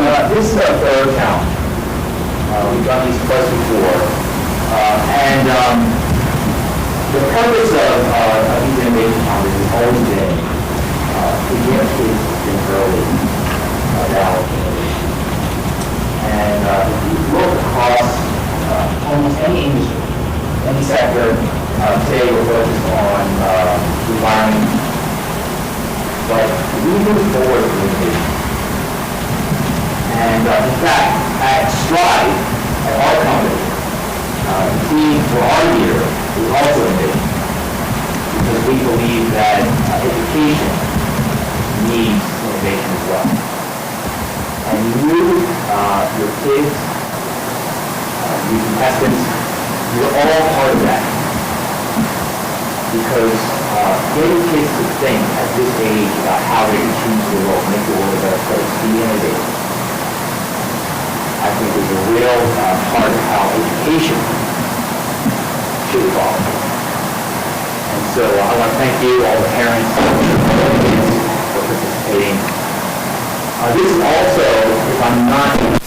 This is our third count. We've done these twice before. The purpose of these innovation challenges has always been to get kids to think early about innovation. And if you look across almost any industry, any sector, today we're focused on the environment, but we move forward with innovation. And in fact, at Strive, at our company, the theme for our year is also innovation, because we believe that education needs innovation as well. And you, your kids, your contestants, you're all part of that. Because getting kids to think at this age about how they can change the world, make the world a better place, be innovative, I think is a real part of how education should evolve. And so I want to thank you, all the parents, all the kids, for participating. This is also, if I'm not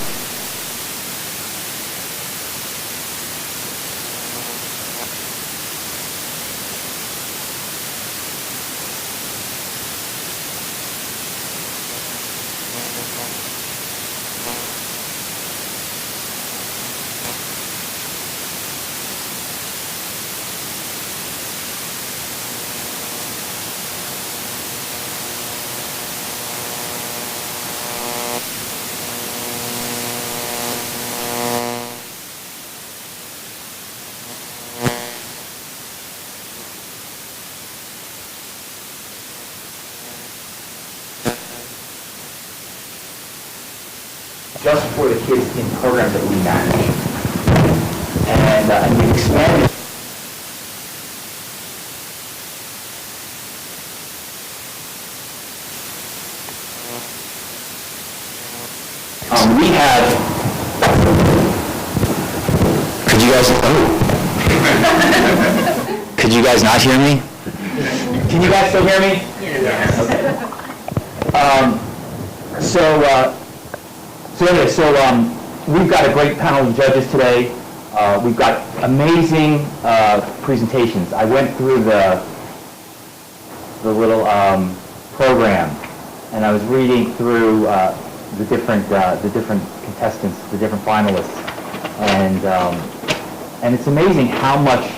just for the kids in programs that we manage. And we've expanded. We have, could you guys not hear me? Can you guys still hear me? Yes. Okay. We've got a great panel of judges today. We've got amazing presentations. I went through the little program, and I was reading through the different contestants, the different finalists, and it's amazing how much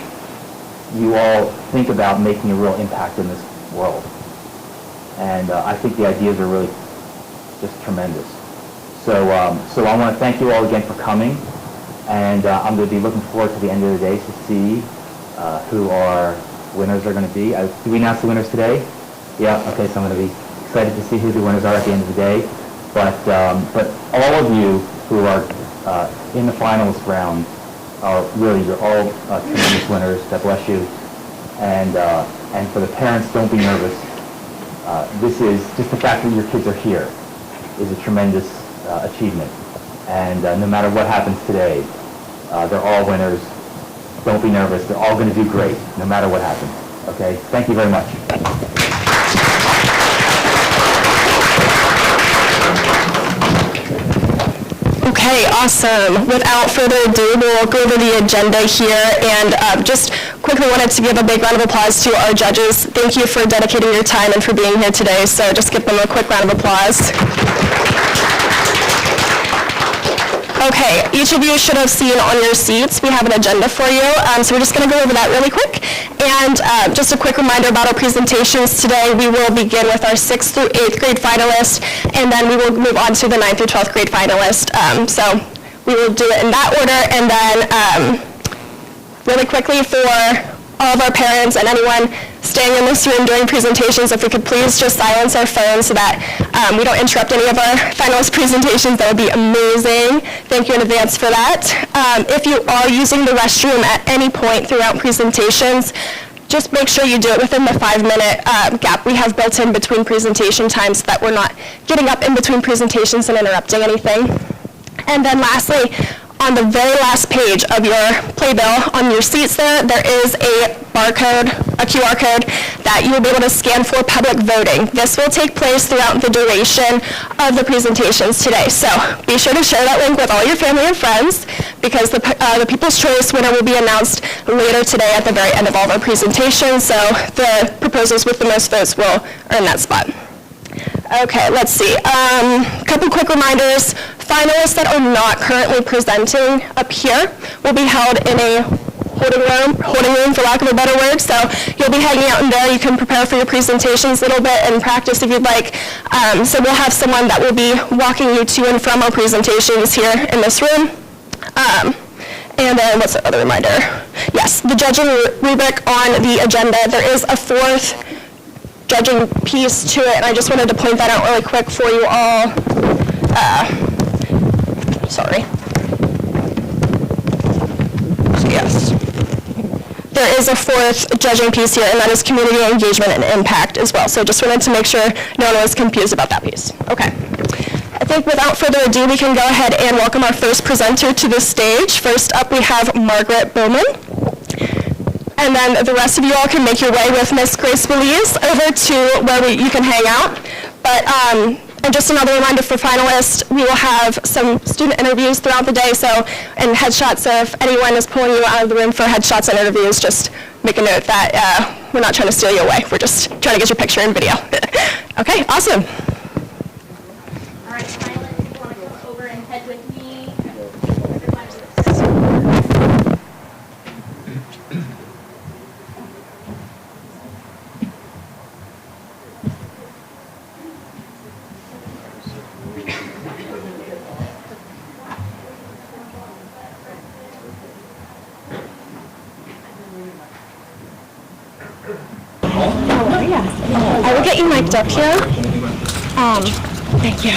you all think about making a real impact in this world. And I think the ideas are really just tremendous. So I want to thank you all again for coming, and I'm going to be looking forward to the end of the day to see who our winners are going to be. Do we announce the winners today? Yeah, okay, so I'm going to be excited to see who the winners are at the end of the day. But all of you who are in the finalist round are really, you're all tremendous winners. God bless you. And for the parents, don't be nervous. This is just the fact that your kids are here is a tremendous achievement. And no matter what happens today, they're all winners. Don't be nervous. They're all going to do great, no matter what happens. Okay? Thank you very much. Okay, awesome. Without further ado, we'll go over the agenda here, and just quickly wanted to give a big round of applause to our judges. Thank you for dedicating your time and for being here today, so just give them a quick round of applause. Okay, each of you should have seen on your seats, we have an agenda for you, so we're just going to go over that really quick. And just a quick reminder about our presentations today. We will begin with our 6th through 8th grade finalists, and then we will move on to the 9th through 12th grade finalist. So we will do it in that order, and then really quickly for all of our parents and anyone staying in this room during presentations, if we could please just silence our phones so that we don't interrupt any of our finalist presentations, that would be amazing. Thank you in advance for that. If you are using the restroom at any point throughout presentations, just make sure you do it within the 5-minute gap we have built in between presentation times so that we're not getting up in between presentations and interrupting anything. And then lastly, on the very last page of your playbill, on your seats there is a barcode, a QR code that you will be able to scan for public voting. This will take place throughout the duration of the presentations today. So be sure to share that link with all your family and friends, because the People's Choice winner will be announced later today at the very end of all of our presentations. So the proposals with the most votes will earn that spot. Okay, let's see. A couple quick reminders. Finalists that are not currently presenting up here will be held in a holding room for lack of a better word. So you'll be hanging out in there. You can prepare for your presentations a little bit and practice if you'd like. So we'll have someone that will be walking you to and from our presentations here in this room. And then what's the other reminder? Yes, the judging rubric on the agenda. There is a fourth judging piece to it, and I just wanted to point that out really quick for you all. Sorry. So yes. There is a fourth judging piece here, and that is community engagement and impact as well. So just wanted to make sure no one was confused about that piece. Okay. I think without further ado, we can go ahead and welcome our first presenter to the stage. First up, we have Margaret Bowman. And then the rest of you all can make your way with Miss Grace Belize over to where you can hang out. But, and just another reminder for finalists, we will have some student interviews throughout the day, and headshots, so if anyone is pulling you out of the room for headshots and interviews, just make a note that we're not trying to steal you away. We're just trying to get your picture and video. Okay, awesome. All right, finalists, you want to come over and head with me? I will get you mic'd up here. Thank you.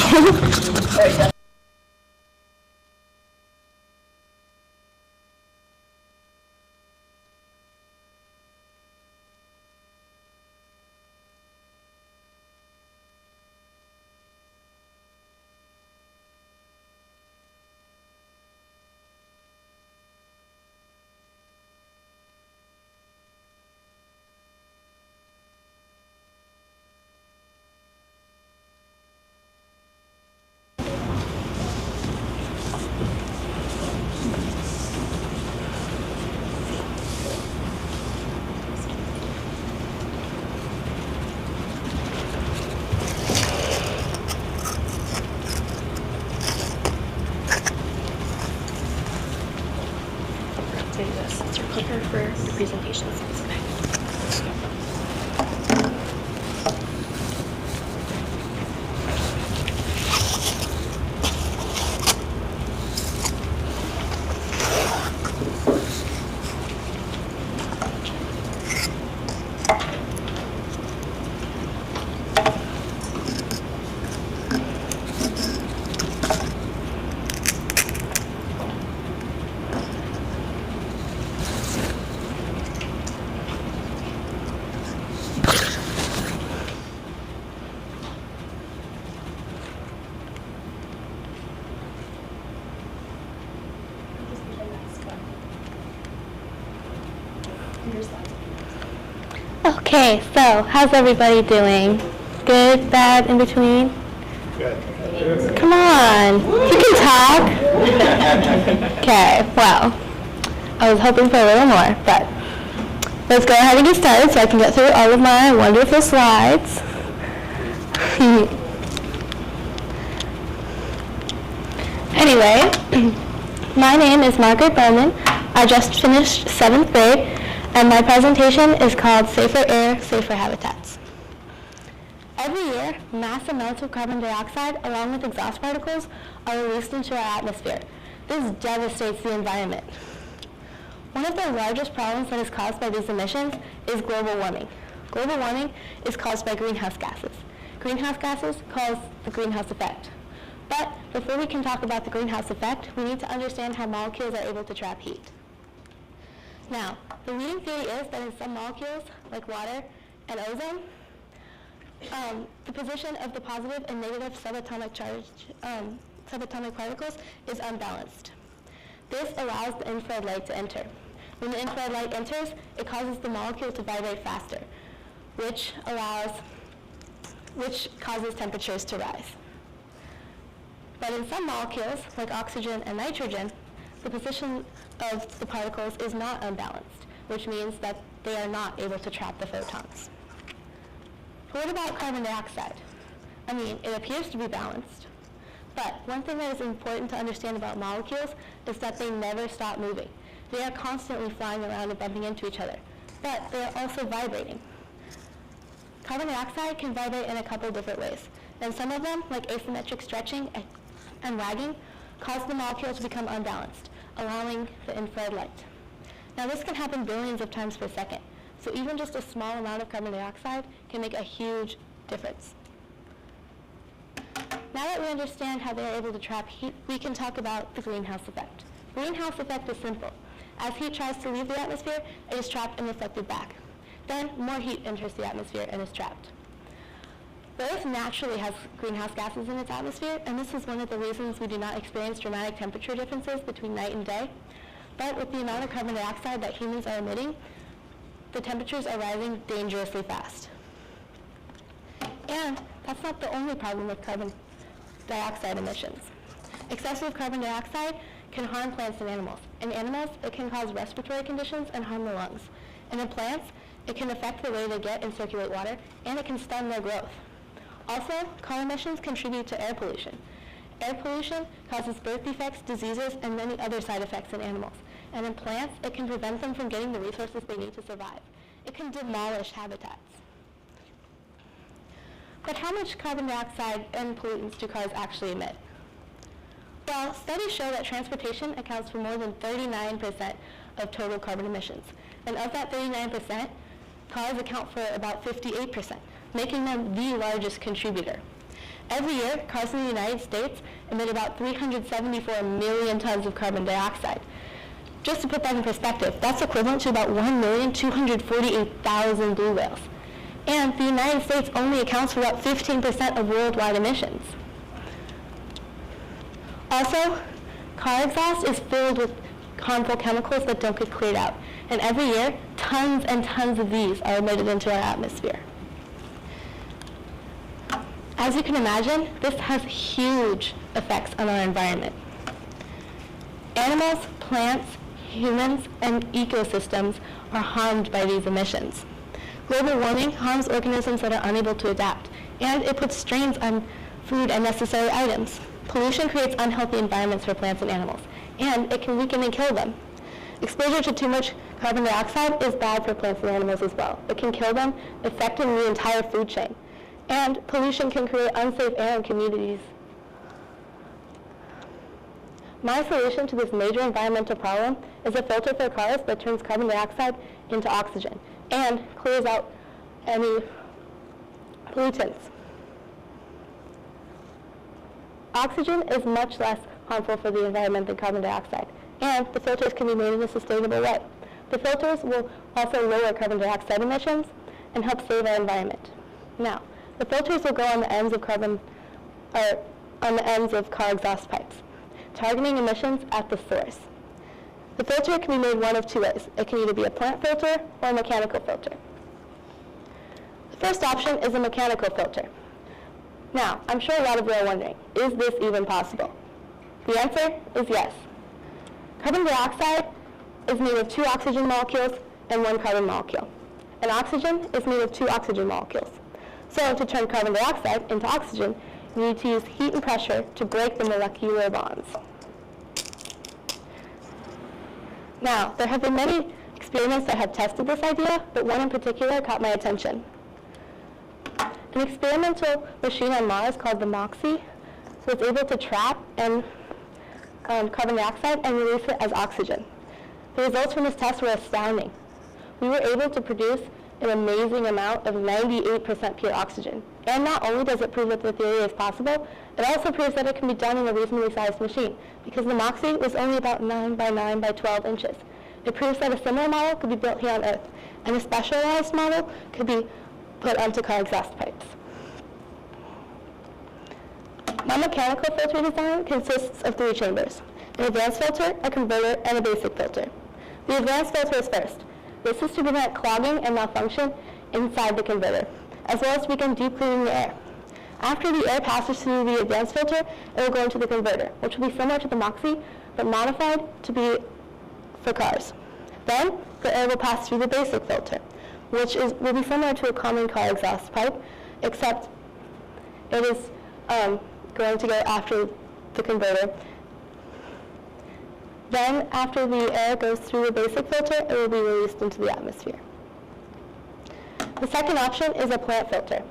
That's your clicker for your presentation. Okay, so how's everybody doing? Good, bad, in between? Good. Come on, you can talk. Okay, well, I was hoping for a little more, but let's go ahead and get started so I can get through all of my wonderful slides. Anyway, my name is Margaret Bowman. I just finished 7th grade. And my presentation is called Safer Air, Safer Habitats. Every year, massive amounts of carbon dioxide, along with exhaust particles, are released into our atmosphere. This devastates the environment. One of the largest problems that is caused by these emissions is global warming. Global warming is caused by greenhouse gases. Greenhouse gases cause the greenhouse effect. But before we can talk about the greenhouse effect, we need to understand how molecules are able to trap heat. Now, the leading theory is that in some molecules, like water and ozone, the position of the positive and negative subatomic particles is unbalanced. This allows the infrared light to enter. When the infrared light enters, it causes the molecule to vibrate faster, which causes temperatures to rise. But in some molecules, like oxygen and nitrogen, the position of the particles is not unbalanced, which means that they are not able to trap the photons. What about carbon dioxide? I mean, it appears to be balanced. But one thing that is important to understand about molecules is that they never stop moving. They are constantly flying around and bumping into each other, but they are also vibrating. Carbon dioxide can vibrate in a couple different ways, and some of them, like asymmetric stretching and wagging, cause the molecule to become unbalanced, allowing the infrared light. Now this can happen billions of times per second, so even just a small amount of carbon dioxide can make a huge difference. Now that we understand how they are able to trap heat, we can talk about the greenhouse effect. Greenhouse effect is simple. As heat tries to leave the atmosphere, it is trapped and reflected back. Then more heat enters the atmosphere and is trapped. The Earth naturally has greenhouse gases in its atmosphere, and this is one of the reasons we do not experience dramatic temperature differences between night and day. But with the amount of carbon dioxide that humans are emitting, the temperatures are rising dangerously fast. And that's not the only problem with carbon dioxide emissions. Excessive carbon dioxide can harm plants and animals. In animals, it can cause respiratory conditions and harm the lungs. And in plants, it can affect the way they get and circulate water, and it can stem their growth. Also, car emissions contribute to air pollution. Air pollution causes birth defects, diseases, and many other side effects in animals. And in plants, it can prevent them from getting the resources they need to survive. It can demolish habitats. But how much carbon dioxide and pollutants do cars actually emit? Well, studies show that transportation accounts for more than 39% of total carbon emissions. And of that 39%, cars account for about 58%, making them the largest contributor. Every year, cars in the United States emit about 374 million tons of carbon dioxide. Just to put that in perspective, that's equivalent to about 1,248,000 blue whales. And the United States only accounts for about 15% of worldwide emissions. Also, car exhaust is filled with harmful chemicals that don't get cleared out. And every year, tons and tons of these are emitted into our atmosphere. As you can imagine, this has huge effects on our environment. Animals, plants, humans, and ecosystems are harmed by these emissions. Global warming harms organisms that are unable to adapt, and it puts strains on food and necessary items. Pollution creates unhealthy environments for plants and animals, and it can weaken and kill them. Exposure to too much carbon dioxide is bad for plants and animals as well. It can kill them, affecting the entire food chain. And pollution can create unsafe air in communities. My solution to this major environmental problem is a filter for cars that turns carbon dioxide into oxygen and clears out any pollutants. Oxygen is much less harmful for the environment than carbon dioxide, and the filters can be made in a sustainable way. The filters will also lower carbon dioxide emissions and help save our environment. Now, the filters will go on the ends of car exhaust pipes, targeting emissions at the source. The filter can be made one of two ways. It can either be a plant filter or a mechanical filter. The first option is a mechanical filter. Now, I'm sure a lot of you are wondering, is this even possible? The answer is yes. Carbon dioxide is made of 2 oxygen molecules and 1 carbon molecule. And oxygen is made of 2 oxygen molecules. So to turn carbon dioxide into oxygen, you need to use heat and pressure to break the molecular bonds. Now, there have been many experiments that have tested this idea, but one in particular caught my attention. An experimental machine on Mars called the MOXIE was able to trap carbon dioxide and release it as oxygen. The results from this test were astounding. We were able to produce an amazing amount of 98% pure oxygen. And not only does it prove that the theory is possible, it also proves that it can be done in a reasonably sized machine, because the MOXIE was only about 9 by 9 by 12 inches. It proves that a similar model could be built here on Earth, and a specialized model could be put onto car exhaust pipes. My mechanical filter design consists of 3 chambers. an advanced filter, a converter, and a basic filter. The advanced filter is first. This is to prevent clogging and malfunction inside the converter, as well as to begin deep cleaning the air. After the air passes through the advanced filter, it will go into the converter, which will be similar to the Moxie, but modified to be for cars. Then, the air will pass through the basic filter, which will be similar to a common car exhaust pipe, except it is going to go after the converter. Then, after the air goes through the basic filter, it will be released into the atmosphere. The second option is a plant filter.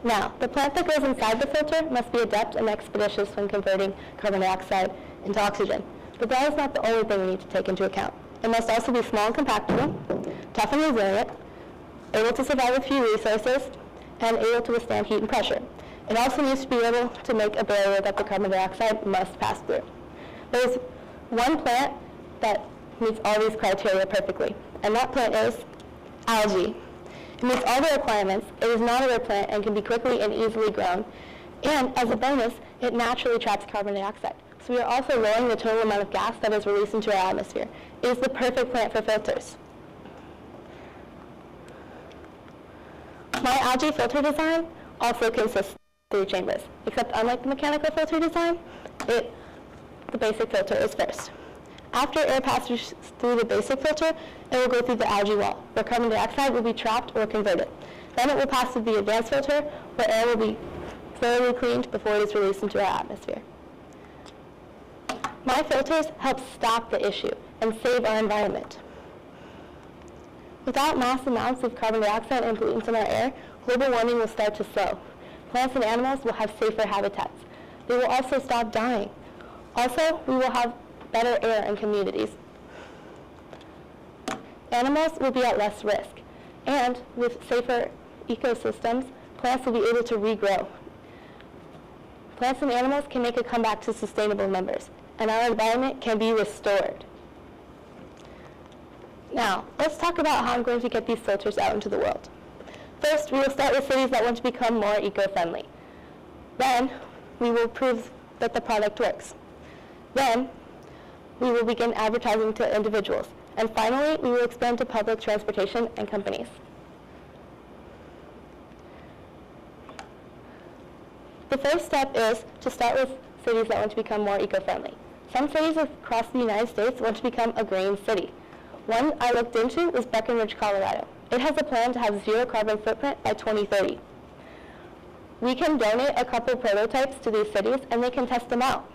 Now, the plant that goes inside the filter must be adept and expeditious when converting carbon dioxide into oxygen. But that is not the only thing we need to take into account. It must also be small and compactable, tough and resilient, able to survive with few resources, and able to withstand heat and pressure. It also needs to be able to make a barrier that the carbon dioxide must pass through. There's one plant that meets all these criteria perfectly, and that plant is algae. It meets all the requirements. It is not a rare plant and can be quickly and easily grown. And as a bonus, it naturally traps carbon dioxide. So we are also lowering the total amount of gas that is released into our atmosphere. It is the perfect plant for filters. My algae filter design also consists of 3 chambers, except unlike the mechanical filter design, the basic filter is first. After air passes through the basic filter, it will go through the algae wall, where carbon dioxide will be trapped or converted. Then it will pass through the advanced filter, where air will be thoroughly cleaned before it is released into our atmosphere. My filters help stop the issue and save our environment. Without mass amounts of carbon dioxide and pollutants in our air, global warming will start to slow. Plants and animals will have safer habitats. They will also stop dying. Also, we will have better air in communities. Animals will be at less risk, and with safer ecosystems, plants will be able to regrow. Plants and animals can make a comeback to sustainable members, and our environment can be restored. Now, let's talk about how I'm going to get these filters out into the world. First, we will start with cities that want to become more eco-friendly. Then, we will prove that the product works. Then, we will begin advertising to individuals. And finally, we will expand to public transportation and companies. The first step is to start with cities that want to become more eco-friendly. Some cities across the United States want to become a green city. One I looked into was Breckenridge, Colorado. It has a plan to have 0 carbon footprint by 2030. We can donate a couple prototypes to these cities and they can test them out.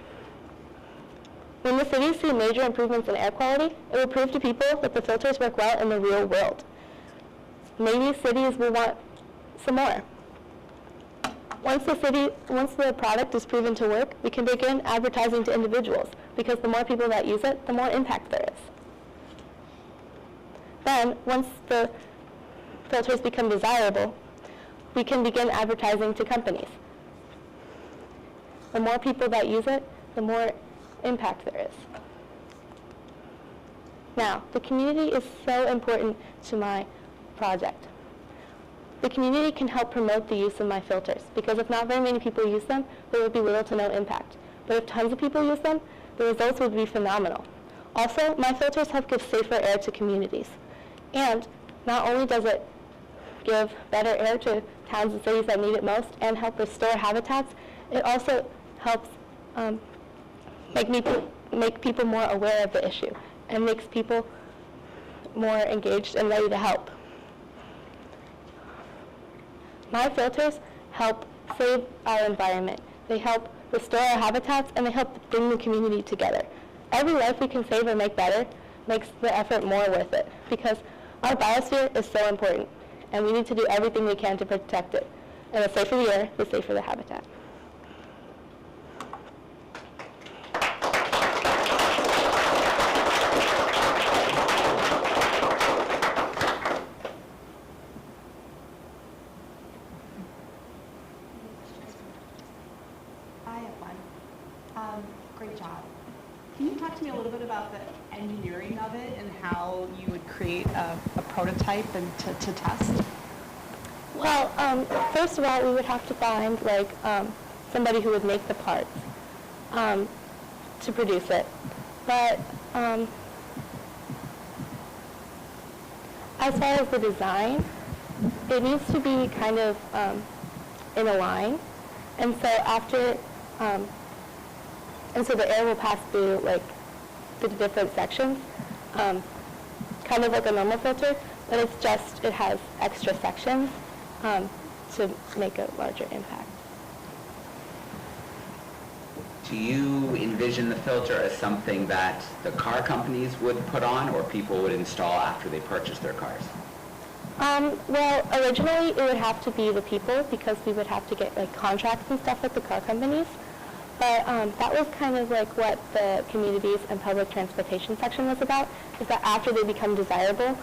When the cities see major improvements in air quality, it will prove to people that the filters work well in the real world. Maybe cities will want some more. Once the product is proven to work, we can begin advertising to individuals, because the more people that use it, the more impact there is. Then, once the filters become desirable, we can begin advertising to companies. The more people that use it, the more impact there is. Now, the community is so important to my project. The community can help promote the use of my filters, because if not very many people use them, there will be little to no impact. But if tons of people use them, the results would be phenomenal. Also, my filters help give safer air to communities. And not only does it give better air to towns and cities that need it most and help restore habitats, it also helps make people more aware of the issue and makes people more engaged and ready to help. My filters help save our environment. They help restore our habitats, and they help bring the community together. Every life we can save or make better makes the effort more worth it, because our biosphere is so important, and we need to do everything we can to protect it. And the safer the air, the safer the habitat. I have one. Great job. Can you talk to me a little bit about the engineering of it and how you would create a prototype and to test? Well, first of all, we would have to find somebody who would make the parts. to produce it. But as far as the design, it needs to be kind of in a line, and so after, and so the air will pass through like the different sections, kind of like a normal filter, but it's just, it has extra sections to make a larger impact. Do you envision the filter as something that the car companies would put on or people would install after they purchase their cars? Well, originally it would have to be the people because we would have to get like contracts and stuff with the car companies. But that was kind of like what the communities and public transportation section was about, is that after they become desirable,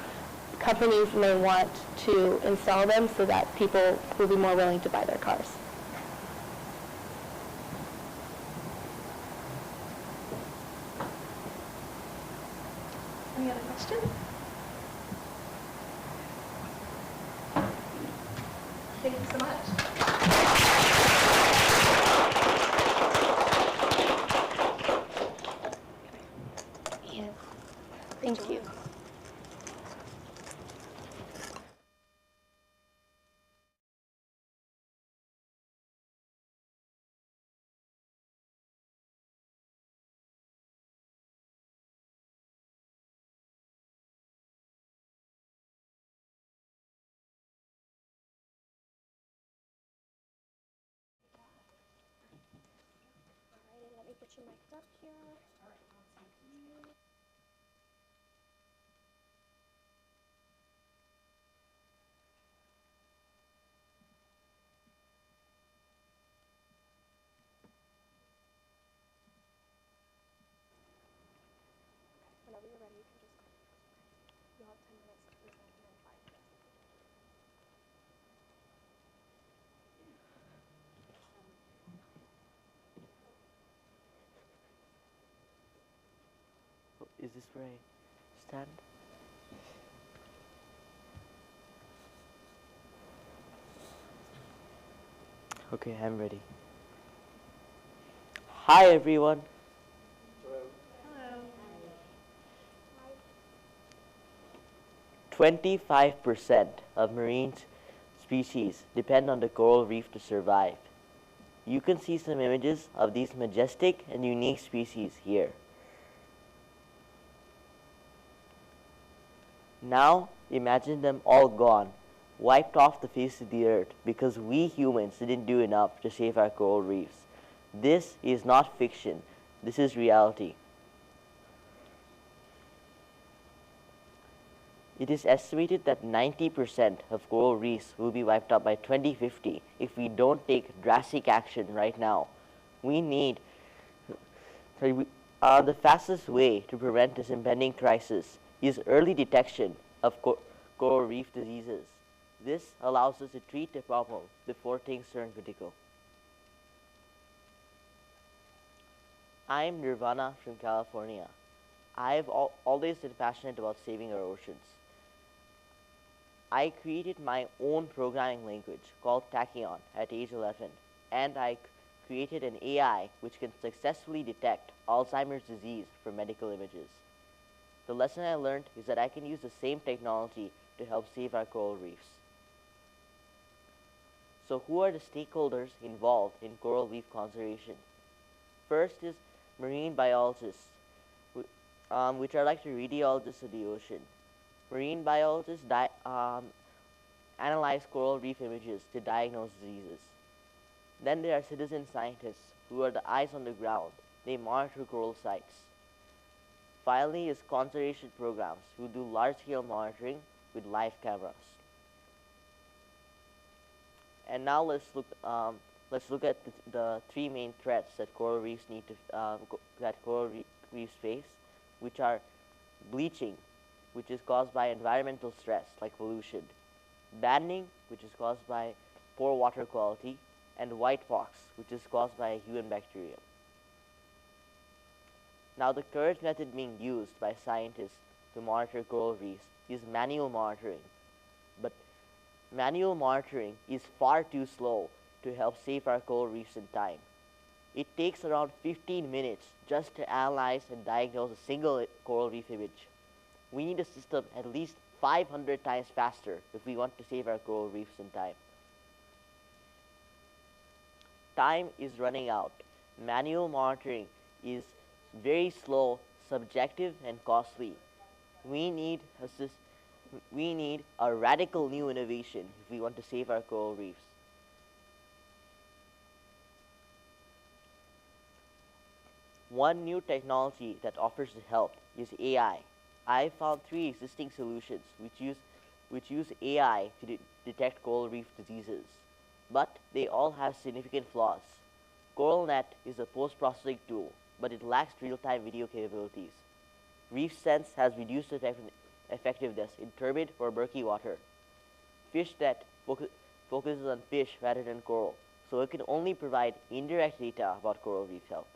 companies may want to install them so that people will be more willing to buy their cars. Any other questions? Thank you so much. Yes. Thank you. Let me get your mic up here. Whenever you're ready, you can just go. You'll have 10 minutes to present and then 5 minutes. Is this where I stand? Okay, I'm ready. Hi everyone. Hello. 25% of marine species depend on the coral reef to survive. You can see some images of these majestic and unique species here. Now imagine them all gone, wiped off the face of the earth because we humans didn't do enough to save our coral reefs. This is not fiction. This is reality. It is estimated that 90% of coral reefs will be wiped out by 2050 if we don't take drastic action right now. The fastest way to prevent this impending crisis is early detection of coral reef diseases. This allows us to treat the problem before things turn critical. I'm Nirvana from California. I've always been passionate about saving our oceans. I created my own programming language called Tachyon at age 11, and I created an AI which can successfully detect Alzheimer's disease from medical images. The lesson I learned is that I can use the same technology to help save our coral reefs. So who are the stakeholders involved in coral reef conservation? First is marine biologists, which are like the radiologists of the ocean. Marine biologists analyze coral reef images to diagnose diseases. Then there are citizen scientists, who are the eyes on the ground. They monitor coral sites. Finally is conservation programs, who do large-scale monitoring with live cameras. And now let's look at the three main threats that coral reefs reefs face, which are bleaching, which is caused by environmental stress like pollution, banding, which is caused by poor water quality, and whitepox, which is caused by a human bacterium. Now the current method being used by scientists to monitor coral reefs is manual monitoring, but manual monitoring is far too slow to help save our coral reefs in time. It takes around 15 minutes just to analyze and diagnose a single coral reef image. We need a system at least 500 times faster if we want to save our coral reefs in time. Time is running out. Manual monitoring is very slow, subjective, and costly. We need a radical new innovation if we want to save our coral reefs. One new technology that offers help is AI. I found 3 existing solutions which use AI to detect coral reef diseases, but they all have significant flaws. CoralNet is a post-processing tool, but it lacks real-time video capabilities. ReefSense has reduced effectiveness in turbid or murky water. FishNet focuses on fish rather than coral, so it can only provide indirect data about coral reef health.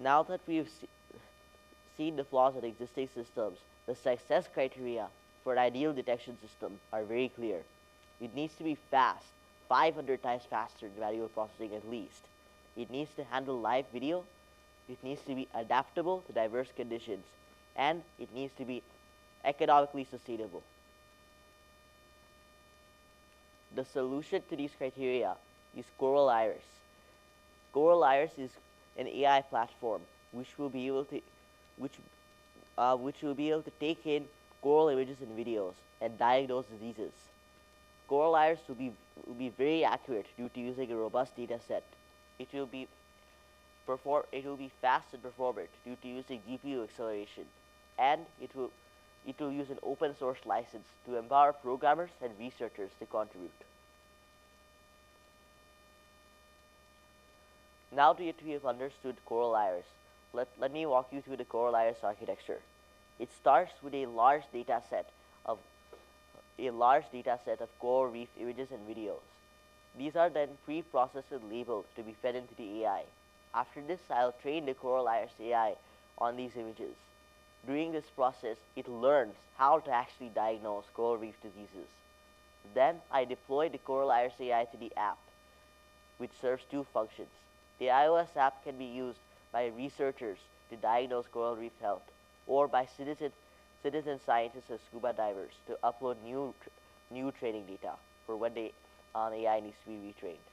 Now that we've seen the flaws in existing systems, the success criteria for an ideal detection system are very clear. It needs to be fast, 500 times faster than manual processing at least. It needs to handle live video. It needs to be adaptable to diverse conditions, and it needs to be economically sustainable. The solution to these criteria is Coral Iris. Coral Iris is an AI platform which will be able to take in coral images and videos and diagnose diseases. Coral Iris will be very accurate due to using a robust data set. It will be fast and performant due to using GPU acceleration, and it will use an open source license to empower programmers and researchers to contribute. Now that we have understood Coral Iris, let me walk you through the Coral Iris architecture. It starts with a large data set of coral reef images and videos. These are then pre-processed and labeled to be fed into the AI. After this, I'll train the Coral Iris AI on these images. During this process, it learns how to actually diagnose coral reef diseases. Then I deploy the Coral Iris AI to the app, which serves 2 functions. The iOS app can be used by researchers to diagnose coral reef health, or by citizen scientists and scuba divers to upload new training data for when the AI needs to be retrained.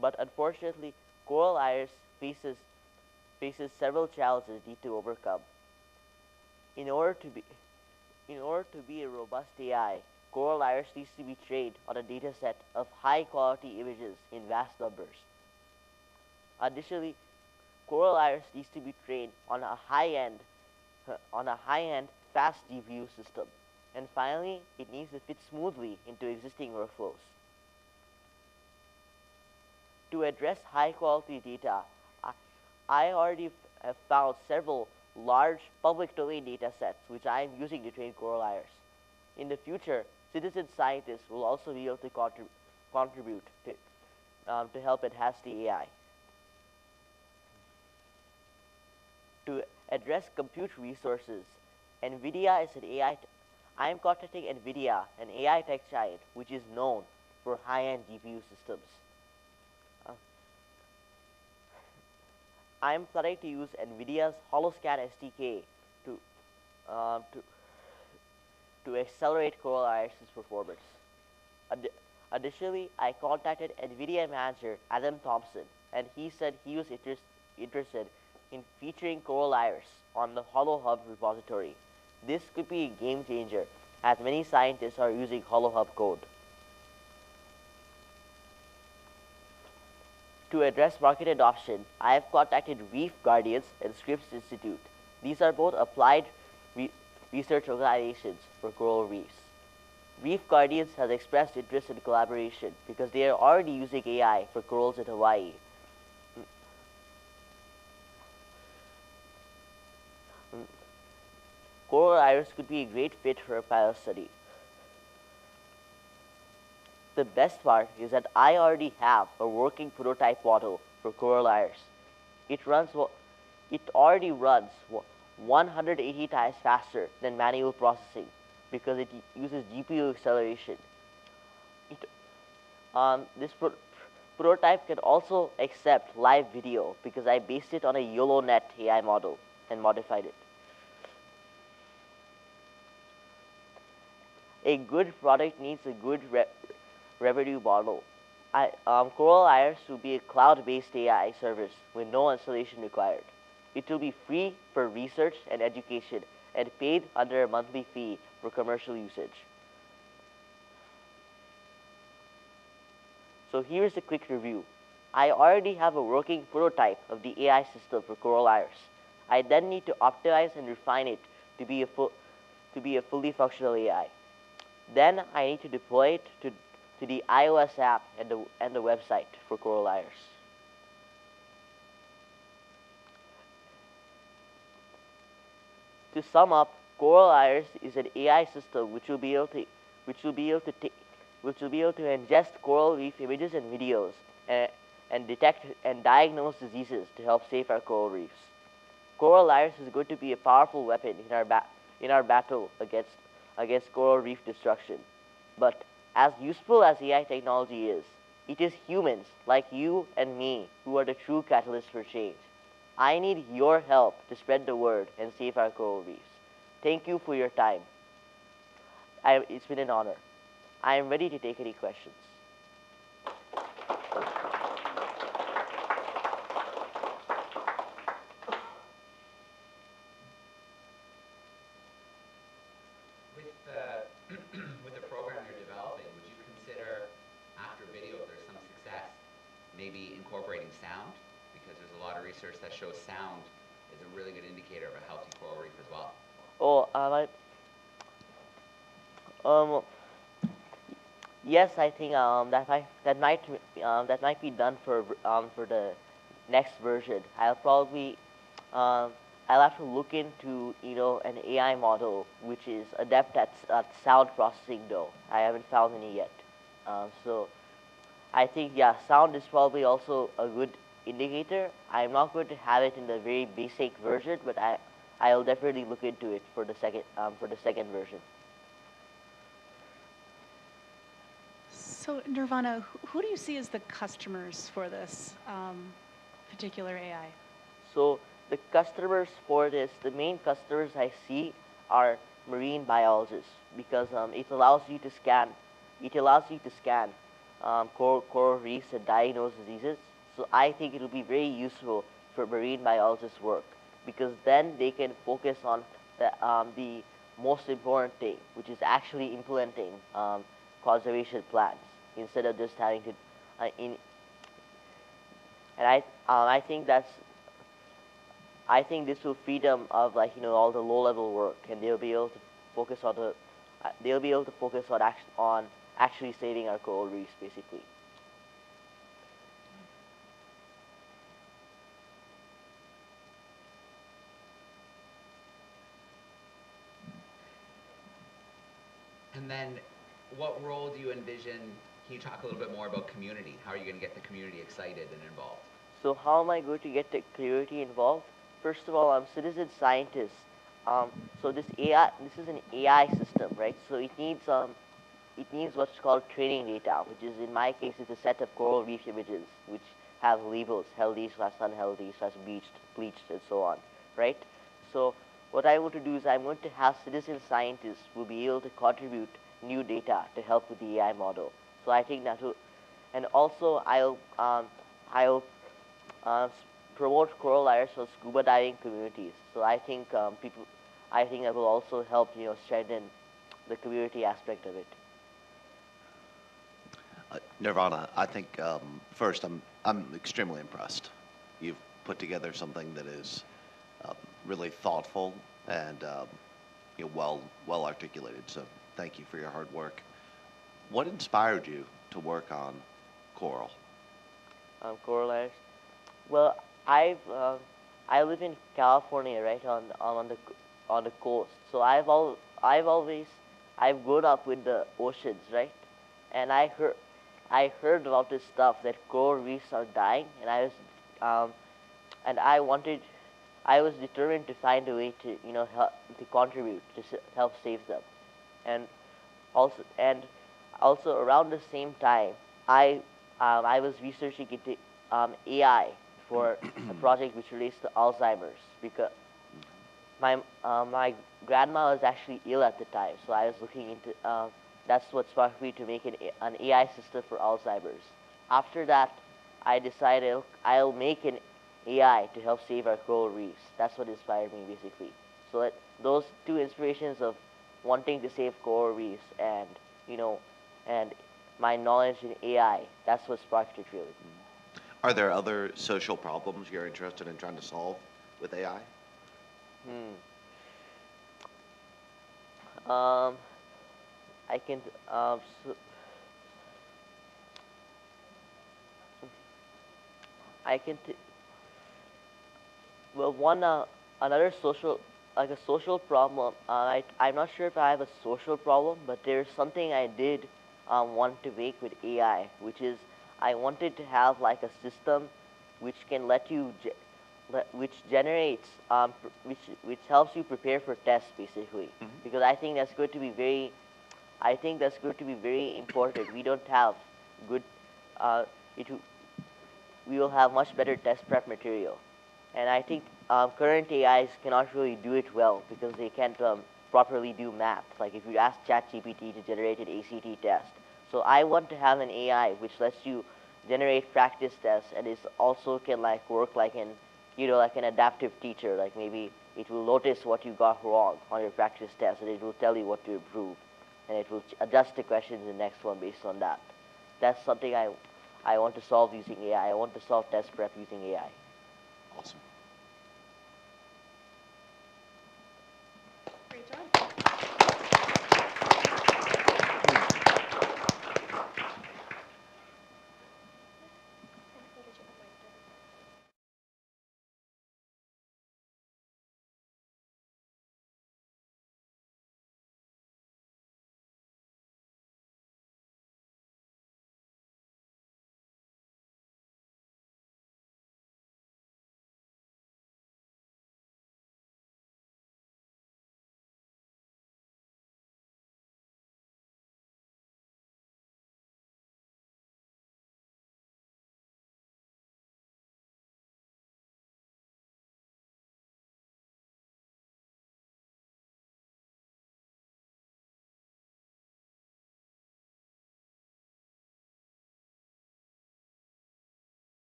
But unfortunately, Coral Iris faces several challenges it needs to overcome. In order to be a robust AI, Coral Iris needs to be trained on a data set of high-quality images in vast numbers. Additionally, Coral Iris needs to be trained on a high-end fast GPU system. And finally, it needs to fit smoothly into existing workflows. To address high-quality data, I already have found several large public domain data sets which I am using to train Coral Iris. In the future, citizen scientists will also be able to contribute to help enhance the AI. To address compute resources, NVIDIA is an AI. I am contacting NVIDIA, an AI tech giant, which is known for high-end GPU systems. I am planning to use NVIDIA's Holoscan SDK to accelerate Coral Iris's performance. Additionally, I contacted NVIDIA manager Adam Thompson, and he said he was interested in featuring Coral Iris on the HoloHub repository. This could be a game changer, as many scientists are using HoloHub code. To address market adoption, I have contacted Reef Guardians and Scripps Institute. These are both applied research organizations for coral reefs. Reef Guardians has expressed interest in collaboration because they are already using AI for corals in Hawaii. Coral Iris could be a great fit for a pilot study. The best part is that I already have a working prototype model for Coral Iris. It already runs 180 times faster than manual processing. because it uses GPU acceleration. This prototype can also accept live video because I based it on a YOLONet AI model and modified it. A good product needs a good revenue model. Coral Iris will be a cloud-based AI service with no installation required. It will be free for research and education and paid under a monthly fee for commercial usage. So here's a quick review. I already have a working prototype of the AI system for Coral Iris. I then need to optimize and refine it to be a fully functional AI. Then I need to deploy it to the iOS app and the website for Coral Iris. To sum up, Coral Iris is an AI system which will be able to ingest coral reef images and videos and detect and diagnose diseases to help save our coral reefs. Coral Iris is going to be a powerful weapon in our battle against coral reef destruction. But as useful as AI technology is, it is humans like you and me who are the true catalysts for change. I need your help to spread the word and save our coral reefs. Thank you for your time. It's been an honor. I am ready to take any questions. With the program you're developing, would you consider, after video, if there's some success, maybe incorporating sound? Because there's a lot of research that shows sound is a really good indicator of a healthy coral reef as well. Yes, I think that might be done for the next version. I'll have to look into an AI model which is adept at sound processing though. I haven't found any yet. So I think sound is probably also a good indicator. I'm not going to have it in the very basic version, but I'll definitely look into it for the second version. So Nirvana, who do you see as the customers for this particular AI? So the customers for this, the main customers I see are marine biologists because it allows you to scan coral reefs and diagnose diseases. So I think it will be very useful for marine biologists' work because then they can focus on the most important thing, which is actually implementing conservation plans instead of just having to I think this will free them of all the low-level work, and they'll be able to focus on actually saving our coral reefs, basically. And then, what role do you envision? Can you talk a little bit more about community? How are you going to get the community excited and involved? So how am I going to get the community involved? First of all, I'm citizen scientist. So this is an AI system, right? So it needs what's called training data, which is in my case, it's a set of coral reef images which have labels, healthy/unhealthy, bleached, and so on, right? So what I want to do is I'm going to have citizen scientists who will be able to contribute new data to help with the AI model. So I think that will, and also I'll promote Coral Iris for scuba diving communities. So I think that will also help strengthen the community aspect of it. Nirvana, I think first I'm extremely impressed. You've put together something that is really thoughtful and well articulated. So thank you for your hard work. What inspired you to work on coral? Coral Iris. Well, I live in California, right on the coast. So I've grown up with the oceans, right? And I heard about this stuff that coral reefs are dying, and I was determined to find a way to help to contribute to help save them. and also around the same time, I was researching into AI for a project which relates to Alzheimer's, because my grandma was actually ill at the time, so I was looking into that's what sparked me to make an AI system for Alzheimer's. After that, I decided I'll make an AI to help save our coral reefs. That's what inspired me, basically. So that those two inspirations of wanting to save coral reefs and and my knowledge in AI, that's what sparked it, really. Are there other social problems you're interested in trying to solve with AI? I can I can well, another social, like a social problem. I'm not sure if I have a social problem, but there's something I did want to make with AI, which is I wanted to have like a system which can let you which generates which helps you prepare for tests, basically. Because I think that's going to be very important. We don't have good it we will have much better test prep material. And I think current AIs cannot really do it well because they can't properly do math. Like if you ask ChatGPT to generate an ACT test. So I want to have an AI which lets you generate practice tests, and it also can like work like an like an adaptive teacher. Like maybe it will notice what you got wrong on your practice test, and it will tell you what to improve, and it will adjust the questions in the next one based on that. That's something I want to solve using AI. I want to solve test prep using AI. Awesome. Great job.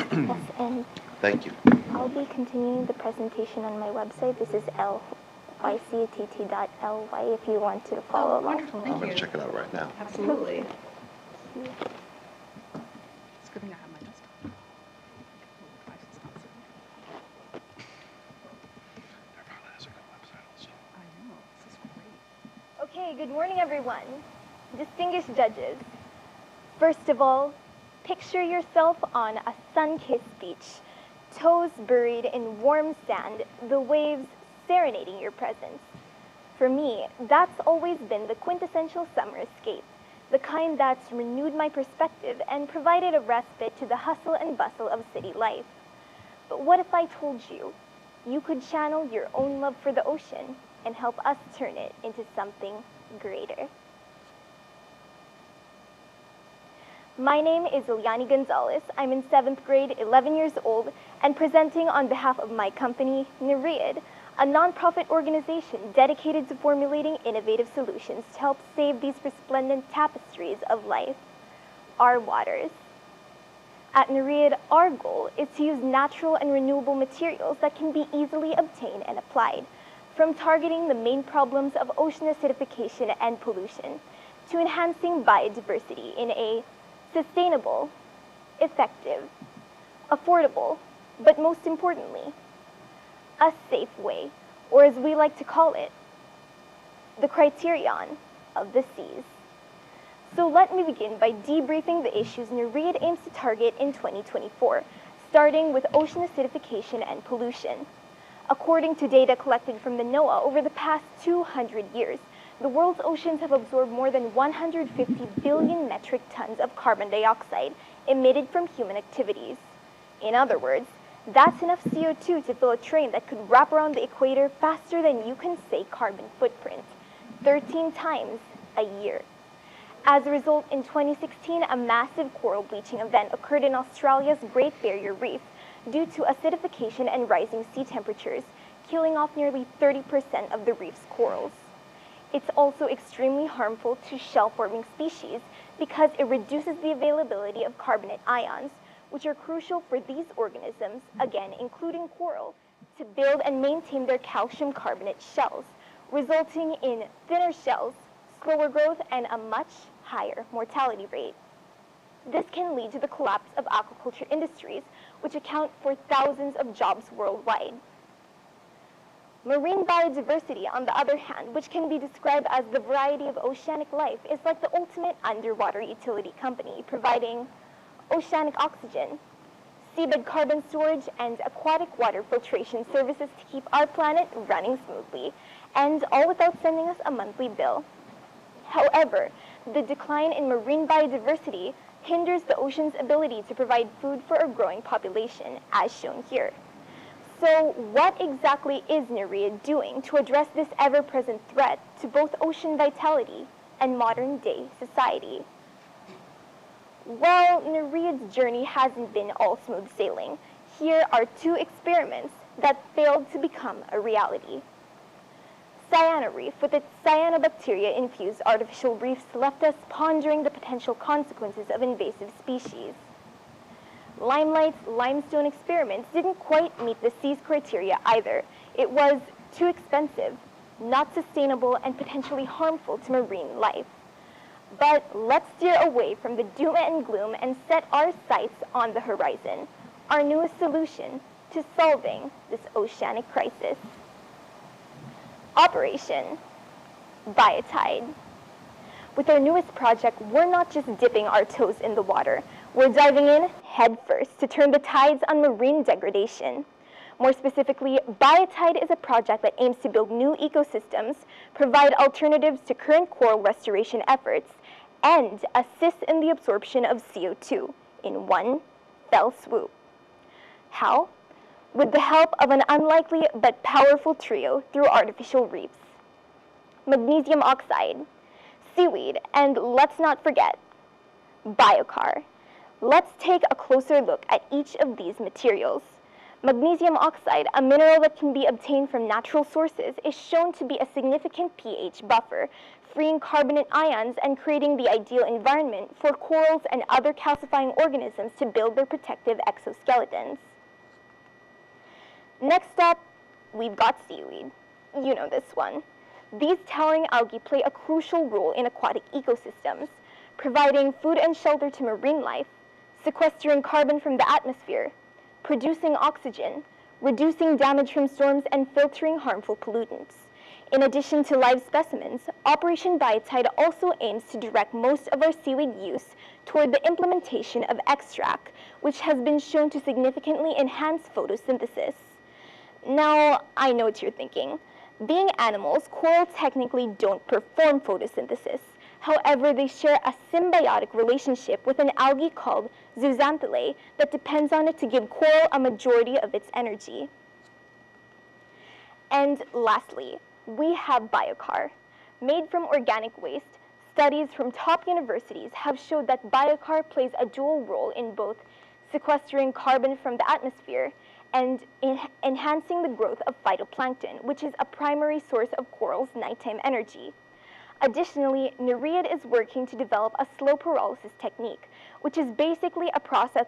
Yes, and Thank you. I'll be continuing the presentation on my website. This is lyctt.ly if you want to follow along. Wonderful, I'm thank going you. to check it out right now. Absolutely. It's a good thing I have my desktop. Oh, gosh, it's not so good. Everyone has a good website also. I know, this is great. Okay, good morning, everyone. Distinguished judges. First of all, picture yourself on a sun-kissed beach, toes buried in warm sand, the waves serenading your presence. For me, that's always been the quintessential summer escape, the kind that's renewed my perspective and provided a respite to the hustle and bustle of city life. But what if I told you, you could channel your own love for the ocean and help us turn it into something greater? My name is Ilyani Gonzalez. I'm in 7th grade, 11 years old, and presenting on behalf of my company, Nereid, a nonprofit organization dedicated to formulating innovative solutions to help save these resplendent tapestries of life, our waters. At Nereid, our goal is to use natural and renewable materials that can be easily obtained and applied, from targeting the main problems of ocean acidification and pollution, to enhancing biodiversity in a sustainable, effective, affordable, but most importantly, a safe way or as we like to call it, the criterion of the seas. So let me begin by debriefing the issues NERIAD aims to target in 2024, starting with ocean acidification and pollution. According to data collected from the NOAA over the past 200 years, the world's oceans have absorbed more than 150 billion metric tons of carbon dioxide emitted from human activities. In other words, that's enough CO2 to fill a train that could wrap around the equator faster than you can say carbon footprint, 13 times a year. As a result, in 2016, a massive coral bleaching event occurred in Australia's Great Barrier Reef due to acidification and rising sea temperatures, killing off nearly 30% of the reef's corals. It's also extremely harmful to shell-forming species because it reduces the availability of carbonate ions, which are crucial for these organisms, again including coral, to build and maintain their calcium carbonate shells, resulting in thinner shells, slower growth, and a much higher mortality rate. This can lead to the collapse of aquaculture industries, which account for thousands of jobs worldwide. Marine biodiversity, on the other hand, which can be described as the variety of oceanic life, is like the ultimate underwater utility company, providing oceanic oxygen, seabed carbon storage, and aquatic water filtration services to keep our planet running smoothly, and all without sending us a monthly bill. However, the decline in marine biodiversity hinders the ocean's ability to provide food for a growing population, as shown here. So what exactly is NERIAD doing to address this ever-present threat to both ocean vitality and modern-day society? Well, NERIAD's journey hasn't been all smooth sailing. Here are two experiments that failed to become a reality. Cyana Reef, with its cyanobacteria-infused artificial reefs, left us pondering the potential consequences of invasive species. Limelight's limestone experiments didn't quite meet the sea's criteria either. It was too expensive, not sustainable, and potentially harmful to marine life. But let's steer away from the doom and gloom and set our sights on the horizon, our newest solution to solving this oceanic crisis. Operation Biotide. With our newest project, we're not just dipping our toes in the water. We're diving in head first to turn the tides on marine degradation. More specifically, Biotide is a project that aims to build new ecosystems, provide alternatives to current coral restoration efforts, and assist in the absorption of CO2 in one fell swoop. How? With the help of an unlikely but powerful trio through artificial reefs. Magnesium oxide, seaweed, and let's not forget, biochar. Let's take a closer look at each of these materials. Magnesium oxide, a mineral that can be obtained from natural sources, is shown to be a significant pH buffer, freeing carbonate ions and creating the ideal environment for corals and other calcifying organisms to build their protective exoskeletons. Next up, we've got seaweed. You know this one. These towering algae play a crucial role in aquatic ecosystems, providing food and shelter to marine life, sequestering carbon from the atmosphere, producing oxygen, reducing damage from storms, and filtering harmful pollutants. In addition to live specimens, Operation Biotide also aims to direct most of our seaweed use toward the implementation of extract, which has been shown to significantly enhance photosynthesis. Now, I know what you're thinking. Being animals, corals technically don't perform photosynthesis. However, they share a symbiotic relationship with an algae called zooxanthellae that depends on it to give coral a majority of its energy. And lastly, we have biochar. Made from organic waste, studies from top universities have showed that biochar plays a dual role in both sequestering carbon from the atmosphere and enhancing the growth of phytoplankton, which is a primary source of corals' nighttime energy. Additionally, NERIAD is working to develop a slow pyrolysis technique, which is basically a process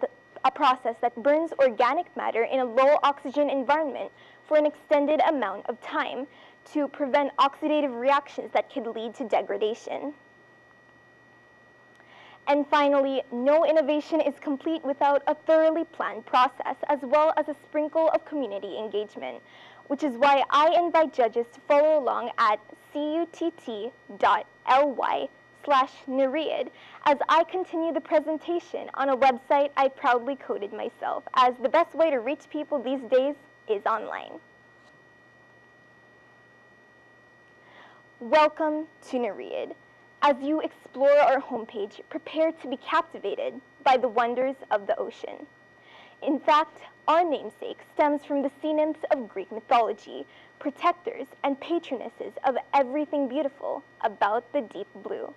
that burns organic matter in a low oxygen environment for an extended amount of time to prevent oxidative reactions that could lead to degradation. And finally, no innovation is complete without a thoroughly planned process, as well as a sprinkle of community engagement. which is why I invite judges to follow along at cutt.ly/Nereid as I continue the presentation on a website I proudly coded myself, as the best way to reach people these days is online. Welcome to Nereid. As you explore our homepage, prepare to be captivated by the wonders of the ocean. In fact, our namesake stems from the sea nymphs of Greek mythology, protectors and patronesses of everything beautiful about the deep blue.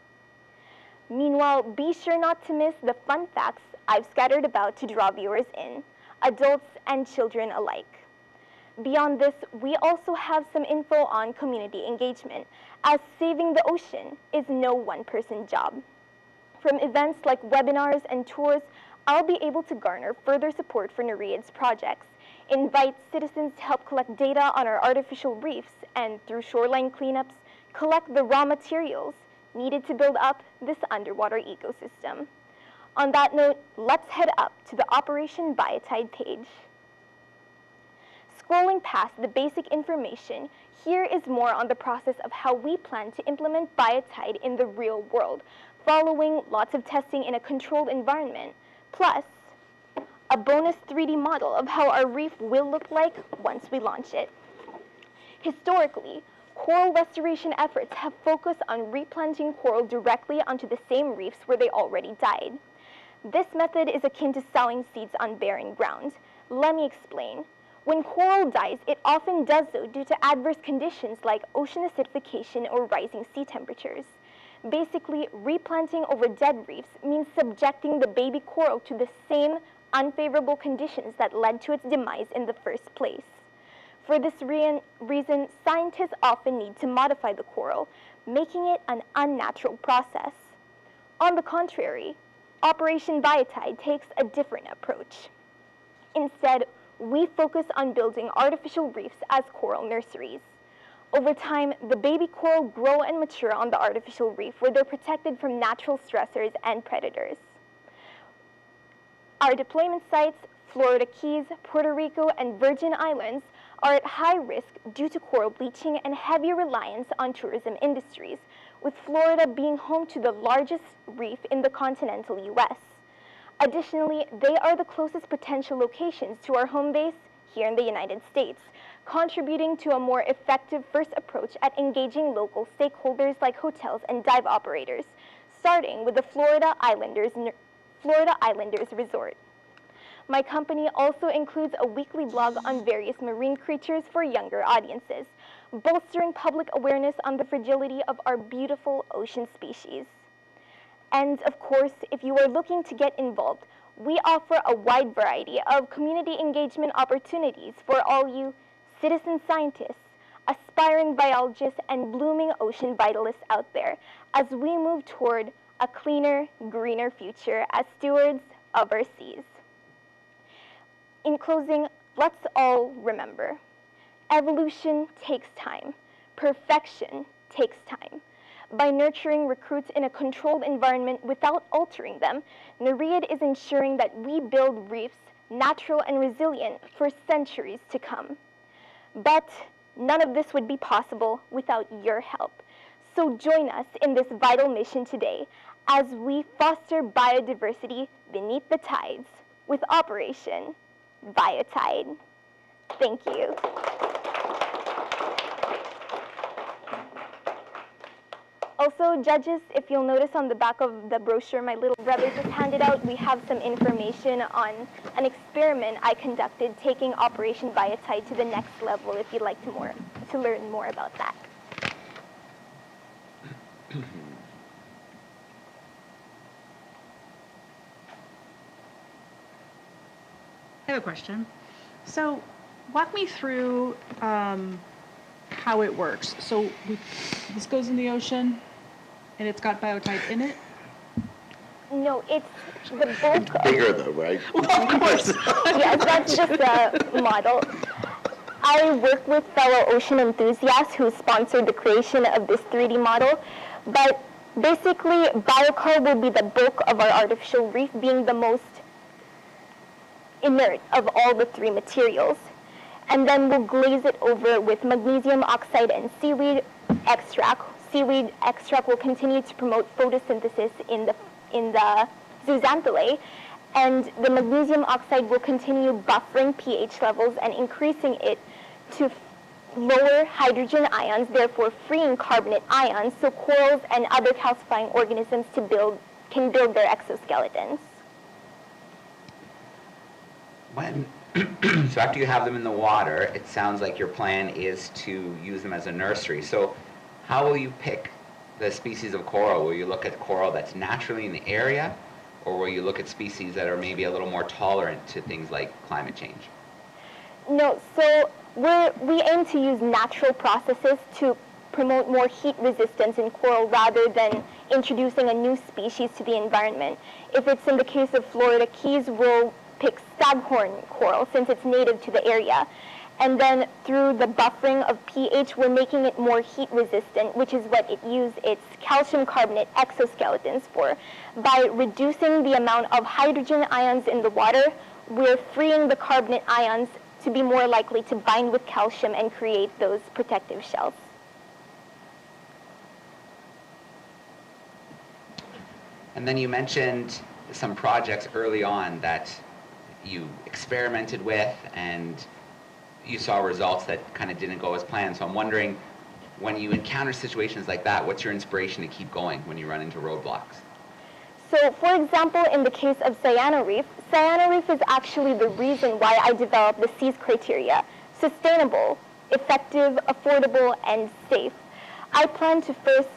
Meanwhile, be sure not to miss the fun facts I've scattered about to draw viewers in, adults and children alike. Beyond this, we also have some info on community engagement, as saving the ocean is no one-person job. From events like webinars and tours, I'll be able to garner further support for Nereid's projects, invite citizens to help collect data on our artificial reefs, and through shoreline cleanups, collect the raw materials needed to build up this underwater ecosystem. On that note, let's head up to the Operation Biotide page. Scrolling past the basic information, here is more on the process of how we plan to implement biotide in the real world, following lots of testing in a controlled environment, plus a bonus 3D model of how our reef will look like once we launch it. Historically, coral restoration efforts have focused on replanting coral directly onto the same reefs where they already died. This method is akin to sowing seeds on barren ground. Let me explain. When coral dies, it often does so due to adverse conditions like ocean acidification or rising sea temperatures. Basically, replanting over dead reefs means subjecting the baby coral to the same unfavorable conditions that led to its demise in the first place. For this reason, scientists often need to modify the coral, making it an unnatural process. On the contrary, Operation Biotide takes a different approach. Instead, we focus on building artificial reefs as coral nurseries. Over time, the baby coral grow and mature on the artificial reef where they're protected from natural stressors and predators. Our deployment sites, Florida Keys, Puerto Rico, and Virgin Islands, are at high risk due to coral bleaching and heavy reliance on tourism industries, with Florida being home to the largest reef in the continental U.S. Additionally, they are the closest potential locations to our home base here in the United States, contributing to a more effective first approach at engaging local stakeholders like hotels and dive operators, starting with the Florida Islanders Resort. My company also includes a weekly blog on various marine creatures for younger audiences, bolstering public awareness on the fragility of our beautiful ocean species. And of course, if you are looking to get involved, we offer a wide variety of community engagement opportunities for all you citizen scientists, aspiring biologists, and blooming ocean vitalists out there as we move toward a cleaner, greener future as stewards of our seas. In closing, let's all remember, evolution takes time. Perfection takes time. By nurturing recruits in a controlled environment without altering them, Nereid is ensuring that we build reefs natural and resilient for centuries to come. But none of this would be possible without your help. So join us in this vital mission today as we foster biodiversity beneath the tides with Operation Biotide. Thank you. Also, judges, if you'll notice on the back of the brochure my little brother just handed out, we have some information on an experiment I conducted taking Operation Biotide to the next level if you'd like to learn more about that. I have a question. So walk me through how it works. So this goes in the ocean and it's got biotide in it? No, it's the bulk of... Bigger though, right? Well, of course. Yes, that's just a model. I work with fellow ocean enthusiasts who sponsored the creation of this 3D model, but basically biochar will be the bulk of our artificial reef, being the most inert of all the three materials. and then we'll glaze it over with magnesium oxide and seaweed extract. Seaweed extract will continue to promote photosynthesis in the zooxanthellae, and the magnesium oxide will continue buffering pH levels and increasing it to lower hydrogen ions, therefore freeing carbonate ions, so corals and other calcifying organisms can build their exoskeletons. So after you have them in the water, it sounds like your plan is to use them as a nursery. So how will you pick the species of coral? Will you look at coral that's naturally in the area, or will you look at species that are maybe a little more tolerant to things like climate change? No, so we aim to use natural processes to promote more heat resistance in coral rather than introducing a new species to the environment. If it's in the case of Florida Keys, we'll pick staghorn coral since it's native to the area. And then through the buffering of pH, we're making it more heat resistant, which is what it used its calcium carbonate exoskeletons for. By reducing the amount of hydrogen ions in the water, we're freeing the carbonate ions to be more likely to bind with calcium and create those protective shells. And then you mentioned some projects early on that you experimented with and you saw results that kind of didn't go as planned. So I'm wondering, when you encounter situations like that, what's your inspiration to keep going when you run into roadblocks? So, for example, in the case of cyano reef is actually the reason why I developed the SEAS criteria: sustainable, effective, affordable, and safe. I plan to first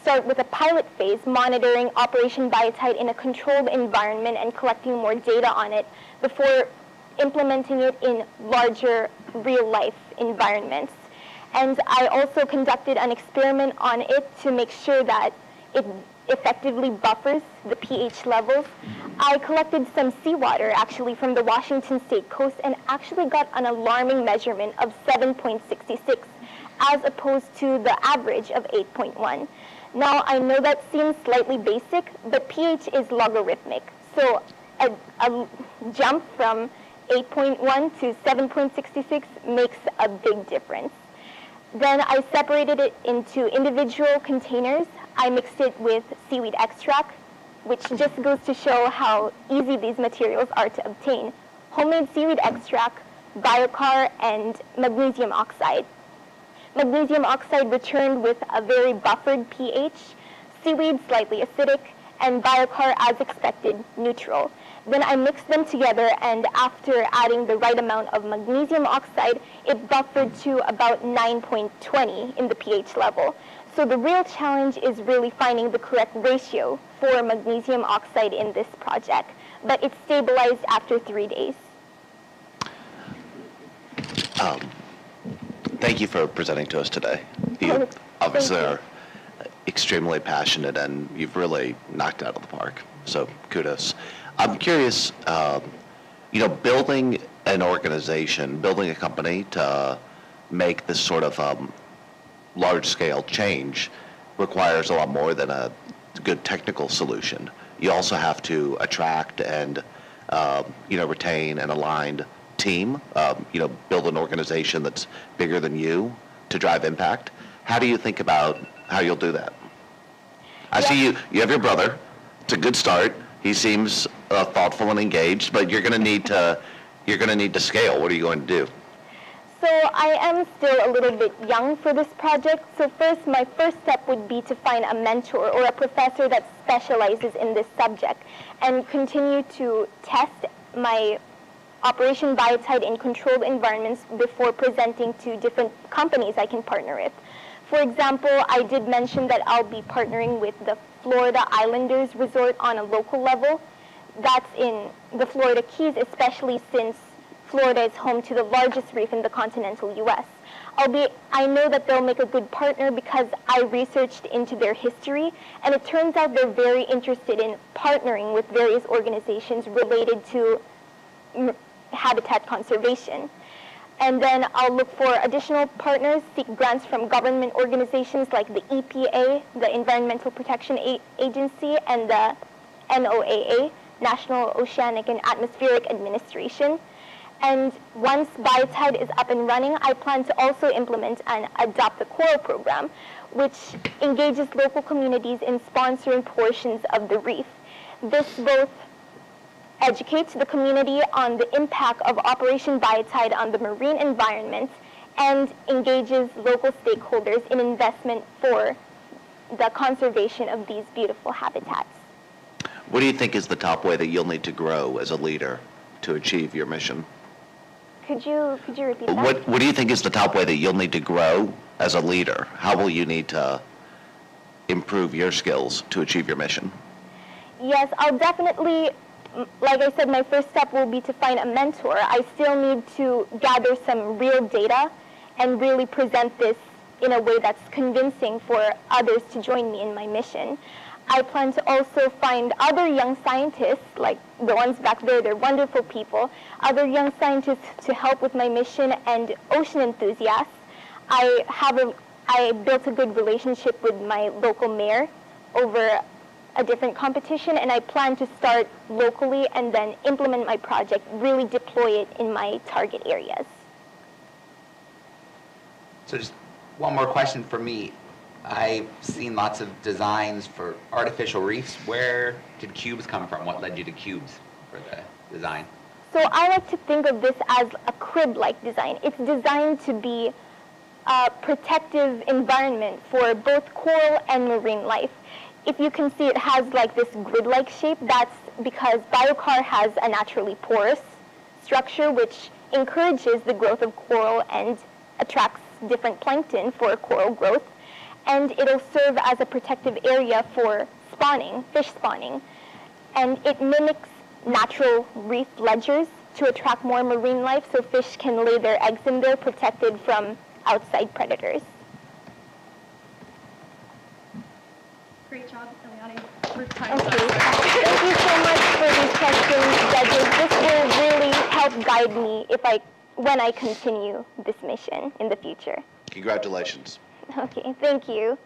start with a pilot phase, monitoring Operation Biotite in a controlled environment and collecting more data on it before implementing it in larger real-life environments. And I also conducted an experiment on it to make sure that it effectively buffers the pH levels. I collected some seawater actually from the Washington State coast and actually got an alarming measurement of 7.66 as opposed to the average of 8.1. Now, I know that seems slightly basic, but pH is logarithmic. So a jump from 8.1 to 7.66 makes a big difference. Then I separated it into individual containers. I mixed it with seaweed extract, which just goes to show how easy these materials are to obtain. Homemade seaweed extract, biochar, and magnesium oxide. Magnesium oxide returned with a very buffered pH, seaweed slightly acidic, and biochar, as expected, neutral. Then I mixed them together, and after adding the right amount of magnesium oxide, it buffered to about 9.20 in the pH level. So the real challenge is really finding the correct ratio for magnesium oxide in this project, but it stabilized after 3 days. Thank you for presenting to us today. You obviously are extremely passionate, and you've really knocked it out of the park. So kudos. I'm curious, building an organization, building a company to make this sort of large-scale change requires a lot more than a good technical solution. You also have to attract and, retain an aligned team, build an organization that's bigger than you to drive impact. How do you think about how you'll do that? I see you have your brother. It's a good start. He seems thoughtful and engaged, but you're going to need to scale. What are you going to do? So I am still a little bit young for this project. So my first step would be to find a mentor or a professor that specializes in this subject and continue to test my Operation Biotite in controlled environments before presenting to different companies I can partner with. For example, I did mention that I'll be partnering with the Florida Islanders Resort on a local level. That's in the Florida Keys, especially since Florida is home to the largest reef in the continental U.S. I know that they'll make a good partner because I researched into their history, and it turns out they're very interested in partnering with various organizations related to habitat conservation. And then I'll look for additional partners, seek grants from government organizations like the EPA, the Environmental Protection Agency, and the NOAA, National Oceanic and Atmospheric Administration. And once Biotide is up and running, I plan to also implement and adopt the coral program, which engages local communities in sponsoring portions of the reef. This both educates the community on the impact of Operation Biotide on the marine environment and engages local stakeholders in investment for the conservation of these beautiful habitats. What do you think is the top way that you'll need to grow as a leader to achieve your mission? Could you repeat that? What do you think is the top way that you'll need to grow as a leader? How will you need to improve your skills to achieve your mission? Yes, I'll definitely, like I said, my first step will be to find a mentor. I still need to gather some real data and really present this in a way that's convincing for others to join me in my mission. I plan to also find other young scientists, like the ones back there, they're wonderful people, other young scientists to help with my mission, and ocean enthusiasts. I built a good relationship with my local mayor over a different competition, and I plan to start locally and then implement my project, really deploy it in my target areas. So just one more question for me. I've seen lots of designs for artificial reefs. Where did cubes come from? What led you to cubes for the design? So I like to think of this as a crib-like design. It's designed to be a protective environment for both coral and marine life. If you can see, it has like this grid-like shape. That's because biochar has a naturally porous structure which encourages the growth of coral and attracts different plankton for coral growth. And it'll serve as a protective area for spawning, fish spawning. And it mimics natural reef ledgers to attract more marine life so fish can lay their eggs in there protected from outside predators. Great job, Eliani. Okay. Thank you so much for these questions, judges. This will really help guide me when I continue this mission in the future. Congratulations. Okay, thank you.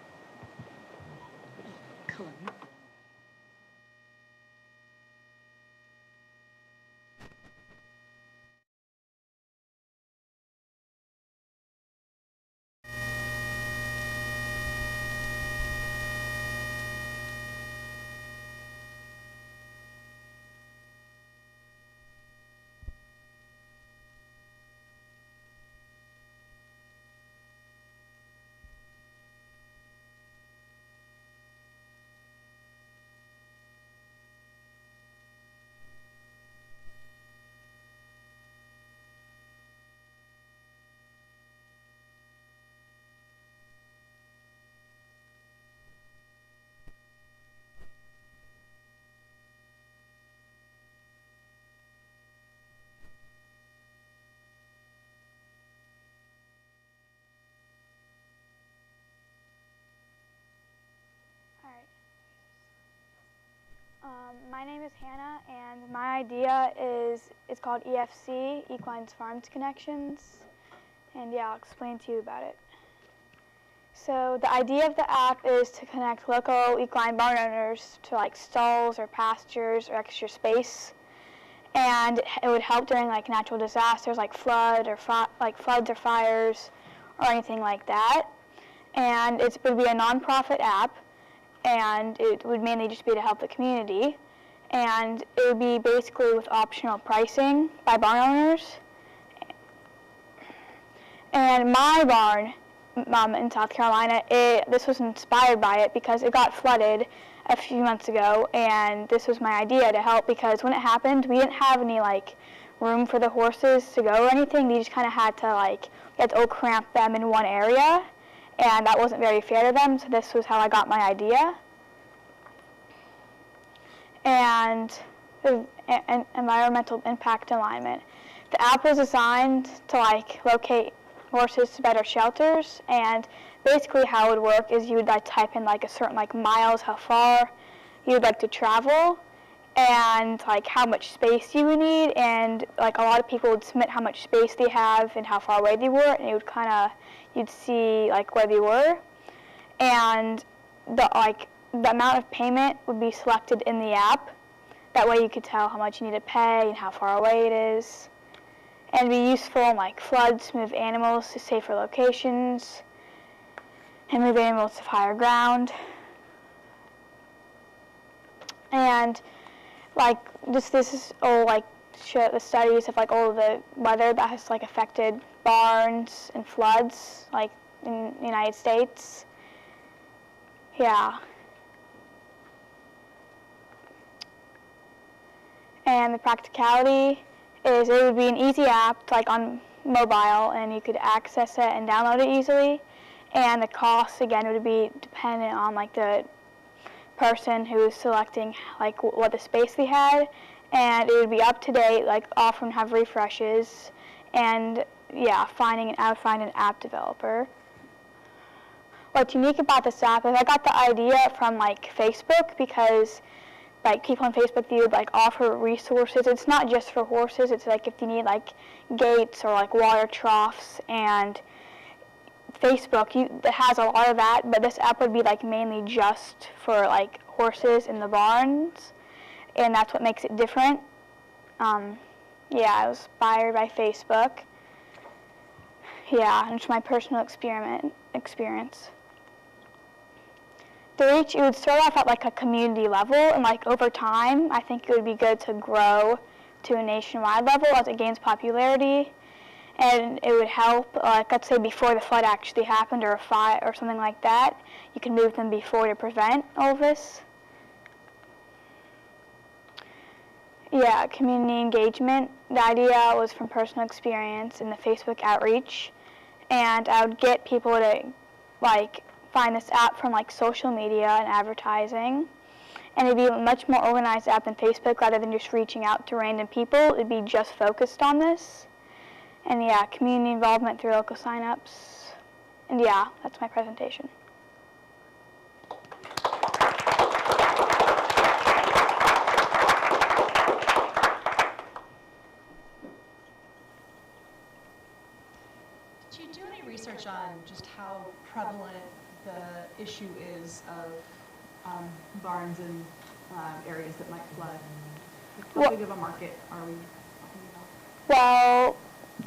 My name is Hannah, and my idea it's called EFC, Equine's Farms Connections, and yeah, I'll explain to you about it. So the idea of the app is to connect local equine barn owners to like stalls or pastures or extra space, and it would help during like natural disasters like floods or fires or anything like that. And it would be a nonprofit app, and it would mainly just be to help the community. And it would be basically with optional pricing by barn owners. And my barn in South Carolina, this was inspired by it because it got flooded a few months ago, and this was my idea to help because when it happened, we didn't have any like room for the horses to go or anything. They just kind of had to all cramp them in one area, and that wasn't very fair to them, so this was how I got my idea. And an environmental impact alignment. The app was designed to locate horses to better shelters, and basically how it would work is you would type in a certain miles, how far you would like to travel, and how much space you would need, and a lot of people would submit how much space they have and how far away they were, and it would you'd see where they were, and the amount of payment would be selected in the app. That way you could tell how much you need to pay and how far away it is. and be useful in like floods, move animals to safer locations, and move animals to higher ground. And like this is all like show the studies of like all of the weather that has like affected barns and floods like in the United States. Yeah. And the practicality is it would be an easy app like on mobile, and you could access it and download it easily. And the cost again would be dependent on like the person who is selecting like what the space they had, and it would be up to date, like often have refreshes, and yeah, I would find an app developer. What's unique about this app is I got the idea from like Facebook, because like people on Facebook, they would like offer resources. It's not just for horses. It's like if you need like gates or like water troughs, and Facebook it has a lot of that, but this app would be like mainly just for like horses in the barns, and that's what makes it different. Yeah, I was inspired by Facebook. Yeah, and it's my personal experience. The reach, it would start off at like a community level, and like over time, I think it would be good to grow to a nationwide level as it gains popularity. And it would help, like let's say before the flood actually happened, or a fire or something like that, you can move them before to prevent all this. Yeah, community engagement. The idea was from personal experience in the Facebook outreach, and I would get people to like find this app from like social media and advertising, and it'd be a much more organized app than Facebook. Rather than just reaching out to random people, it'd be just focused on this. And yeah, community involvement through local signups. And yeah, that's my presentation. Did you do any research on just how prevalent the issue is of barns in areas that might flood? Like, how big of a market are we talking about? Well,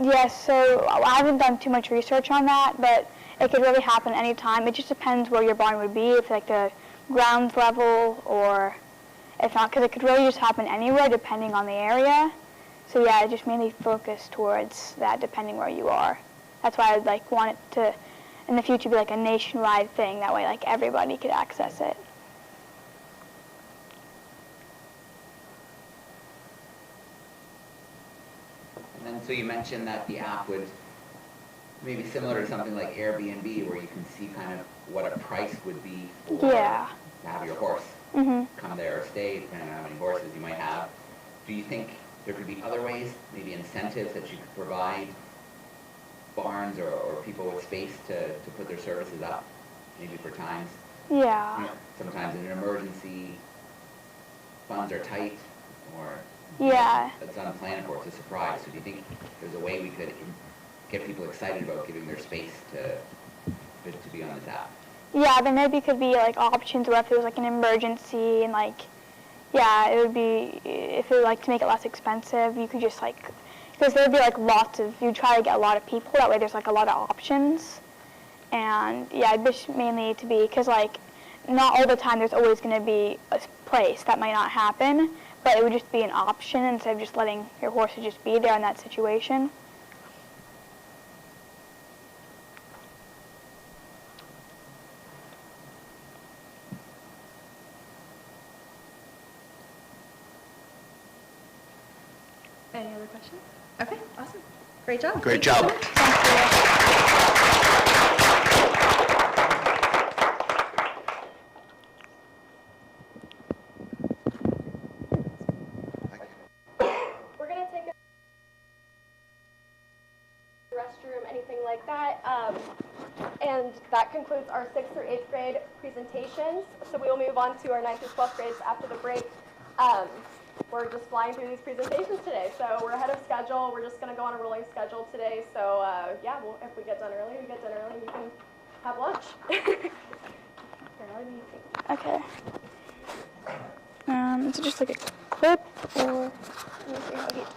yes, so I haven't done too much research on that, but it could really happen anytime. It just depends where your barn would be, if like the ground level, or if not, because it could really just happen anywhere depending on the area. So yeah, I just mainly focus towards that depending where you are. That's why I'd like want it to, in the future, be like a nationwide thing. That way, like everybody could access it. And then, so you mentioned that the app would maybe similar to something like Airbnb, where you can see kind of what a price would be for Yeah. to have your horse Mhm. come there or stay, depending on how many horses you might have. Do you think there could be other ways, maybe incentives that you could provide barns or people with space to put their services up, maybe for times? Yeah. You know, sometimes in an emergency, funds are tight, or Yeah. it's unplanned for, it's a surprise. So do you think there's a way we could get people excited about giving their space to be on this app? Yeah, there maybe could be like options where if it was like an emergency, and like, yeah, it would be, if it would like to make it less expensive, you could just like, because there would be like you'd try to get a lot of people, that way there's like a lot of options. And yeah, it'd just mainly to be, because like, not all the time there's always going to be a place that might not happen, but it would just be an option instead of just letting your horses just be there in that situation. Any other questions? Okay, awesome. Great job. Great job. We're going to take a restroom, anything like that. And that concludes our 6th through 8th grade presentations. So we will move on to our 9th through 12th grades after the break. We're just flying through these presentations today, so we're ahead of schedule. We're just going to go on a rolling schedule today. So yeah, well, if we get done early, we get done early. You can have lunch. Okay. Is it just like a clip, or let me see how he's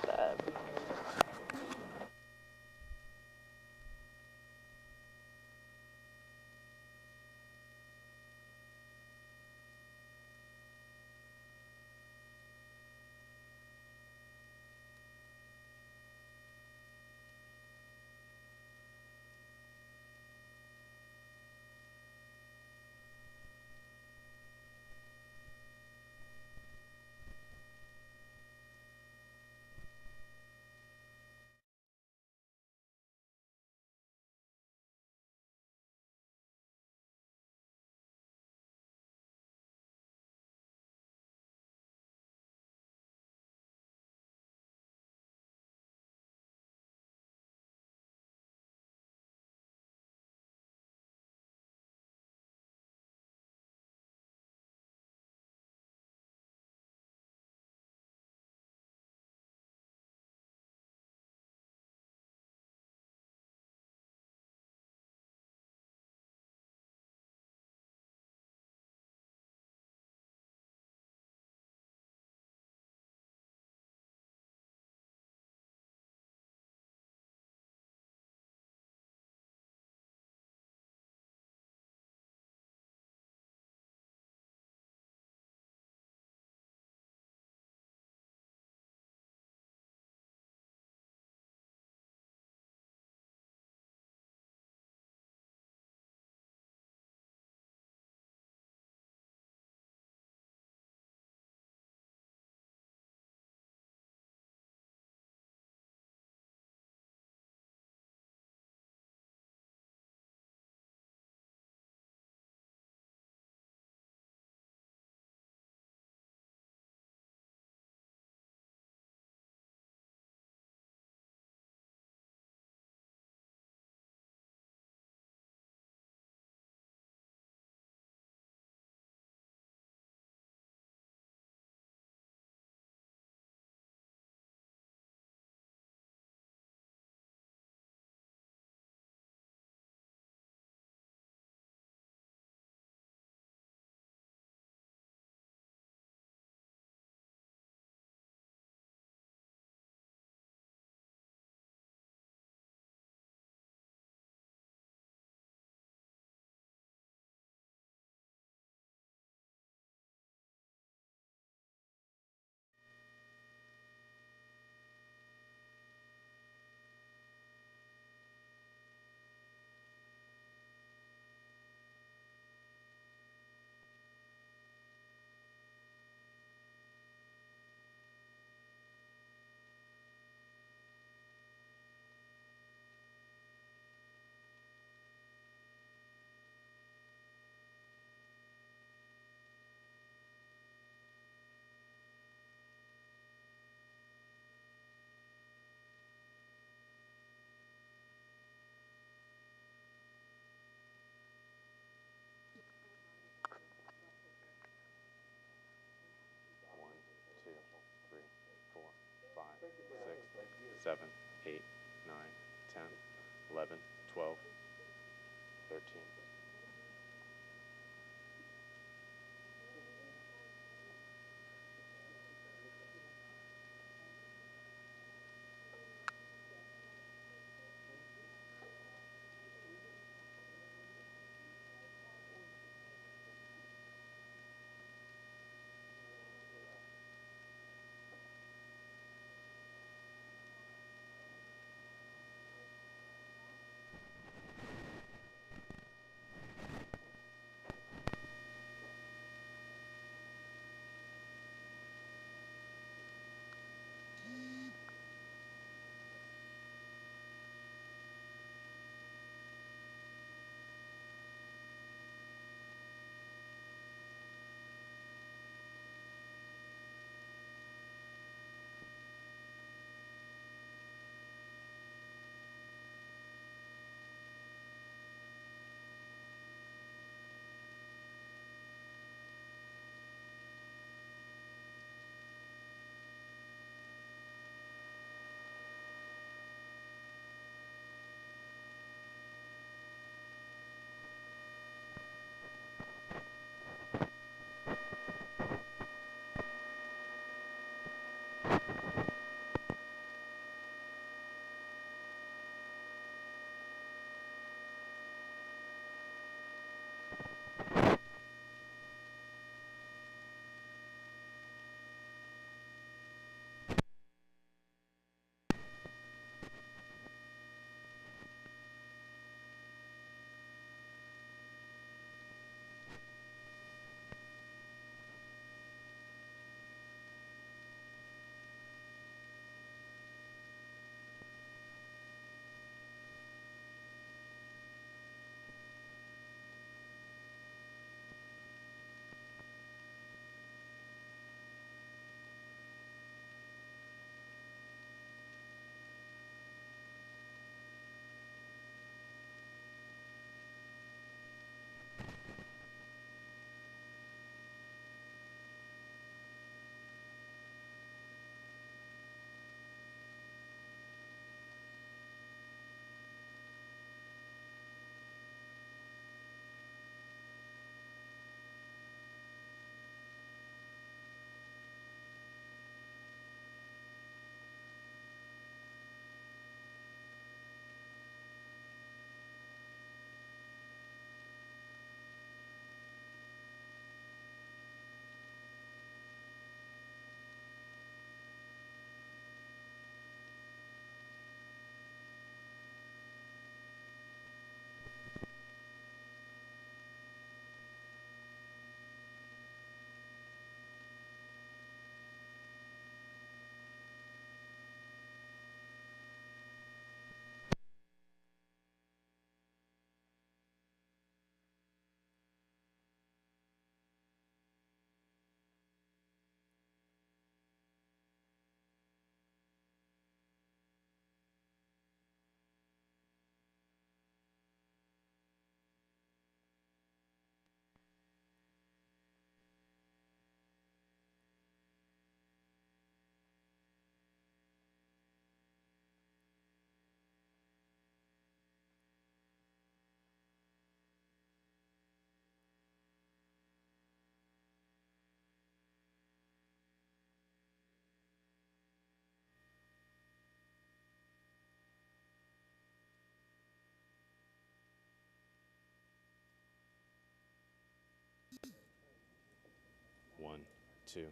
2,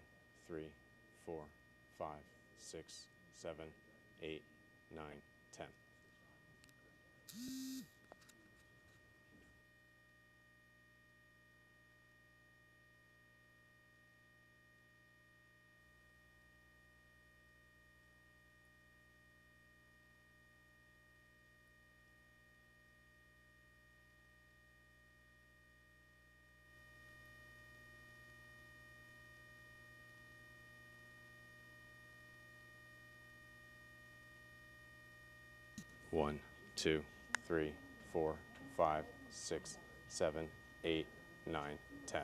3, 4, 5, 6, 7, 8, 9, 10. One, 2, 3, 4, 5, 6, 7, 8, 9, 10.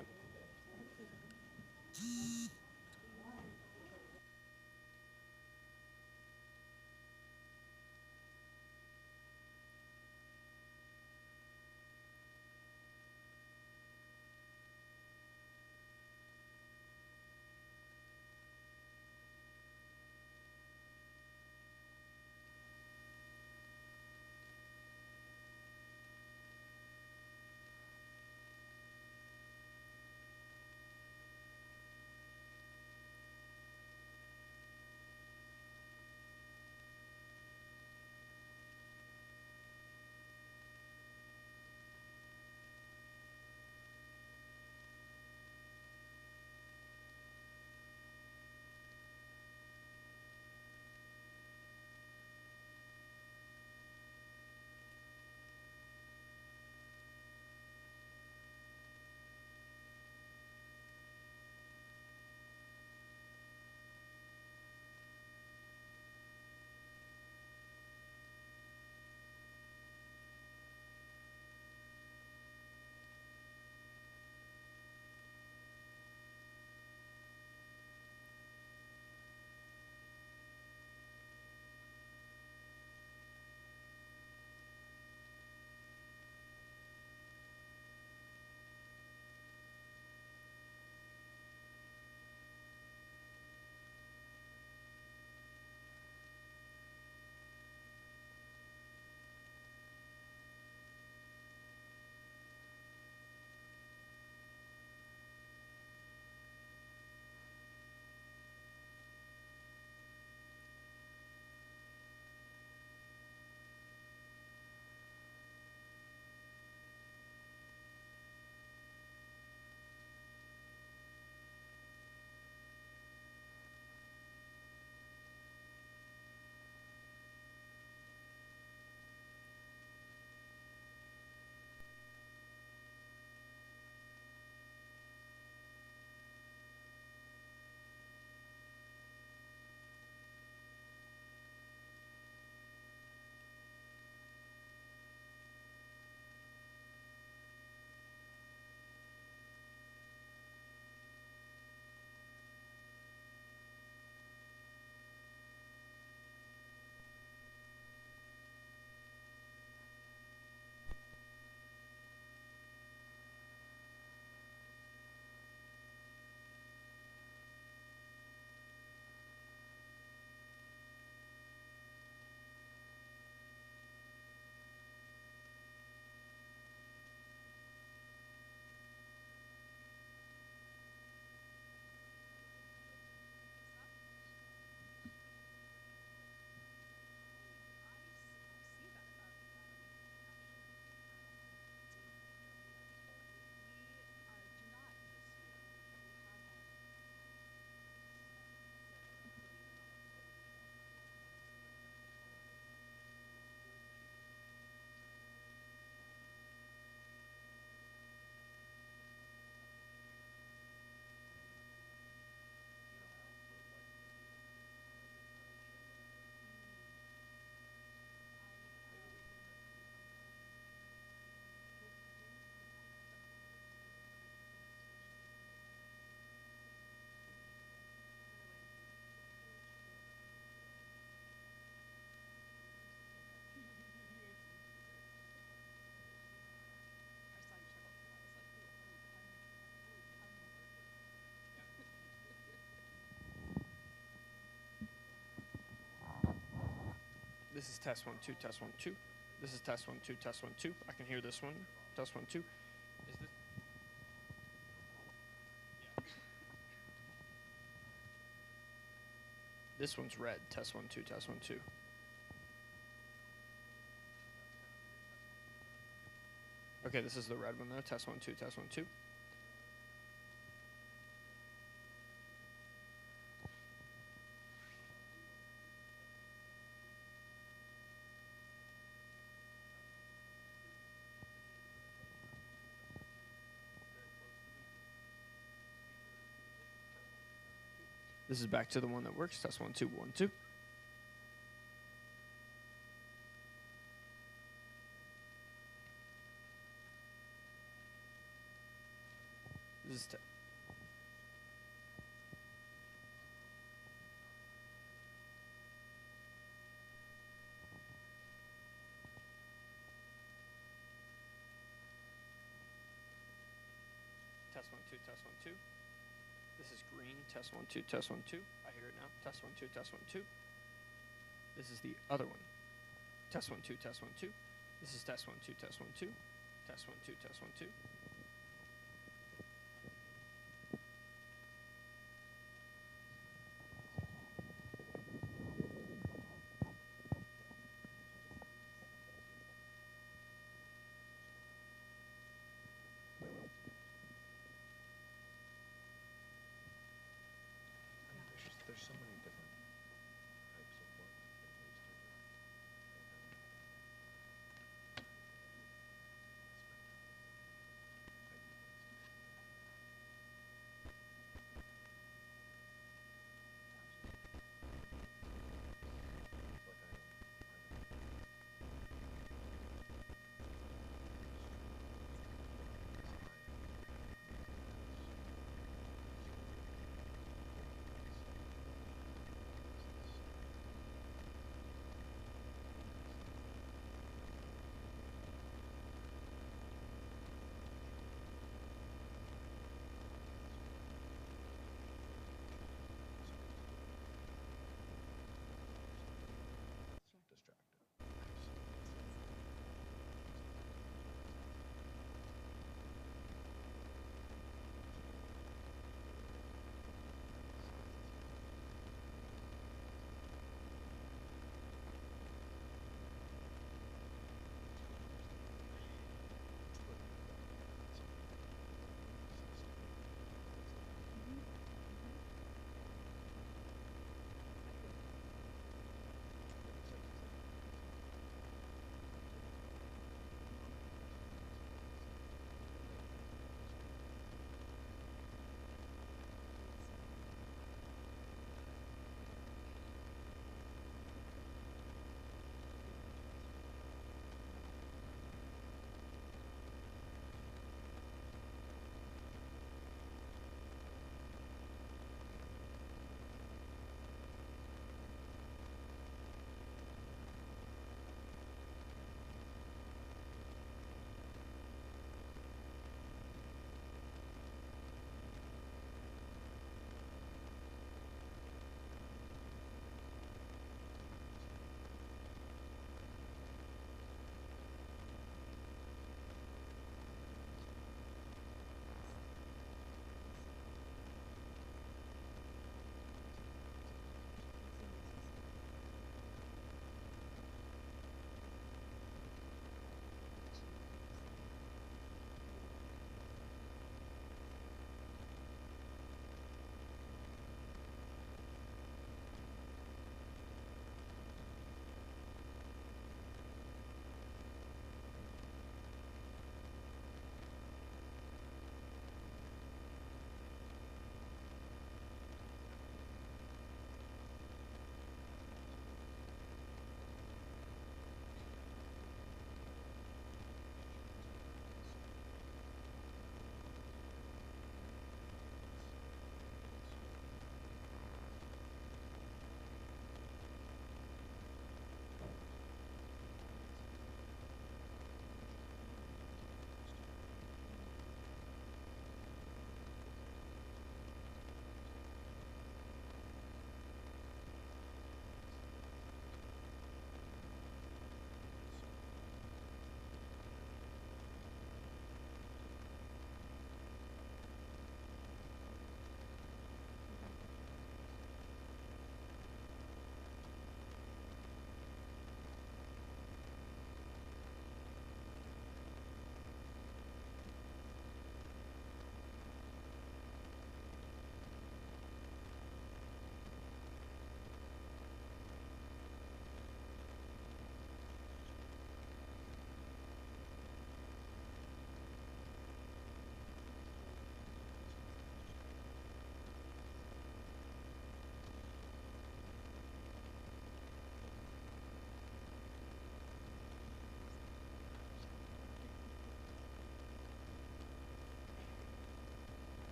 This is test 1, 2, test 1, 2. This is test 1, 2, test 1, 2. I can hear this one. Test 1, 2. Is this? This one's red. Test 1, 2, test 1, 2. Okay, this is the red one though. Test 1, 2, test 1, 2. This is back to the one that works. Test 1, 2, 1, 2. This is test 1, 2, test 1, 2. This is green. Test 1, 2, test 1, 2. I hear it now. Test 1, 2, test 1, 2. This is the other one. Test 1, 2, test 1, 2. This is test 1, 2, test 1, 2. Test 1, 2, test 1, 2. There's so many different types of work that needs to work.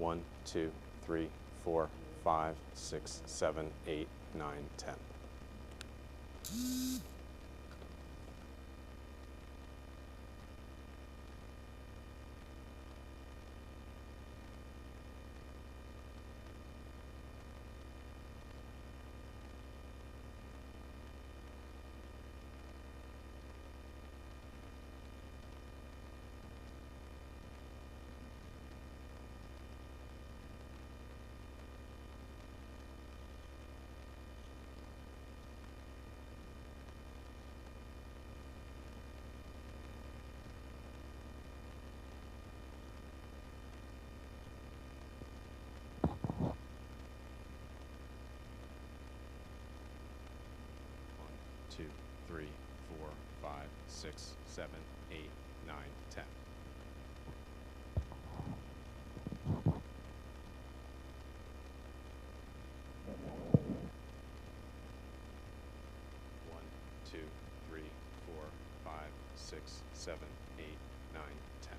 1, 2, 3, 4, 5, 6, 7, 8, 9, 10. Two, 3, 4, 5, 6, 7, 8, 9, 10. 1, 2, 3, 4, 5, 6, 7, 8, 9, 10.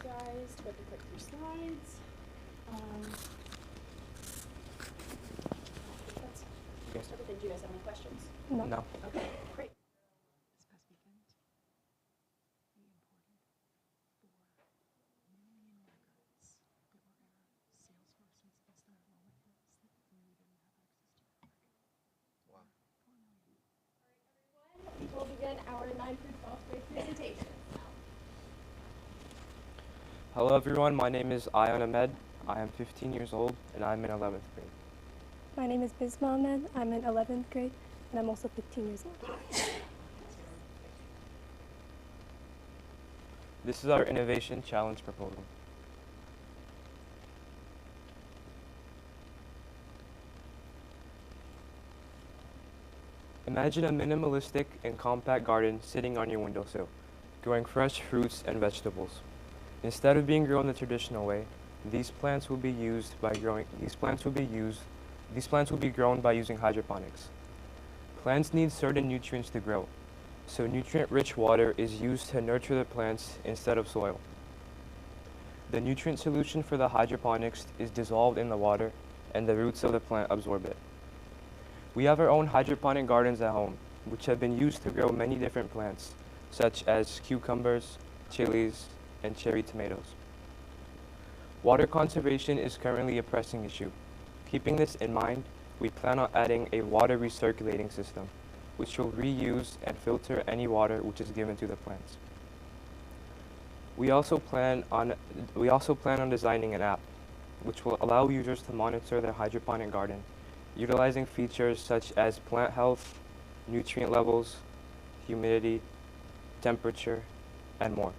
apologize to have to click through slides. That's everything. Do you guys have any questions? No. Okay, great. We'll begin our 9th through 12th grade presentation. Hello everyone, my name is Ayan Ahmed. I am 15 years old and I'm in 11th grade. My name is Bisma Ahmed. I'm in 11th grade and I'm also 15 years old. This is our Innovation Challenge proposal. Imagine a minimalistic and compact garden sitting on your windowsill, growing fresh fruits and vegetables. Instead of being grown the traditional way, these plants will be grown by using hydroponics. Plants need certain nutrients to grow, so nutrient-rich water is used to nurture the plants instead of soil. The nutrient solution for the hydroponics is dissolved in the water, and the roots of the plant absorb it. We have our own hydroponic gardens at home, which have been used to grow many different plants, such as cucumbers, chilies, and cherry tomatoes. Water conservation is currently a pressing issue. Keeping this in mind, we plan on adding a water recirculating system, which will reuse and filter any water which is given to the plants. We also plan on designing an app, which will allow users to monitor their hydroponic garden, utilizing features such as plant health, nutrient levels, humidity, temperature, and more.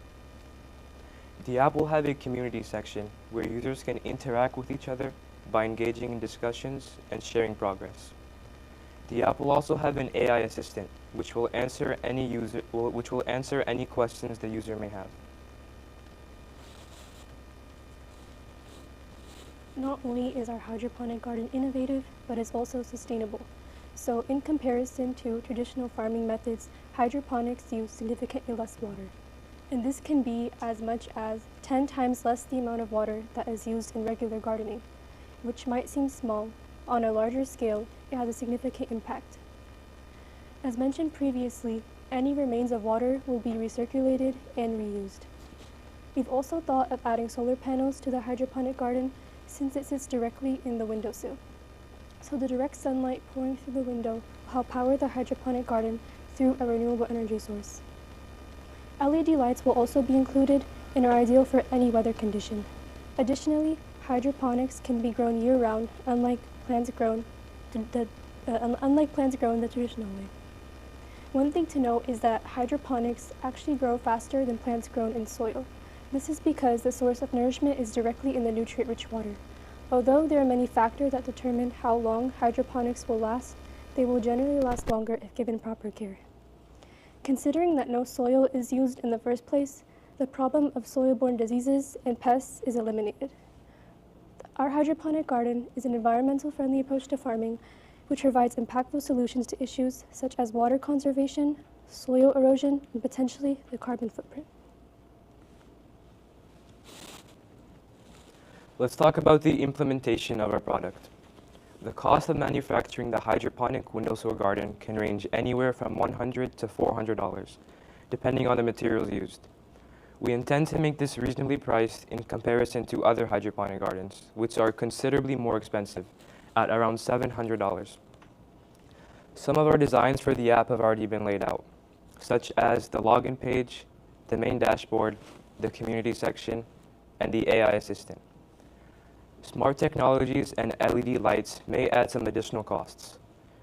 The app will have a community section where users can interact with each other by engaging in discussions and sharing progress. The app will also have an AI assistant, which will answer any questions the user may have. Not only is our hydroponic garden innovative, but it's also sustainable. So in comparison to traditional farming methods, hydroponics use significantly less water. And this can be as much as 10 times less the amount of water that is used in regular gardening, which might seem small. On a larger scale, it has a significant impact. As mentioned previously, any remains of water will be recirculated and reused. We've also thought of adding solar panels to the hydroponic garden since it sits directly in the windowsill. So the direct sunlight pouring through the window will help power the hydroponic garden through a renewable energy source. LED lights will also be included and are ideal for any weather condition. Additionally, hydroponics can be grown year-round, unlike plants grown the traditional way. One thing to note is that hydroponics actually grow faster than plants grown in soil. This is because the source of nourishment is directly in the nutrient-rich water. Although there are many factors that determine how long hydroponics will last, they will generally last longer if given proper care. Considering that no soil is used in the first place, the problem of soil-borne diseases and pests is eliminated. Our hydroponic garden is an environmental friendly approach to farming, which provides impactful solutions to issues such as water conservation, soil erosion, and potentially the carbon footprint. Let's talk about the implementation of our product. The cost of manufacturing the hydroponic windowsill garden can range anywhere from $100 to $400, depending on the materials used. We intend to make this reasonably priced in comparison to other hydroponic gardens, which are considerably more expensive, at around $700. Some of our designs for the app have already been laid out, such as the login page, the main dashboard, the community section, and the AI assistant. Smart technologies and LED lights may add some additional costs.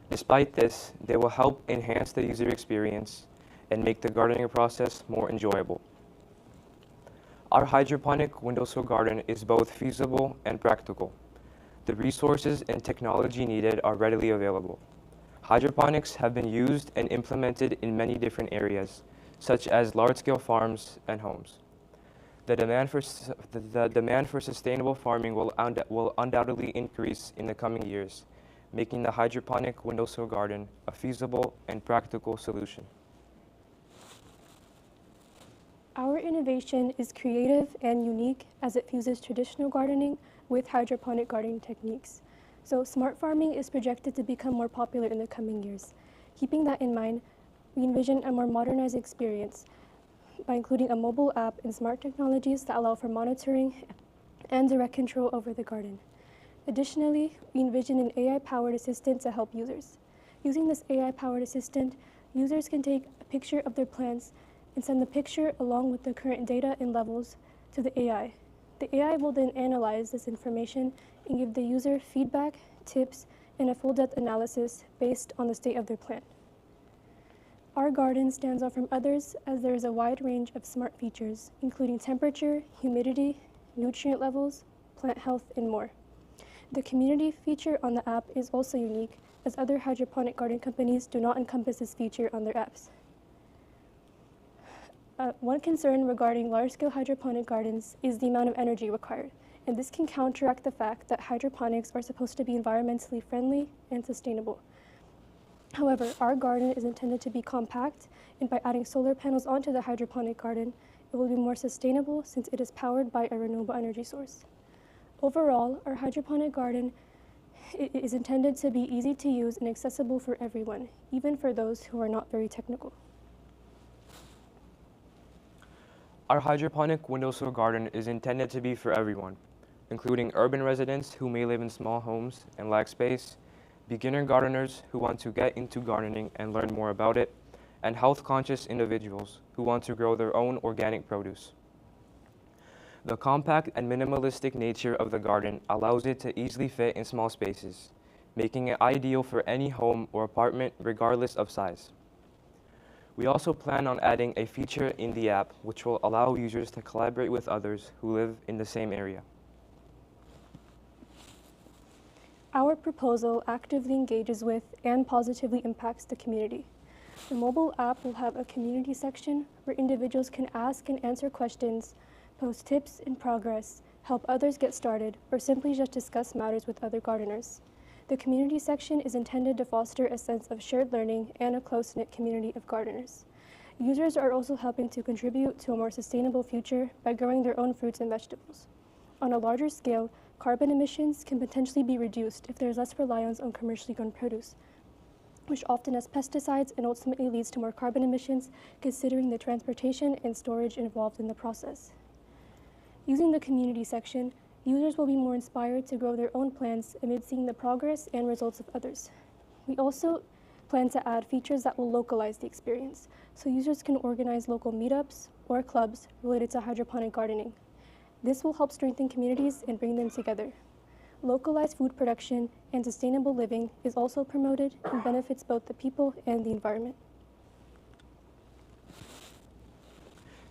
Despite this, they will help enhance the user experience and make the gardening process more enjoyable. Our hydroponic windowsill garden is both feasible and practical. The resources and technology needed are readily available. Hydroponics have been used and implemented in many different areas, such as large-scale farms and homes. The demand for sustainable farming will undoubtedly increase in the coming years, making the hydroponic windowsill garden a feasible and practical solution. Our innovation is creative and unique as it fuses traditional gardening with hydroponic gardening techniques. So smart farming is projected to become more popular in the coming years. Keeping that in mind, we envision a more modernized experience by including a mobile app and smart technologies that allow for monitoring and direct control over the garden. Additionally, we envision an AI-powered assistant to help users. Using this AI-powered assistant, users can take a picture of their plants and send the picture along with the current data and levels to the AI. The AI will then analyze this information and give the user feedback, tips, and a full-depth analysis based on the state of their plant. Our garden stands out from others as there is a wide range of smart features, including temperature, humidity, nutrient levels, plant health, and more. The community feature on the app is also unique, as other hydroponic garden companies do not encompass this feature on their apps. One concern regarding large-scale hydroponic gardens is the amount of energy required, and this can counteract the fact that hydroponics are supposed to be environmentally friendly and sustainable. However, our garden is intended to be compact, and by adding solar panels onto the hydroponic garden, it will be more sustainable since it is powered by a renewable energy source. Overall, our hydroponic garden is intended to be easy to use and accessible for everyone, even for those who are not very technical. Our hydroponic windowsill garden is intended to be for everyone, including urban residents who may live in small homes and lack space, beginner gardeners who want to get into gardening and learn more about it, and health-conscious individuals who want to grow their own organic produce. The compact and minimalistic nature of the garden allows it to easily fit in small spaces, making it ideal for any home or apartment regardless of size. We also plan on adding a feature in the app which will allow users to collaborate with others who live in the same area. Our proposal actively engages with and positively impacts the community. The mobile app will have a community section where individuals can ask and answer questions, post tips in progress, help others get started, or simply just discuss matters with other gardeners. The community section is intended to foster a sense of shared learning and a close-knit community of gardeners. Users are also helping to contribute to a more sustainable future by growing their own fruits and vegetables. On a larger scale, carbon emissions can potentially be reduced if there is less reliance on commercially grown produce, which often has pesticides and ultimately leads to more carbon emissions considering the transportation and storage involved in the process. Using the community section, users will be more inspired to grow their own plants amid seeing the progress and results of others. We also plan to add features that will localize the experience, so users can organize local meetups or clubs related to hydroponic gardening. This will help strengthen communities and bring them together. Localized food production and sustainable living is also promoted and benefits both the people and the environment.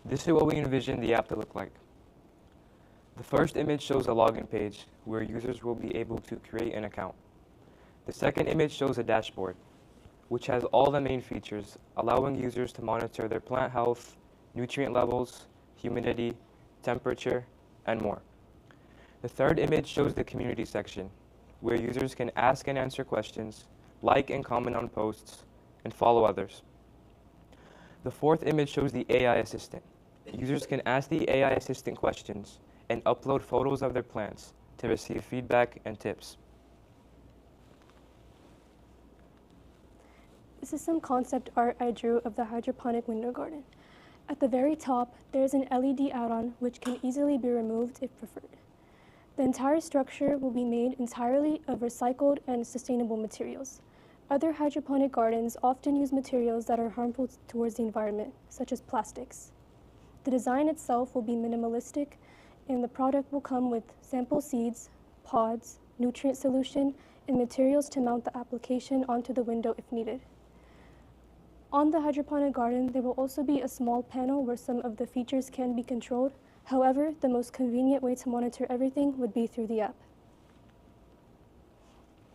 This is what we envision the app to look like. The first image shows a login page where users will be able to create an account. The second image shows a dashboard, which has all the main features, allowing users to monitor their plant health, nutrient levels, humidity, temperature, and more. The third image shows the community section, where users can ask and answer questions, like and comment on posts, and follow others. The fourth image shows the AI assistant. Users can ask the AI assistant questions and upload photos of their plants to receive feedback and tips. This is some concept art I drew of the hydroponic window garden. At the very top, there is an LED add-on which can easily be removed if preferred. The entire structure will be made entirely of recycled and sustainable materials. Other hydroponic gardens often use materials that are harmful towards the environment, such as plastics. The design itself will be minimalistic, and the product will come with sample seeds, pods, nutrient solution, and materials to mount the application onto the window if needed. On the hydroponic garden, there will also be a small panel where some of the features can be controlled. However, the most convenient way to monitor everything would be through the app.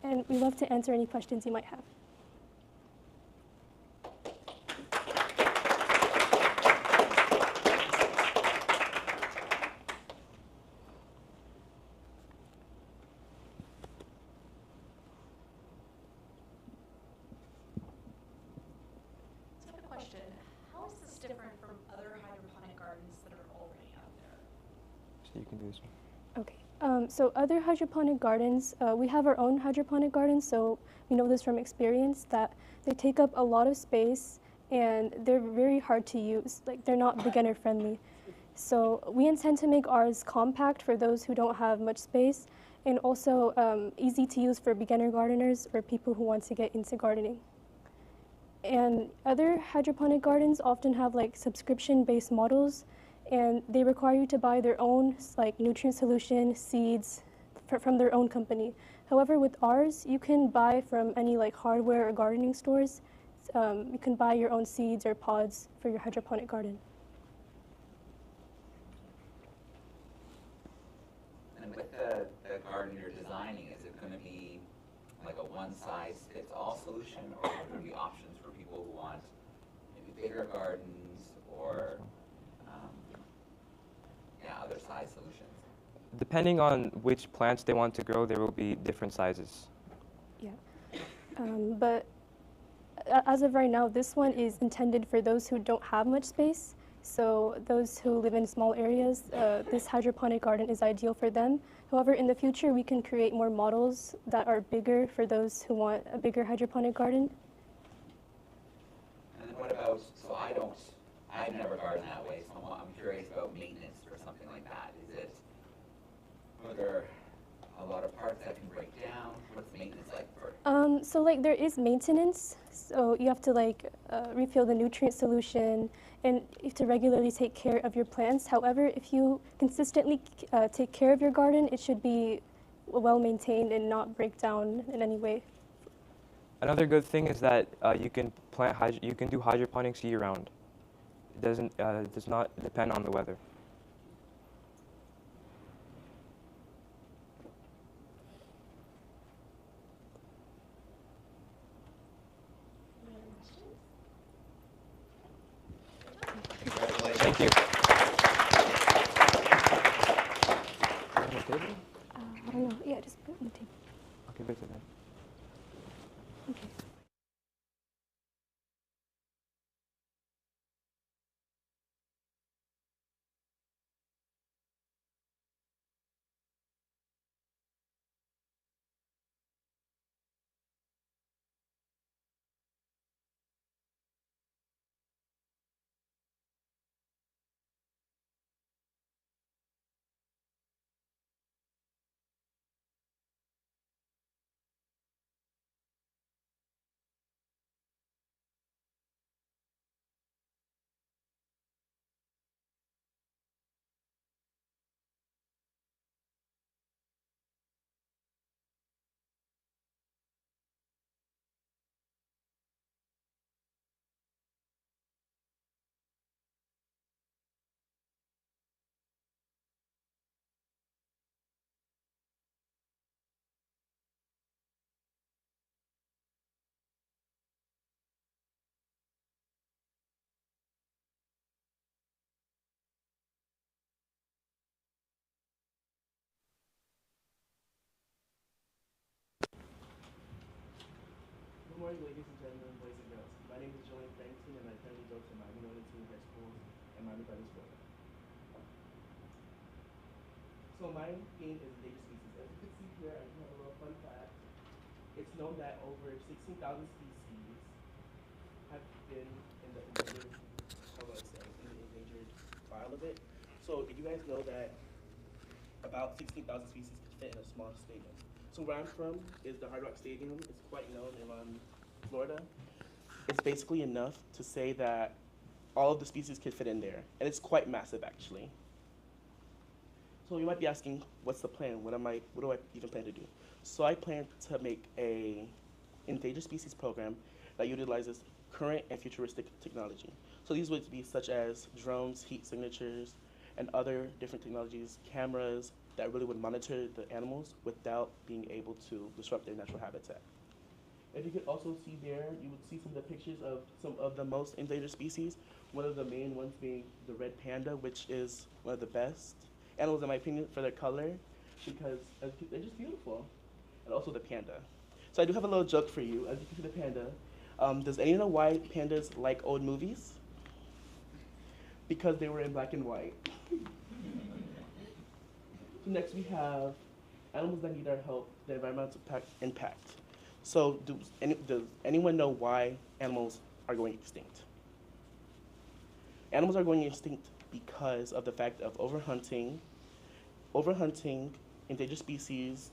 And we'd love to answer any questions you might have. Question, how is this different from other hydroponic gardens you can do this one. Okay. So other hydroponic gardens, we have our own hydroponic gardens, so we know this from experience that they take up a lot of space and they're very hard to use. Like, they're not beginner friendly. So we intend to make ours compact for those who don't have much space, and also easy to use for beginner gardeners or people who want to get into gardening. And other hydroponic gardens often have like subscription-based models, and they require you to buy their own like nutrient solution, seeds from their own company. However, with ours, you can buy from any like hardware or gardening stores. You can buy your own seeds or pods for your hydroponic garden. And with the garden you're designing, is it going to be like a one-size-fits-all solution, or are there going to be options for people who want maybe bigger gardens or other size solutions? Depending on which plants they want to grow, there will be different sizes. Yeah. But as of right now, this one is intended for those who don't have much space. So those who live in small areas, this hydroponic garden is ideal for them. However, in the future, we can create more models that are bigger for those who want a bigger hydroponic garden. And then what about, so I've never gardened that way, so I'm curious about maintenance for something like that. Are there a lot of parts that can break down? What's maintenance like for? So like there is maintenance. So you have to like refill the nutrient solution, and you have to regularly take care of your plants. However, if you consistently take care of your garden, it should be well maintained and not break down in any way. Another good thing is that you can do hydroponics year round. It does not depend on the weather. Thank you. On the table? I don't know. Yeah, just put it on the table. Okay, better then. Okay. Good morning, ladies and gentlemen, boys and girls. My name is Julian Franklin, and I currently go to Miami Northern Senior High School in Miami Gardens, Florida. So my theme is endangered species. As you can see here, I have a little fun fact. It's known that over 16,000 species have been in the endangered, in the endangered file of it. So did you guys know that about 16,000 species could fit in a small stadium? So where I'm from is the Hard Rock Stadium. It's quite known in Florida. It's basically enough to say that all of the species could fit in there, and it's quite massive actually. So you might be asking, what's the plan? What do I even plan to do? So I plan to make a endangered species program that utilizes current and futuristic technology. So these would be such as drones, heat signatures, and other different technologies, cameras that really would monitor the animals without being able to disrupt their natural habitat. If you could also see there, you would see some of the pictures of some of the most endangered species. One of the main ones being the red panda, which is one of the best animals in my opinion for their color, because they're just beautiful. And also the panda. So I do have a little joke for you. As you can see the panda, does anyone know why pandas like old movies? Because they were in black and white. Next, we have animals that need our help, the environmental impact. So does anyone know why animals are going extinct? Animals are going extinct because of the fact of overhunting, endangered species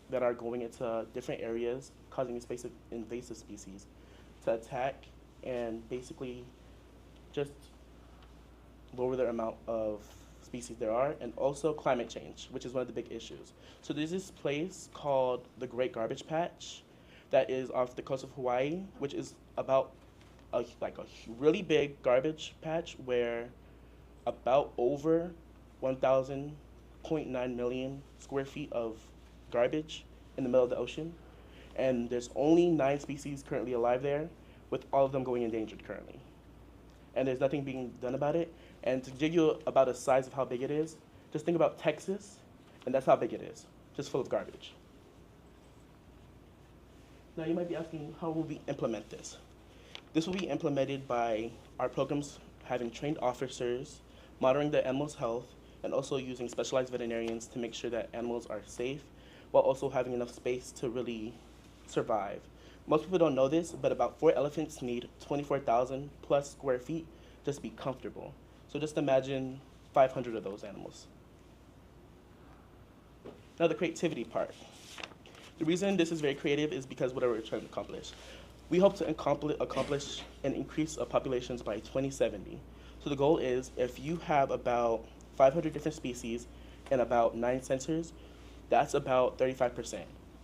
that are going into different areas, causing invasive species to attack and basically just lower the amount of species there are, and also climate change, which is one of the big issues. So there's this place called the Great Garbage Patch that is off the coast of Hawaii, which is about a really big garbage patch where about over 1,000.9 million square feet of garbage in the middle of the ocean. And there's only 9 species currently alive there, with all of them going endangered currently. And there's nothing being done about it. And to give you about the size of how big it is, just think about Texas, and that's how big it is, just full of garbage. Now you might be asking, how will we implement this? This will be implemented by our programs having trained officers, monitoring the animals' health, and also using specialized veterinarians to make sure that animals are safe, while also having enough space to really survive. Most people don't know this, but about 4 elephants need 24,000 plus square feet just to be comfortable. So just imagine 500 of those animals. Now the creativity part. The reason this is very creative is because whatever we're trying to accomplish. We hope to accomplish an increase of populations by 2070. So the goal is, if you have about 500 different species and about 9 sensors, that's about 35%.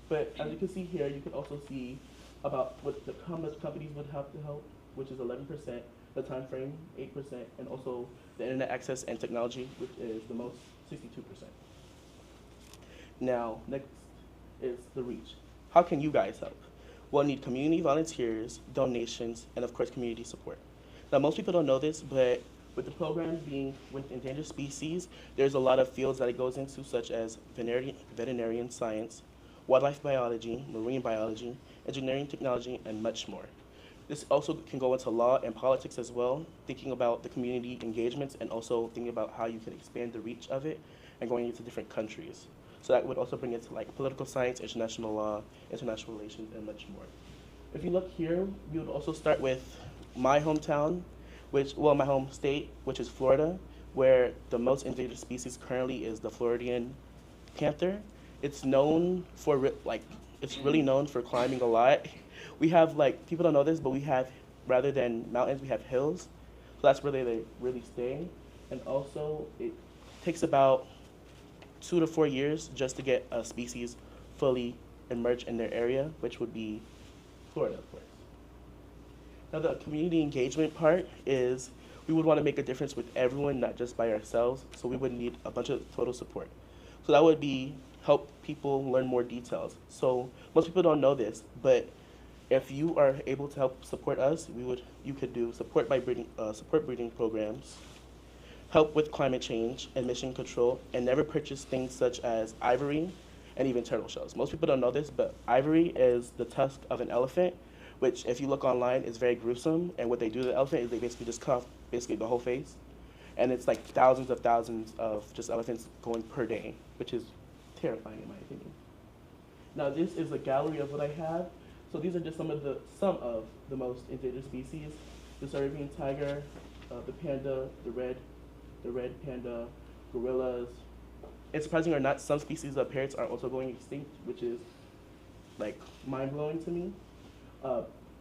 But as you can see here, you can also see about how much companies would have to help, which is 11%, the time frame, 8%, and also the internet access and technology, which is the most, 62%. Now, next is the reach. How can you guys help? We'll need community volunteers, donations, and of course, community support. Now, most people don't know this, but with the program being with endangered species, there's a lot of fields that it goes into, such as veterinarian science, wildlife biology, marine biology, engineering technology, and much more. This also can go into law and politics as well, thinking about the community engagements and also thinking about how you can expand the reach of it and going into different countries. So that would also bring it to like political science, international law, international relations, and much more. If you look here, we would also start with my hometown, my home state, which is Florida, where the most endangered species currently is the Floridian panther. It's known for, it's really known for climbing a lot. We have, people don't know this, but we have, rather than mountains, we have hills. So that's where they really stay. And also, it takes about 2 to 4 years just to get a species fully emerged in their area, which would be Florida, of course. Now, the community engagement part is we would want to make a difference with everyone, not just by ourselves, so we would need a bunch of total support. So that would be help people learn more details. So most people don't know this, but if you are able to help support us, you could do support breeding programs, help with climate change and mission control, and never purchase things such as ivory and even turtle shells. Most people don't know this, but ivory is the tusk of an elephant, which if you look online is very gruesome, and what they do to the elephant is they basically just cut off basically the whole face, and it's like thousands of just elephants going per day, which is terrifying in my opinion. Now this is a gallery of what I have. So these are just some of the most endangered species: the Siberian tiger, the panda, the red panda, gorillas. And surprising or not, some species of parrots are also going extinct, which is like mind-blowing to me.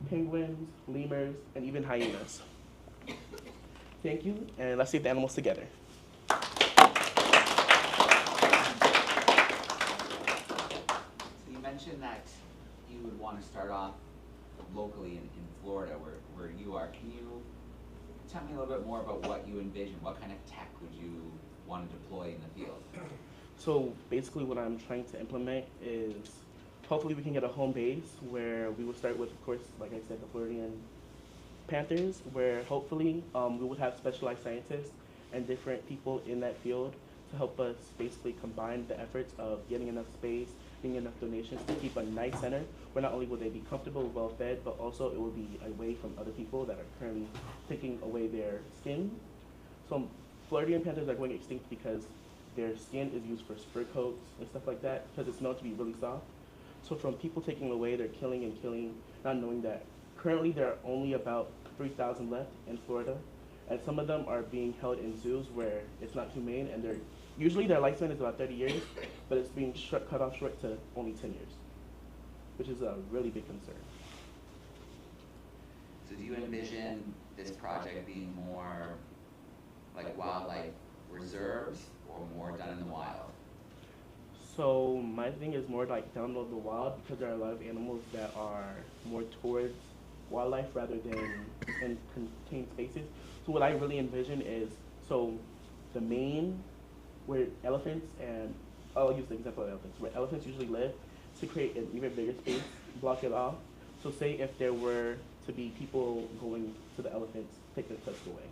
Penguins, lemurs, and even hyenas. Thank you, and let's save the animals together. So you mentioned that you would want to start off locally in Florida, where you are. Can you tell me a little bit more about what you envision? What kind of tech would you want to deploy in the field? So basically what I'm trying to implement is hopefully we can get a home base where we will start with, of course, like I said, the Floridian panthers, where hopefully we would have specialized scientists and different people in that field to help us basically combine the efforts of getting enough space, getting enough donations to keep a nice center where not only will they be comfortable, well fed, but also it will be away from other people that are currently taking away their skin. So Floridian panthers are going extinct because their skin is used for fur coats and stuff like that because it's known to be really soft. So from people taking away, they're killing and killing, not knowing that currently there are only about 3,000 left in Florida, and some of them are being held in zoos where it's not humane, and usually their lifespan is about 30 years, but it's being cut off short to only 10 years, which is a really big concern. So do you envision this project being more like wildlife reserves or more done in the wild? So my thing is more like down in the wild because there are a lot of animals that are more towards wildlife rather than in contained spaces. So what I really envision is, so the main, where elephants and, I'll use the example of elephants, where elephants usually live, to create an even bigger space, block it off. So say if there were to be people going to the elephants, take their pets away,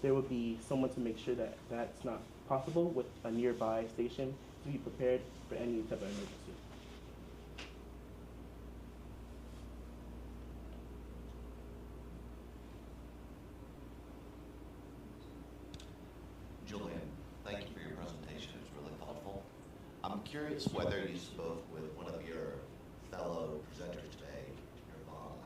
there would be someone to make sure that that's not possible with a nearby station to be prepared for any type of emergency. Julian, thank you for your presentation. It was really thoughtful. I'm curious whether you spoke with one of your fellow presenters today, Nirvana.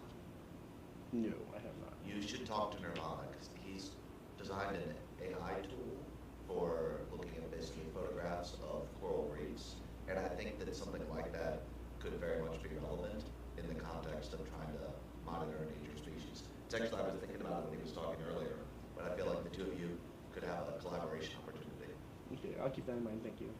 No, I have not. You should talk to Nirvana because he's designed an AI tool for looking at basically photographs of coral reefs. And I think that something like that could very much be relevant in the context of trying to monitor endangered species. It's actually, I was thinking about it when he was talking earlier, but I feel like the two of you could have a collaboration opportunity. Okay, I'll keep that in mind. Thank you.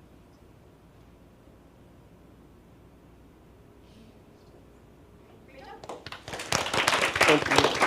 Thank you.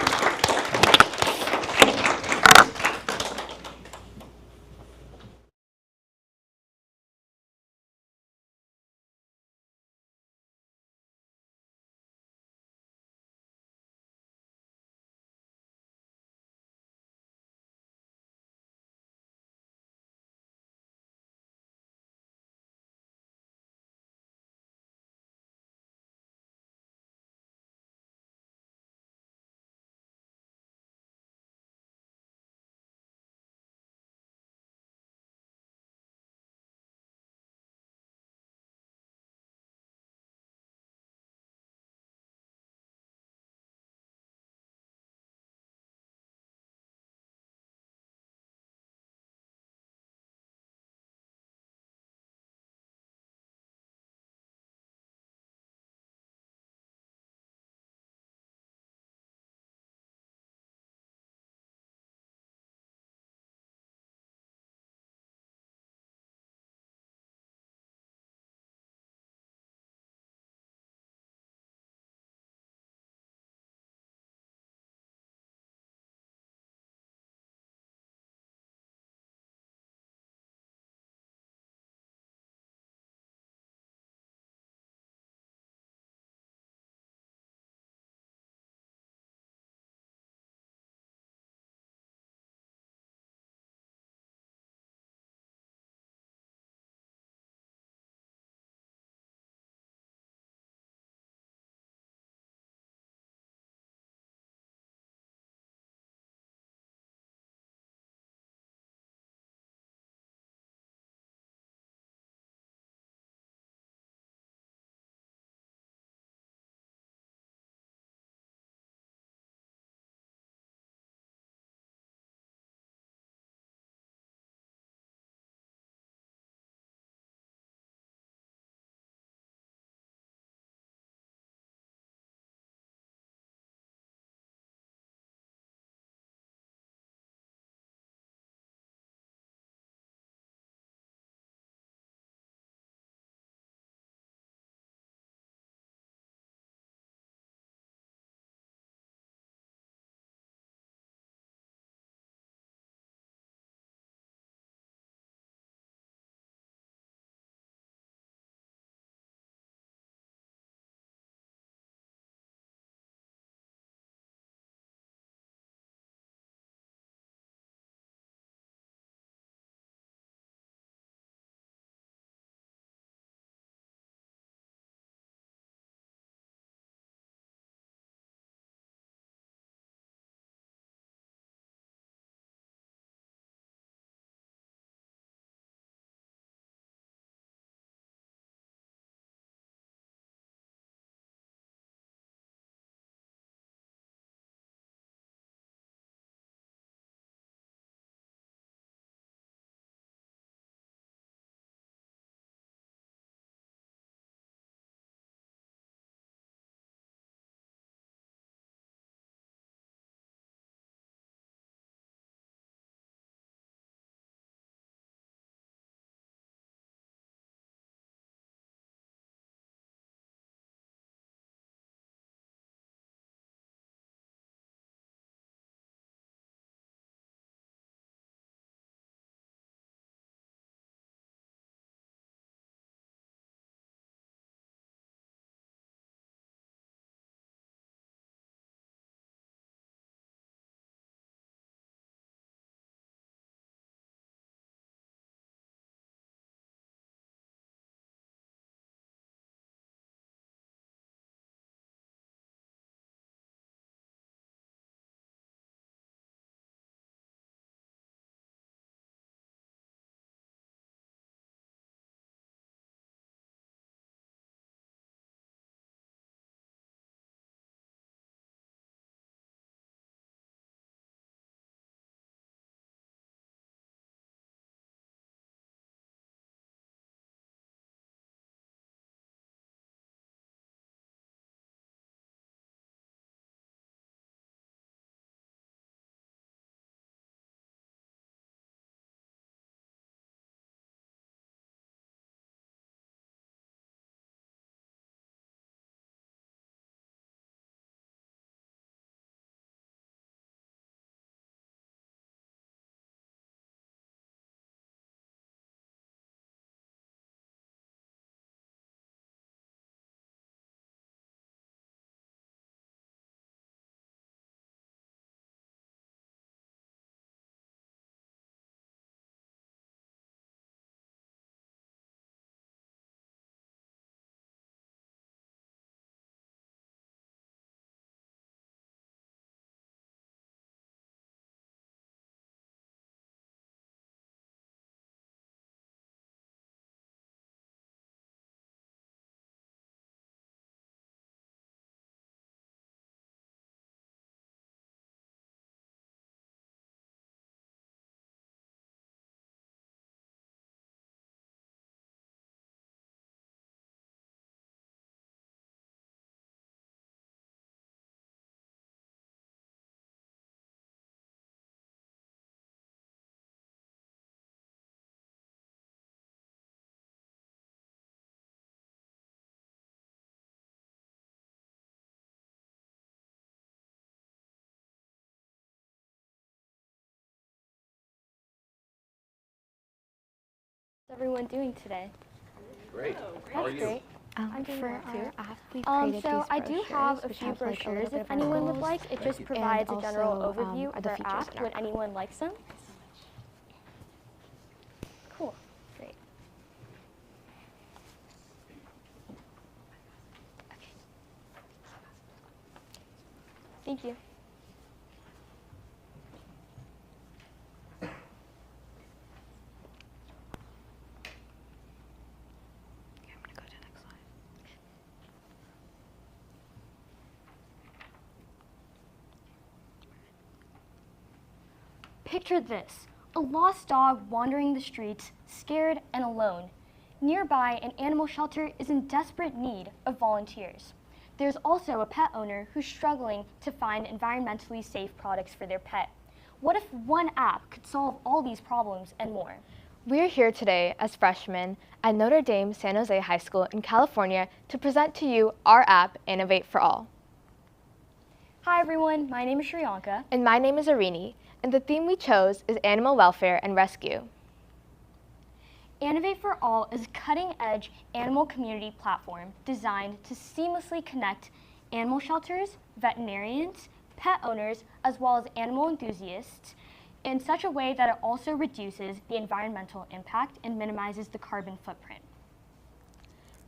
How's everyone doing today? Great. How are you? Great. I'm doing well too. So I do have a few brochures if anyone would like. It just provides a general overview of our app. Would anyone like some? Cool. Great. Thank you. Picture this, a lost dog wandering the streets, scared and alone. Nearby, an animal shelter is in desperate need of volunteers. There's also a pet owner who's struggling to find environmentally safe products for their pet. What if one app could solve all these problems and more? We're here today as freshmen at Notre Dame San Jose High School in California to present to you our app, Innovate for All. Hi everyone, my name is Shriyanka. And my name is Arini, and the theme we chose is animal welfare and rescue. Innovate for All is a cutting-edge animal community platform designed to seamlessly connect animal shelters, veterinarians, pet owners, as well as animal enthusiasts in such a way that it also reduces the environmental impact and minimizes the carbon footprint.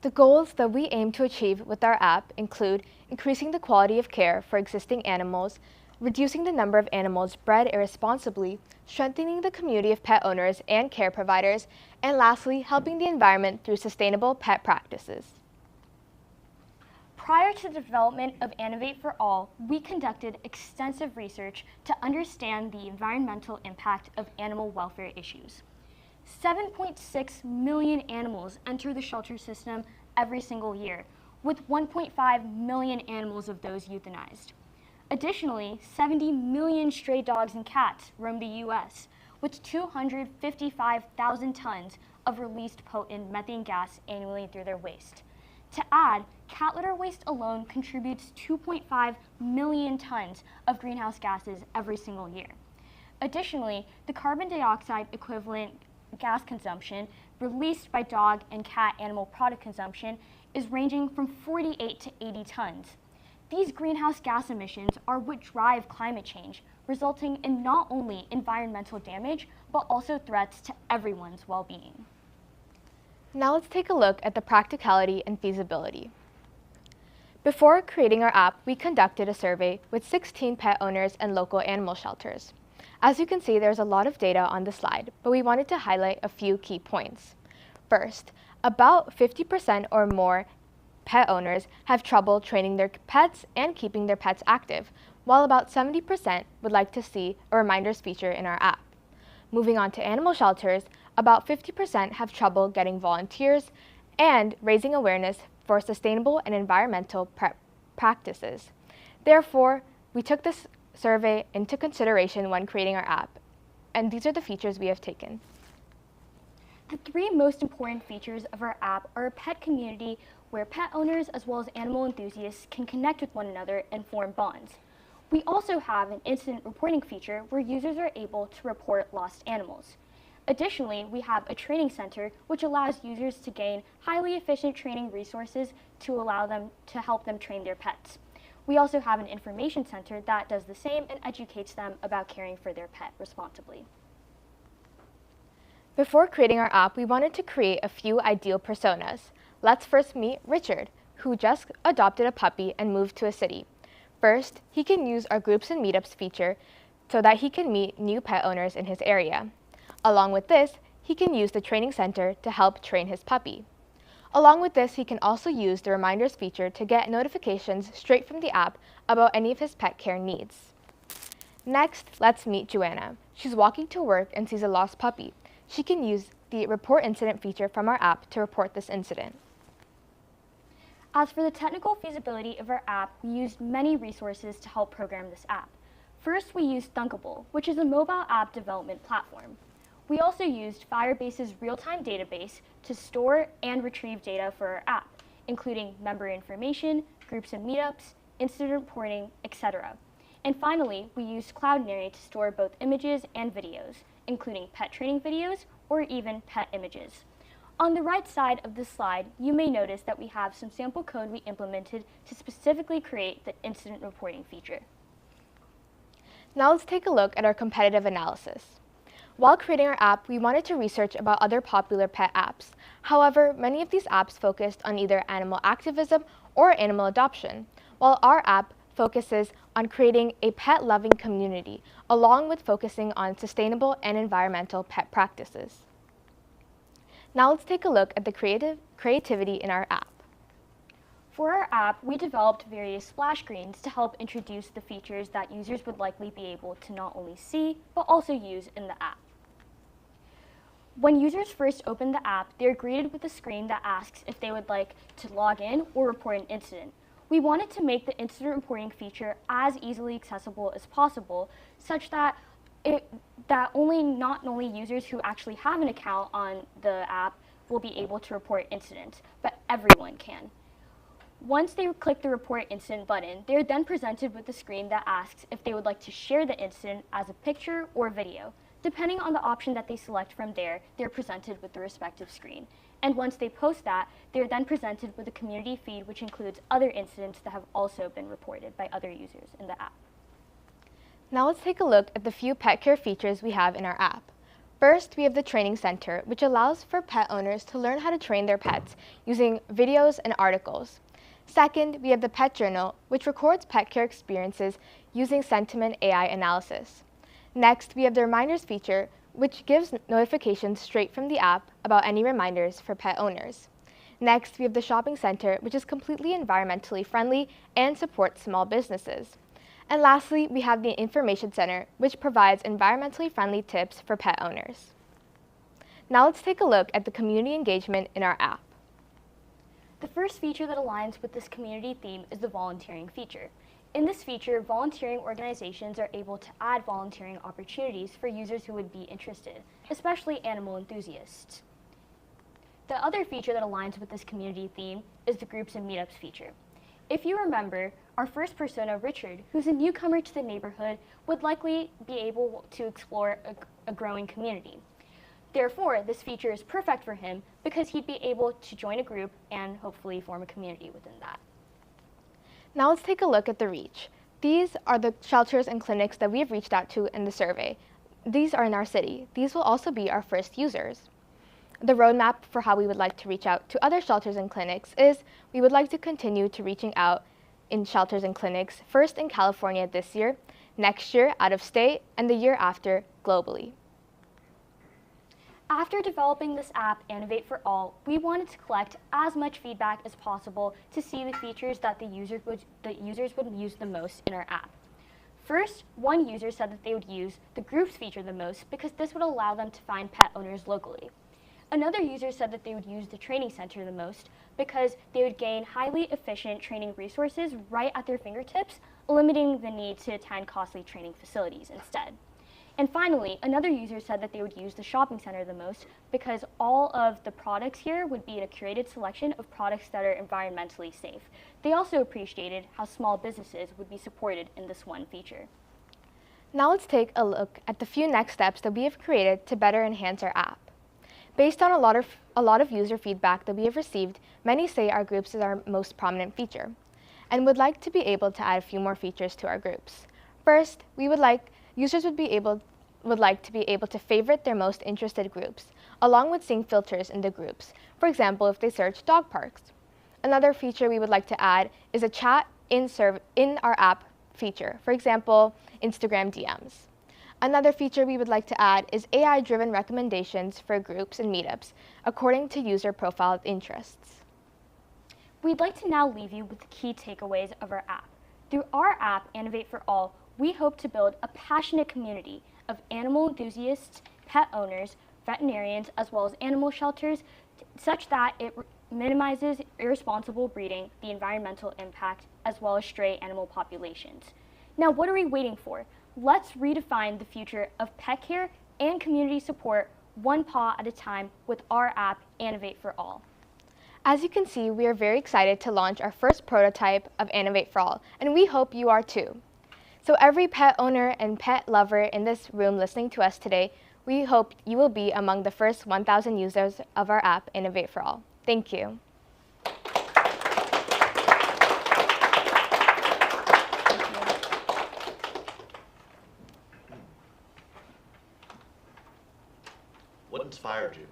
The goals that we aim to achieve with our app include increasing the quality of care for existing animals, reducing the number of animals bred irresponsibly, strengthening the community of pet owners and care providers, and lastly, helping the environment through sustainable pet practices. Prior to the development of Innovate for All, we conducted extensive research to understand the environmental impact of animal welfare issues. 7.6 million animals enter the shelter system every single year, with 1.5 million animals of those euthanized. Additionally, 70 million stray dogs and cats roam the U.S., with 255,000 tons of released potent methane gas annually through their waste. To add, cat litter waste alone contributes 2.5 million tons of greenhouse gases every single year. Additionally, the carbon dioxide equivalent gas consumption released by dog and cat animal product consumption is ranging from 48 to 80 tons. These greenhouse gas emissions are what drive climate change, resulting in not only environmental damage, but also threats to everyone's well-being. Now let's take a look at the practicality and feasibility. Before creating our app, we conducted a survey with 16 pet owners and local animal shelters. As you can see, there's a lot of data on the slide, but we wanted to highlight a few key points. First, about 50% or more pet owners have trouble training their pets and keeping their pets active, while about 70% would like to see a reminders feature in our app. Moving on to animal shelters, about 50% have trouble getting volunteers and raising awareness for sustainable and environmental practices. Therefore, we took this survey into consideration when creating our app, and these are the features we have taken. The three most important features of our app are a pet community where pet owners as well as animal enthusiasts can connect with one another and form bonds. We also have an incident reporting feature where users are able to report lost animals. Additionally, we have a training center which allows users to gain highly efficient training resources to allow them to help them train their pets. We also have an information center that does the same and educates them about caring for their pet responsibly. Before creating our app, we wanted to create a few ideal personas. Let's first meet Richard, who just adopted a puppy and moved to a city. First, he can use our groups and meetups feature so that he can meet new pet owners in his area. Along with this, he can use the training center to help train his puppy. Along with this, he can also use the reminders feature to get notifications straight from the app about any of his pet care needs. Next, let's meet Joanna. She's walking to work and sees a lost puppy. She can use the report incident feature from our app to report this incident. As for the technical feasibility of our app, we used many resources to help program this app. First, we used Thunkable, which is a mobile app development platform. We also used Firebase's real-time database to store and retrieve data for our app, including member information, groups and meetups, incident reporting, etc. And finally, we used Cloudinary to store both images and videos, including pet training videos or even pet images. On the right side of the slide, you may notice that we have some sample code we implemented to specifically create the incident reporting feature. Now let's take a look at our competitive analysis. While creating our app, we wanted to research about other popular pet apps. However, many of these apps focused on either animal activism or animal adoption, while our app focuses on creating a pet-loving community, along with focusing on sustainable and environmental pet practices. Now let's take a look at the creativity in our app. For our app, we developed various splash screens to help introduce the features that users would likely be able to not only see, but also use in the app. When users first open the app, they're greeted with a screen that asks if they would like to log in or report an incident. We wanted to make the incident reporting feature as easily accessible as possible, such that not only users who actually have an account on the app will be able to report incidents, but everyone can. Once they click the Report Incident button, they are then presented with a screen that asks if they would like to share the incident as a picture or video. Depending on the option that they select from there, they're presented with the respective screen. And once they post that, they're then presented with a community feed which includes other incidents that have also been reported by other users in the app. Now let's take a look at the few pet care features we have in our app. First, we have the Training Center, which allows for pet owners to learn how to train their pets using videos and articles. Second, we have the Pet Journal, which records pet care experiences using sentiment AI analysis. Next, we have the Reminders feature, which gives notifications straight from the app about any reminders for pet owners. Next, we have the Shopping Center, which is completely environmentally friendly and supports small businesses. And lastly, we have the Information Center, which provides environmentally friendly tips for pet owners. Now let's take a look at the community engagement in our app. The first feature that aligns with this community theme is the volunteering feature. In this feature, volunteering organizations are able to add volunteering opportunities for users who would be interested, especially animal enthusiasts. The other feature that aligns with this community theme is the Groups and Meetups feature. If you remember, our first persona, Richard, who's a newcomer to the neighborhood, would likely be able to explore a growing community. Therefore, this feature is perfect for him because he'd be able to join a group and hopefully form a community within that. Now let's take a look at the reach. These are the shelters and clinics that we have reached out to in the survey. These are in our city. These will also be our first users. The roadmap for how we would like to reach out to other shelters and clinics is we would like to continue to reaching out in shelters and clinics, first in California this year, next year out of state, and the year after globally. After developing this app, Innovate for All, we wanted to collect as much feedback as possible to see the features that the users would use the most in our app. First, one user said that they would use the Groups feature the most because this would allow them to find pet owners locally. Another user said that they would use the Training Center the most because they would gain highly efficient training resources right at their fingertips, limiting the need to attend costly training facilities instead. And finally, another user said that they would use the Shopping Center the most because all of the products here would be in a curated selection of products that are environmentally safe. They also appreciated how small businesses would be supported in this one feature. Now let's take a look at the few next steps that we have created to better enhance our app. Based on a lot of user feedback that we have received, many say our groups is our most prominent feature and would like to be able to add a few more features to our groups. First, users would like to be able to favorite their most interested groups, along with seeing filters in the groups, for example, if they search dog parks. Another feature we would like to add is a chat in our app feature, for example, Instagram DMs. Another feature we would like to add is AI-driven recommendations for groups and meetups, according to user profile interests. We'd like to now leave you with the key takeaways of our app. Through our app, Innovate for All, we hope to build a passionate community of animal enthusiasts, pet owners, veterinarians, as well as animal shelters, such that it minimizes irresponsible breeding, the environmental impact, as well as stray animal populations. Now, what are we waiting for? Let's redefine the future of pet care and community support one paw at a time with our app, Innovate for All. As you can see, we are very excited to launch our first prototype of Innovate for All, and we hope you are too. So every pet owner and pet lover in this room listening to us today, We hope you will be among the first 1,000 users of our app, Innovate for All. Thank you. What inspired you?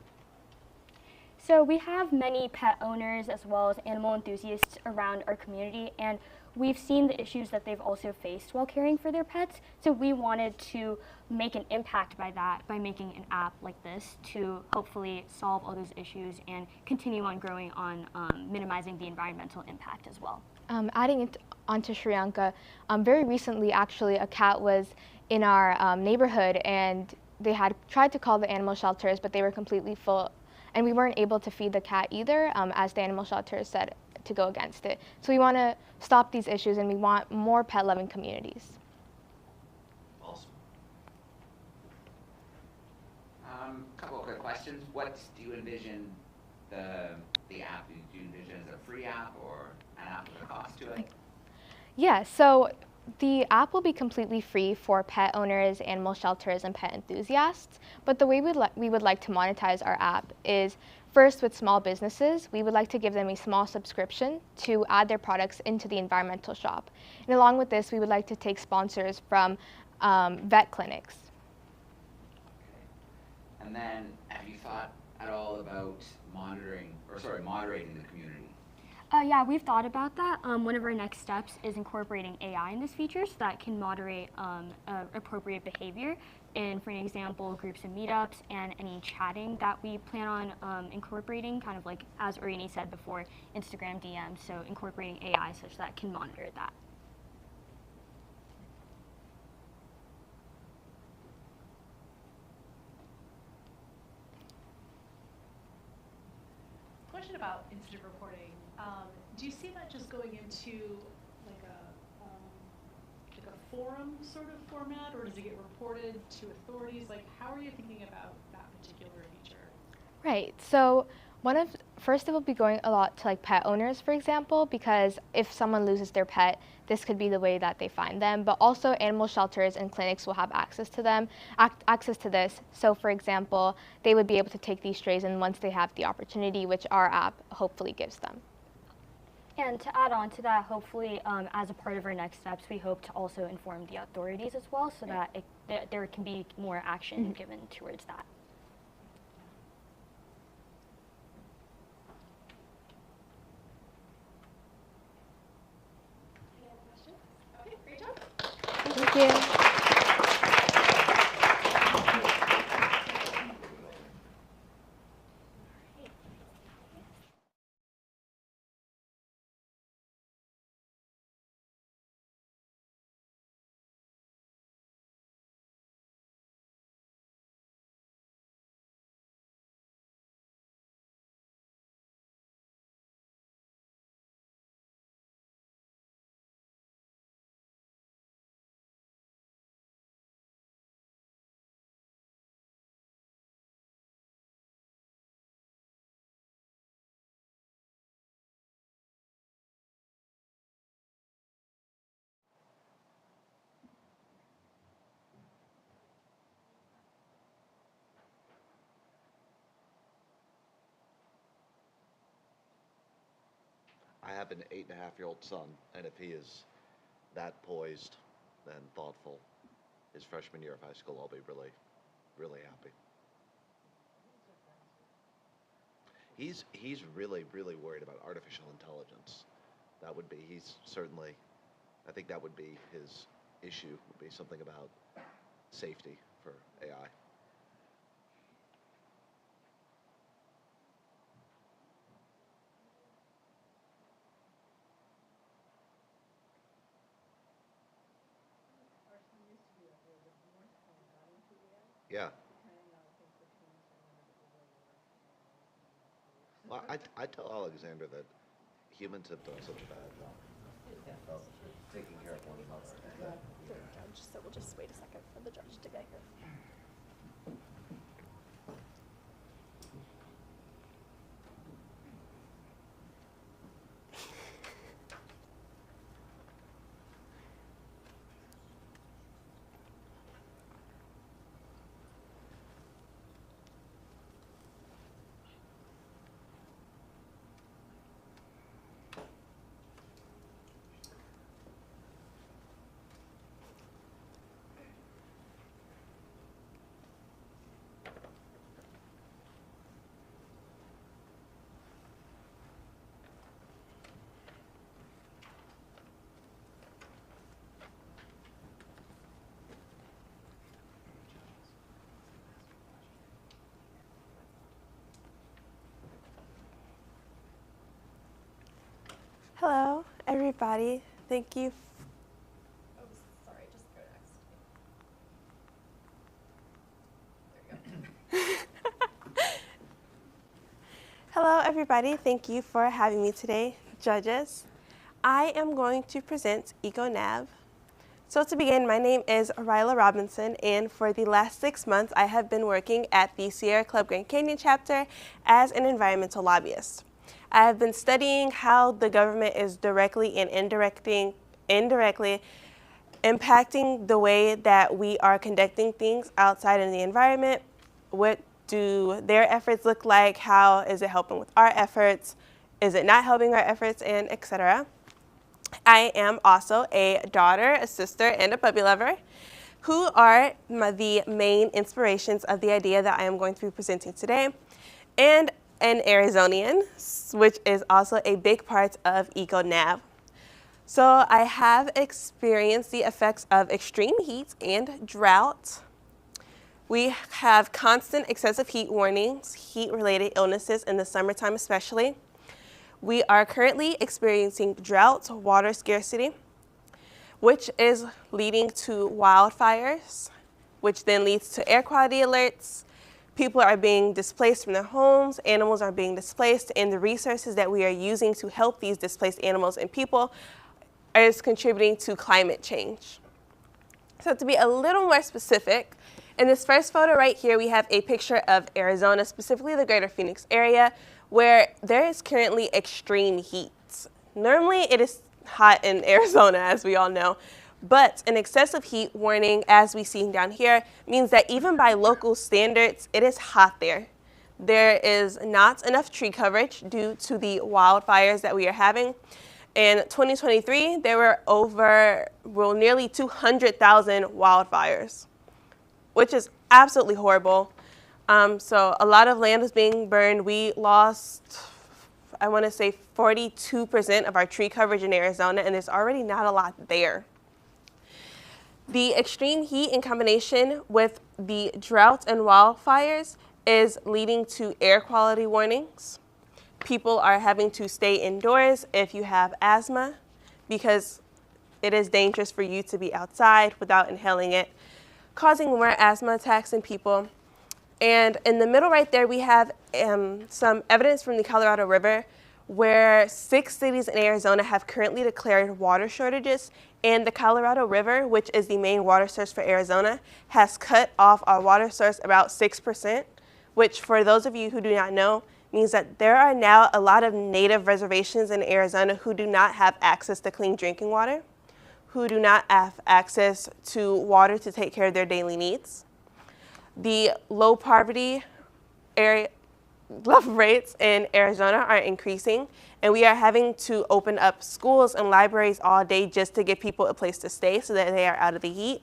So we have many pet owners as well as animal enthusiasts around our community, and we've seen the issues that they've also faced while caring for their pets. So we wanted to make an impact by that, by making an app like this to hopefully solve all those issues and continue on growing on minimizing the environmental impact as well. Adding it onto Shriyanka, very recently actually a cat was in our neighborhood, and they had tried to call the animal shelters, but they were completely full, and we weren't able to feed the cat either, as the animal shelters said to go against it. So we want to stop these issues, and we want more pet-loving communities. Awesome. Couple of quick questions. What do you envision the app? Do you envision as a free app or an app with a cost to it? Yeah, so the app will be completely free for pet owners, animal shelters, and pet enthusiasts. But the way we would like to monetize our app is first with small businesses. We would like to give them a small subscription to add their products into the environmental shop. And along with this, we would like to take sponsors from vet clinics. Okay. And then have you thought at all about moderating the community? Yeah, we've thought about that. One of our next steps is incorporating AI in this feature so that can moderate appropriate behavior. And for an example, groups and meetups and any chatting that we plan on incorporating, kind of like, as Oriani said before, Instagram DMs, so incorporating AI such that it can monitor that. Question about incident reporting. Do you see that just going into like a forum sort of format, or does it get reported to authorities? Like, how are you thinking about that particular feature? Right. So first it will be going a lot to like pet owners, for example, because if someone loses their pet, this could be the way that they find them. But also animal shelters and clinics will have access to them, access to this. So for example, they would be able to take these strays in once they have the opportunity, which our app hopefully gives them. And to add on to that, hopefully, as a part of our next steps, we hope to also inform the authorities as well, so that there can be more action given towards that. Any other questions? Okay, great job. Thank you. I have an 8.5-year-old son, and if he is that poised and thoughtful his freshman year of high school, I'll be really, really happy. He's really, really worried about artificial intelligence. That would be, I think that would be his issue, would be something about safety for AI. Yeah. Well, I tell Alexander that humans have done such a bad job of taking care of one another. So we'll just wait a second for the judge to get here. Hello, everybody. Thank you. Oh, sorry, just go next. Hello, everybody. Thank you for having me today, judges. I am going to present EcoNav. So to begin, my name is Ryla Robinson, and for the last 6 months, I have been working at the Sierra Club Grand Canyon chapter as an environmental lobbyist. I have been studying how the government is directly and indirectly impacting the way that we are conducting things outside in the environment. What do their efforts look like? How is it helping with our efforts? Is it not helping our efforts? And etc. I am also a daughter, a sister, and a puppy lover, who are the main inspirations of the idea that I am going to be presenting today, and an Arizonian, which is also a big part of EcoNav. So I have experienced the effects of extreme heat and drought. We have constant excessive heat warnings, heat-related illnesses in the summertime especially. We are currently experiencing drought, water scarcity, which is leading to wildfires, which then leads to air quality alerts. People are being displaced from their homes, animals are being displaced, and the resources that we are using to help these displaced animals and people is contributing to climate change. So to be a little more specific, in this first photo right here, we have a picture of Arizona, specifically the greater Phoenix area, where there is currently extreme heat. Normally it is hot in Arizona, as we all know, but an excessive heat warning, as we see down here, means that even by local standards, it is hot there. There is not enough tree coverage due to the wildfires that we are having. In 2023, there were nearly 200,000 wildfires, which is absolutely horrible. So a lot of land was being burned. We lost, I want to say, 42% of our tree coverage in Arizona, and there's already not a lot there. The extreme heat in combination with the drought and wildfires is leading to air quality warnings. People are having to stay indoors if you have asthma, because it is dangerous for you to be outside without inhaling it, causing more asthma attacks in people. And in the middle right there, we have some evidence from the Colorado River, where 6 cities in Arizona have currently declared water shortages, and the Colorado River, which is the main water source for Arizona, has cut off our water source about 6%, which, for those of you who do not know, means that there are now a lot of native reservations in Arizona who do not have access to clean drinking water, who do not have access to water to take care of their daily needs. The low poverty area level rates in Arizona are increasing, and we are having to open up schools and libraries all day just to give people a place to stay so that they are out of the heat,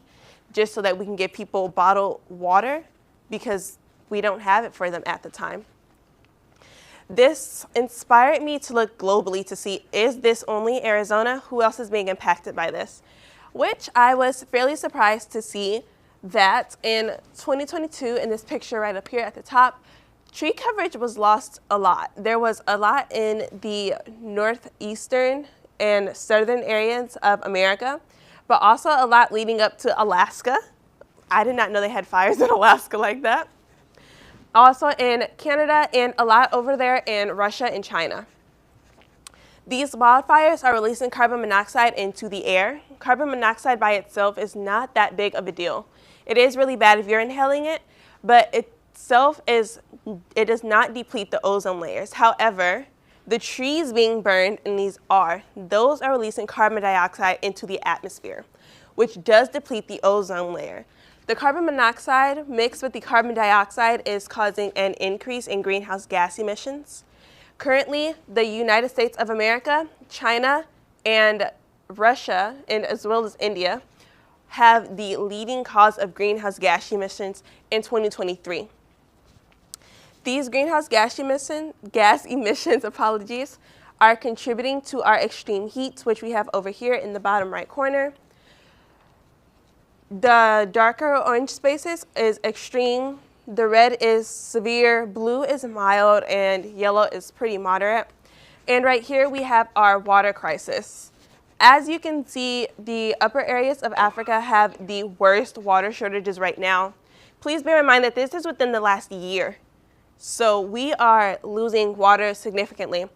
just so that we can give people bottled water, because we don't have it for them at the time. This inspired me to look globally to see, is this only Arizona? Who else is being impacted by this? Which I was fairly surprised to see that in 2022, in this picture right up here at the top, tree coverage was lost a lot. There was a lot in the northeastern and southern areas of America, but also a lot leading up to Alaska. I did not know they had fires in Alaska like that. Also in Canada, and a lot over there in Russia and China. These wildfires are releasing carbon monoxide into the air. Carbon monoxide by itself is not that big of a deal. It is really bad if you're inhaling it, but it does not deplete the ozone layers. However, the trees being burned, and those are releasing carbon dioxide into the atmosphere, which does deplete the ozone layer. The carbon monoxide mixed with the carbon dioxide is causing an increase in greenhouse gas emissions. Currently, the United States of America, China, and Russia, and as well as India, have the leading cause of greenhouse gas emissions in 2023. These greenhouse gas emissions, are contributing to our extreme heat, which we have over here in the bottom right corner. The darker orange spaces is extreme, the red is severe, blue is mild, and yellow is pretty moderate. And right here we have our water crisis. As you can see, the upper areas of Africa have the worst water shortages right now. Please bear in mind that this is within the last year. So we are losing water significantly.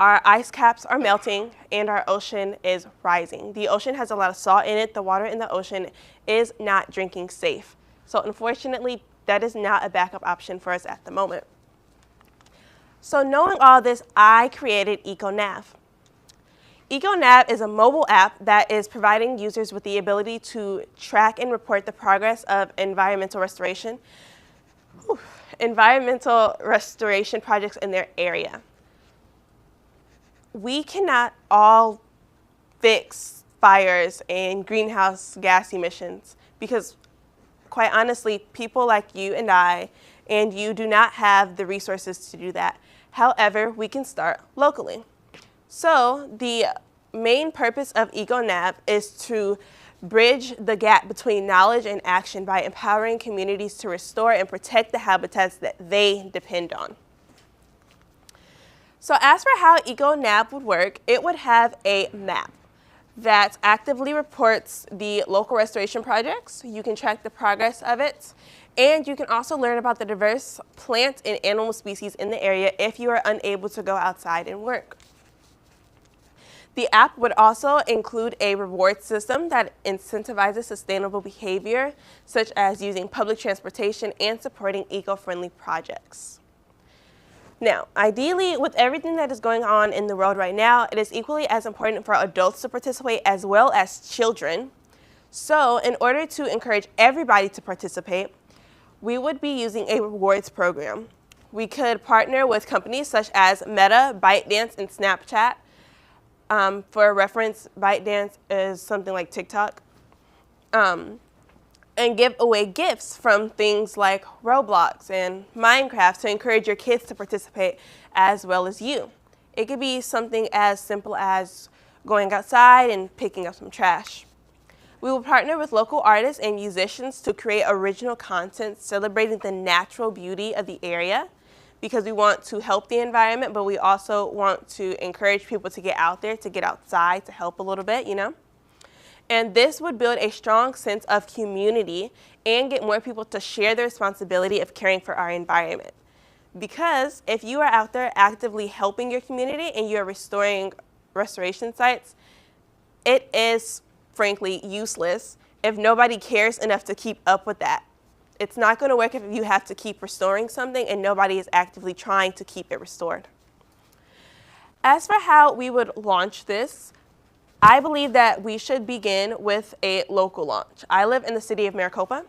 Our ice caps are melting and our ocean is rising. The ocean has a lot of salt in it. The water in the ocean is not drinking safe. So unfortunately, that is not a backup option for us at the moment. So knowing all this, I created EcoNav. EcoNav is a mobile app that is providing users with the ability to track and report the progress of environmental restoration projects in their area. We cannot all fix fires and greenhouse gas emissions because, quite honestly, people like you and I and you do not have the resources to do that. However, we can start locally. So the main purpose of EcoNav is to bridge the gap between knowledge and action by empowering communities to restore and protect the habitats that they depend on. So as for how EcoNav would work, it would have a map that actively reports the local restoration projects. You can track the progress of it, and you can also learn about the diverse plant and animal species in the area if you are unable to go outside and work. The app would also include a reward system that incentivizes sustainable behavior, such as using public transportation and supporting eco-friendly projects. Now, ideally, with everything that is going on in the world right now, it is equally as important for adults to participate as well as children. So, in order to encourage everybody to participate, we would be using a rewards program. We could partner with companies such as Meta, ByteDance, and Snapchat. For reference, ByteDance is something like TikTok. And give away gifts from things like Roblox and Minecraft to encourage your kids to participate as well as you. It could be something as simple as going outside and picking up some trash. We will partner with local artists and musicians to create original content celebrating the natural beauty of the area, because we want to help the environment, but we also want to encourage people to get out there, to get outside, to help a little bit, you know? And this would build a strong sense of community and get more people to share the responsibility of caring for our environment. Because if you are out there actively helping your community and you're restoring restoration sites, it is frankly useless if nobody cares enough to keep up with that. It's not going to work if you have to keep restoring something and nobody is actively trying to keep it restored. As for how we would launch this, I believe that we should begin with a local launch. I live in the city of Maricopa,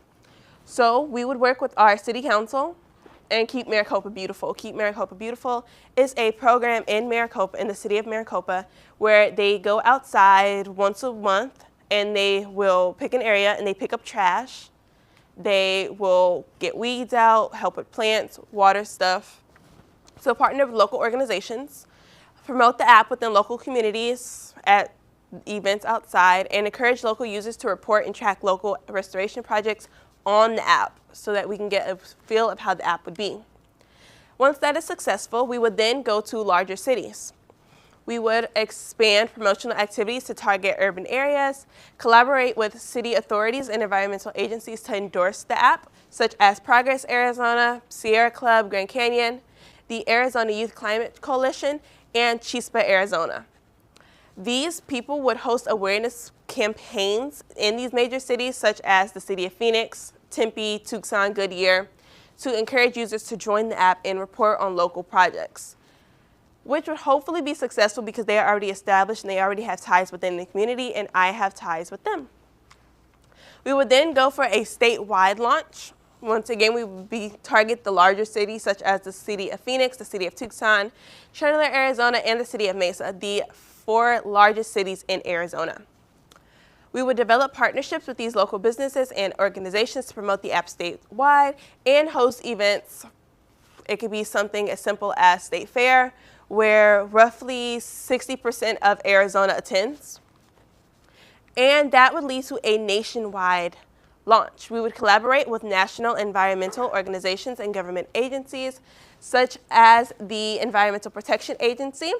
so we would work with our city council and Keep Maricopa Beautiful. Keep Maricopa Beautiful is a program in Maricopa, in the city of Maricopa, where they go outside once a month and they will pick an area and they pick up trash. They will get weeds out, help with plants, water stuff. So partner with local organizations, promote the app within local communities at events outside, and encourage local users to report and track local restoration projects on the app so that we can get a feel of how the app would be. Once that is successful, we would then go to larger cities. We would expand promotional activities to target urban areas, collaborate with city authorities and environmental agencies to endorse the app, such as Progress Arizona, Sierra Club, Grand Canyon, the Arizona Youth Climate Coalition, and Chispa, Arizona. These people would host awareness campaigns in these major cities, such as the city of Phoenix, Tempe, Tucson, Goodyear, to encourage users to join the app and report on local projects, which would hopefully be successful because they are already established and they already have ties within the community, and I have ties with them. We would then go for a statewide launch. Once again, we would target the larger cities such as the city of Phoenix, the city of Tucson, Chandler, Arizona, and the city of Mesa, the 4 largest cities in Arizona. We would develop partnerships with these local businesses and organizations to promote the app statewide and host events. It could be something as simple as State Fair, where roughly 60% of Arizona attends. And that would lead to a nationwide launch. We would collaborate with national environmental organizations and government agencies, such as the Environmental Protection Agency,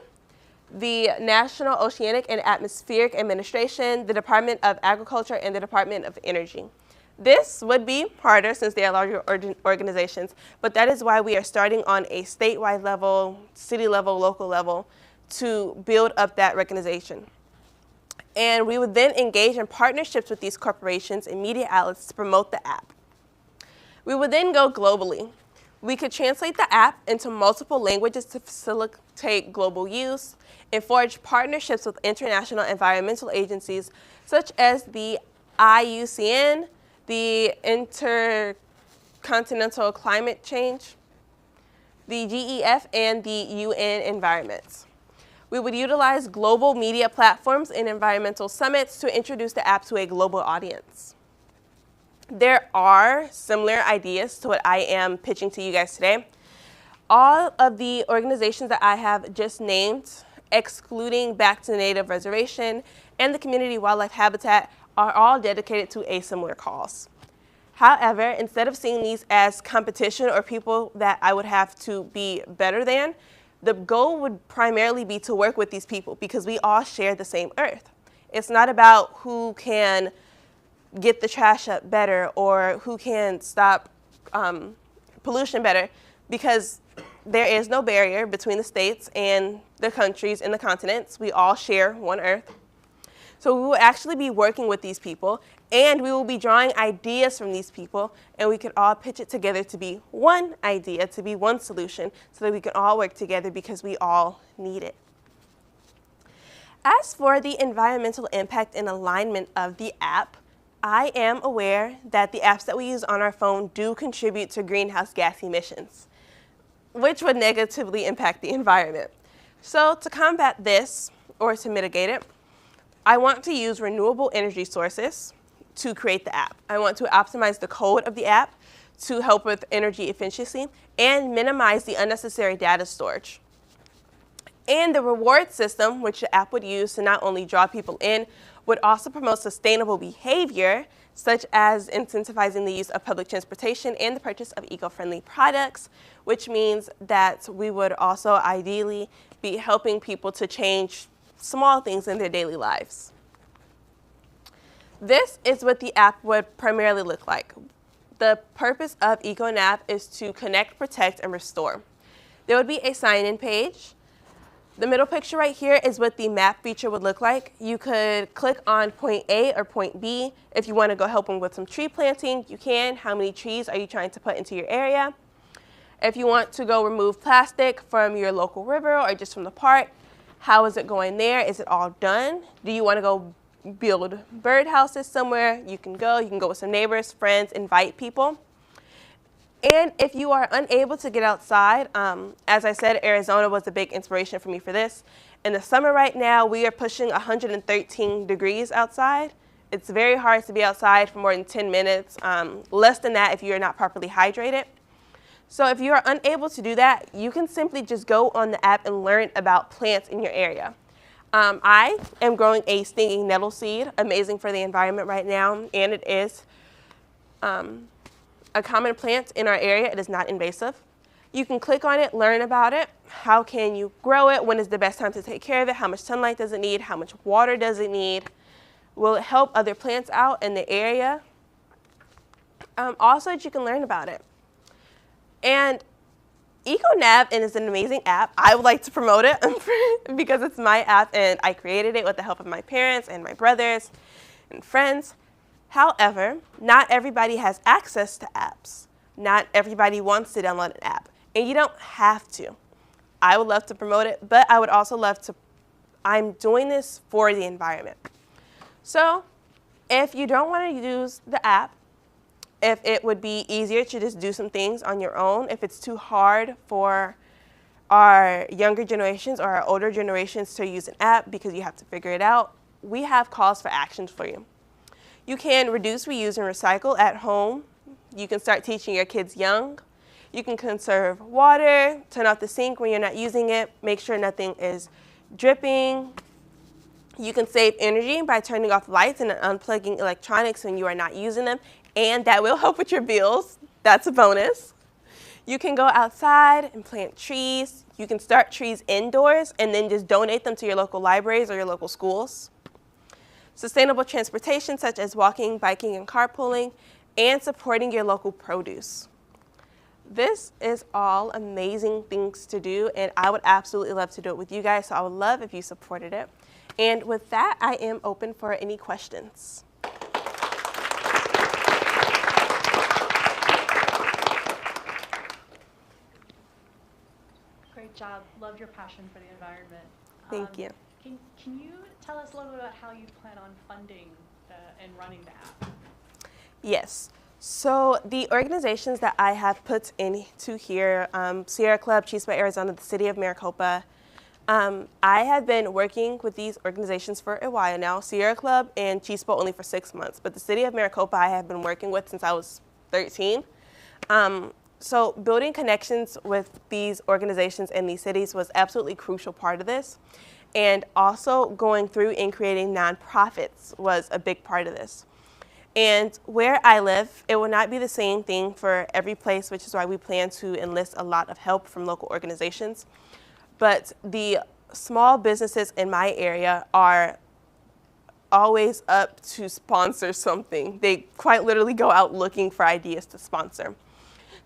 the National Oceanic and Atmospheric Administration, the Department of Agriculture, and the Department of Energy. This would be harder since they are larger organizations, but that is why we are starting on a statewide level, city level, local level to build up that recognition. And we would then engage in partnerships with these corporations and media outlets to promote the app. We would then go globally. We could translate the app into multiple languages to facilitate global use and forge partnerships with international environmental agencies such as the IUCN, the Intercontinental Climate Change, the GEF, and the UN Environments. We would utilize global media platforms and environmental summits to introduce the app to a global audience. There are similar ideas to what I am pitching to you guys today. All of the organizations that I have just named, excluding Back to the Native Reservation and the Community Wildlife Habitat, are all dedicated to a similar cause. However, instead of seeing these as competition or people that I would have to be better than, the goal would primarily be to work with these people because we all share the same earth. It's not about who can get the trash up better or who can stop pollution better, because there is no barrier between the states and the countries and the continents. We all share one earth. So we will actually be working with these people, and we will be drawing ideas from these people, and we could all pitch it together to be one idea, to be one solution, so that we can all work together because we all need it. As for the environmental impact and alignment of the app, I am aware that the apps that we use on our phone do contribute to greenhouse gas emissions, which would negatively impact the environment. So to combat this, or to mitigate it, I want to use renewable energy sources to create the app. I want to optimize the code of the app to help with energy efficiency and minimize the unnecessary data storage. And the reward system, which the app would use to not only draw people in, would also promote sustainable behavior, such as incentivizing the use of public transportation and the purchase of eco-friendly products, which means that we would also ideally be helping people to change small things in their daily lives. This is what the app would primarily look like. The purpose of EcoNav is to connect, protect, and restore. There would be a sign-in page. The middle picture right here is what the map feature would look like. You could click on point A or point B. If you want to go help them with some tree planting, you can. How many trees are you trying to put into your area? If you want to go remove plastic from your local river or just from the park, how is it going there? Is it all done? Do you want to go build birdhouses somewhere? You can go with some neighbors, friends, invite people. And if you are unable to get outside, as I said, Arizona was a big inspiration for me for this. In the summer right now, we are pushing 113 degrees outside. It's very hard to be outside for more than 10 minutes, less than that if you're not properly hydrated. So if you are unable to do that, you can simply just go on the app and learn about plants in your area. I am growing a stinging nettle seed, amazing for the environment right now, and it is a common plant in our area. It is not invasive. You can click on it, learn about it. How can you grow it? When is the best time to take care of it? How much sunlight does it need? How much water does it need? Will it help other plants out in the area? Also, that you can learn about it. And EcoNav is an amazing app. I would like to promote it because it's my app and I created it with the help of my parents and my brothers and friends. However, not everybody has access to apps. Not everybody wants to download an app, and you don't have to. I would love to promote it, but I would also love to, I'm doing this for the environment. So if you don't want to use the app, if it would be easier to just do some things on your own, if it's too hard for our younger generations or our older generations to use an app because you have to figure it out, we have calls for actions for you. You can reduce, reuse, and recycle at home. You can start teaching your kids young. You can conserve water, turn off the sink when you're not using it, make sure nothing is dripping. You can save energy by turning off lights and unplugging electronics when you are not using them, and that will help with your bills. That's a bonus. You can go outside and plant trees. You can start trees indoors and then just donate them to your local libraries or your local schools. Sustainable transportation such as walking, biking, and carpooling, and supporting your local produce. This is all amazing things to do, and I would absolutely love to do it with you guys, so I would love if you supported it. And with that, I am open for any questions. Great job. Loved your passion for the environment. Thank you. Can you tell us a little bit about how you plan on funding and running the app? Yes. So the organizations that I have put into here, Sierra Club, Chispa, Arizona, the City of Maricopa, I have been working with these organizations for a while now. Sierra Club and Chispa only for 6 months, but the City of Maricopa I have been working with since I was 13. So building connections with these organizations and these cities was absolutely a crucial part of this. And also going through and creating nonprofits was a big part of this. And where I live, it will not be the same thing for every place, which is why we plan to enlist a lot of help from local organizations. But the small businesses in my area are always up to sponsor something. They quite literally go out looking for ideas to sponsor.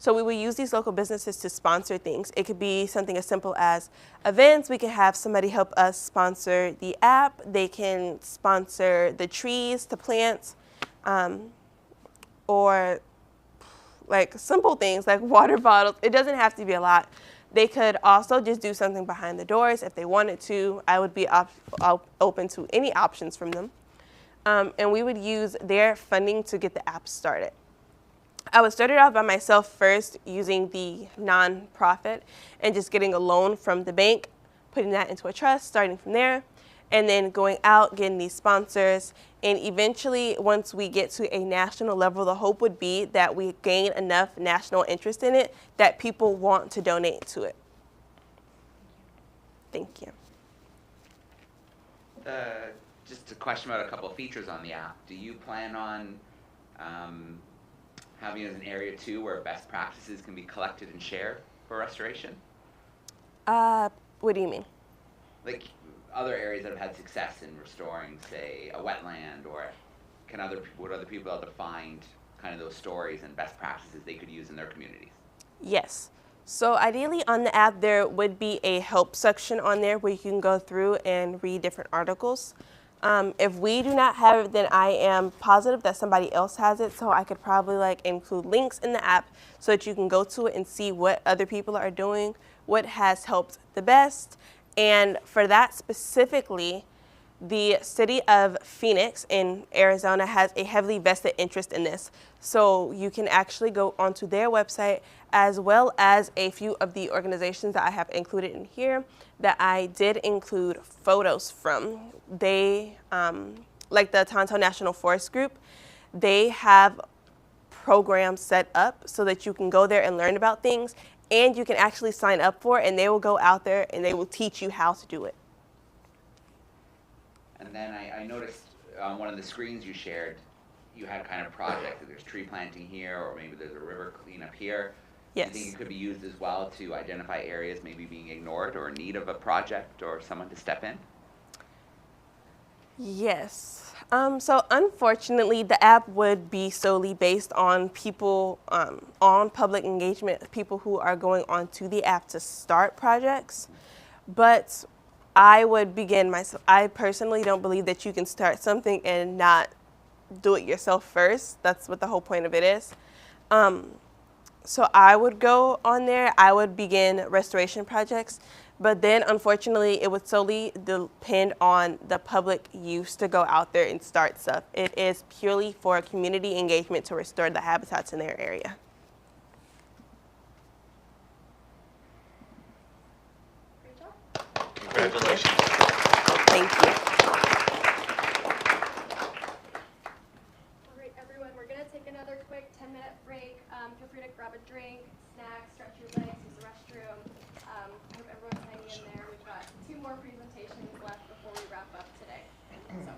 So we will use these local businesses to sponsor things. It could be something as simple as events. We can have somebody help us sponsor the app. They can sponsor the trees to plant, or like simple things like water bottles. It doesn't have to be a lot. They could also just do something behind the doors if they wanted to. I would be open to any options from them. And we would use their funding to get the app started. I would start it off by myself first using the nonprofit and just getting a loan from the bank, putting that into a trust, starting from there, and then going out, getting these sponsors. And eventually, once we get to a national level, the hope would be that we gain enough national interest in it that people want to donate to it. Thank you. Just a question about a couple of features on the app. Do you plan on having it as an area too where best practices can be collected and shared for restoration? What do you mean? Like other areas that have had success in restoring, say, a wetland, or would other people be able to find kind of those stories and best practices they could use in their communities? Yes. So ideally on the app, there would be a help section on there where you can go through and read different articles. If we do not have it, then I am positive that somebody else has it, so I could probably include links in the app so that you can go to it and see what other people are doing, what has helped the best. And for that specifically, the city of Phoenix in Arizona has a heavily vested interest in this. So you can actually go onto their website, as well as a few of the organizations that I have included in here that I did include photos from. They, like the Tonto National Forest Group, they have programs set up so that you can go there and learn about things, and you can actually sign up for it, and they will go out there and they will teach you how to do it. And then I noticed on one of the screens you shared, you had kind of project. There's tree planting here, or maybe there's a river cleanup here. Yes. Do you think it could be used as well to identify areas maybe being ignored or in need of a project or someone to step in? Yes. So unfortunately, the app would be solely based on people, on public engagement, people who are going onto the app to start projects. But I would begin myself. I personally don't believe that you can start something and not do it yourself first. That's what the whole point of it is. So I would go on there. I would begin restoration projects. But then, unfortunately, it would solely depend on the public use to go out there and start stuff. It is purely for community engagement to restore the habitats in their area. Congratulations. Thank you. All right, everyone, we're going to take another quick 10-minute break. Feel free to grab a drink, snack, stretch your legs, use the restroom. I hope everyone's hanging in there. We've got 2 more presentations left before we wrap up today. So,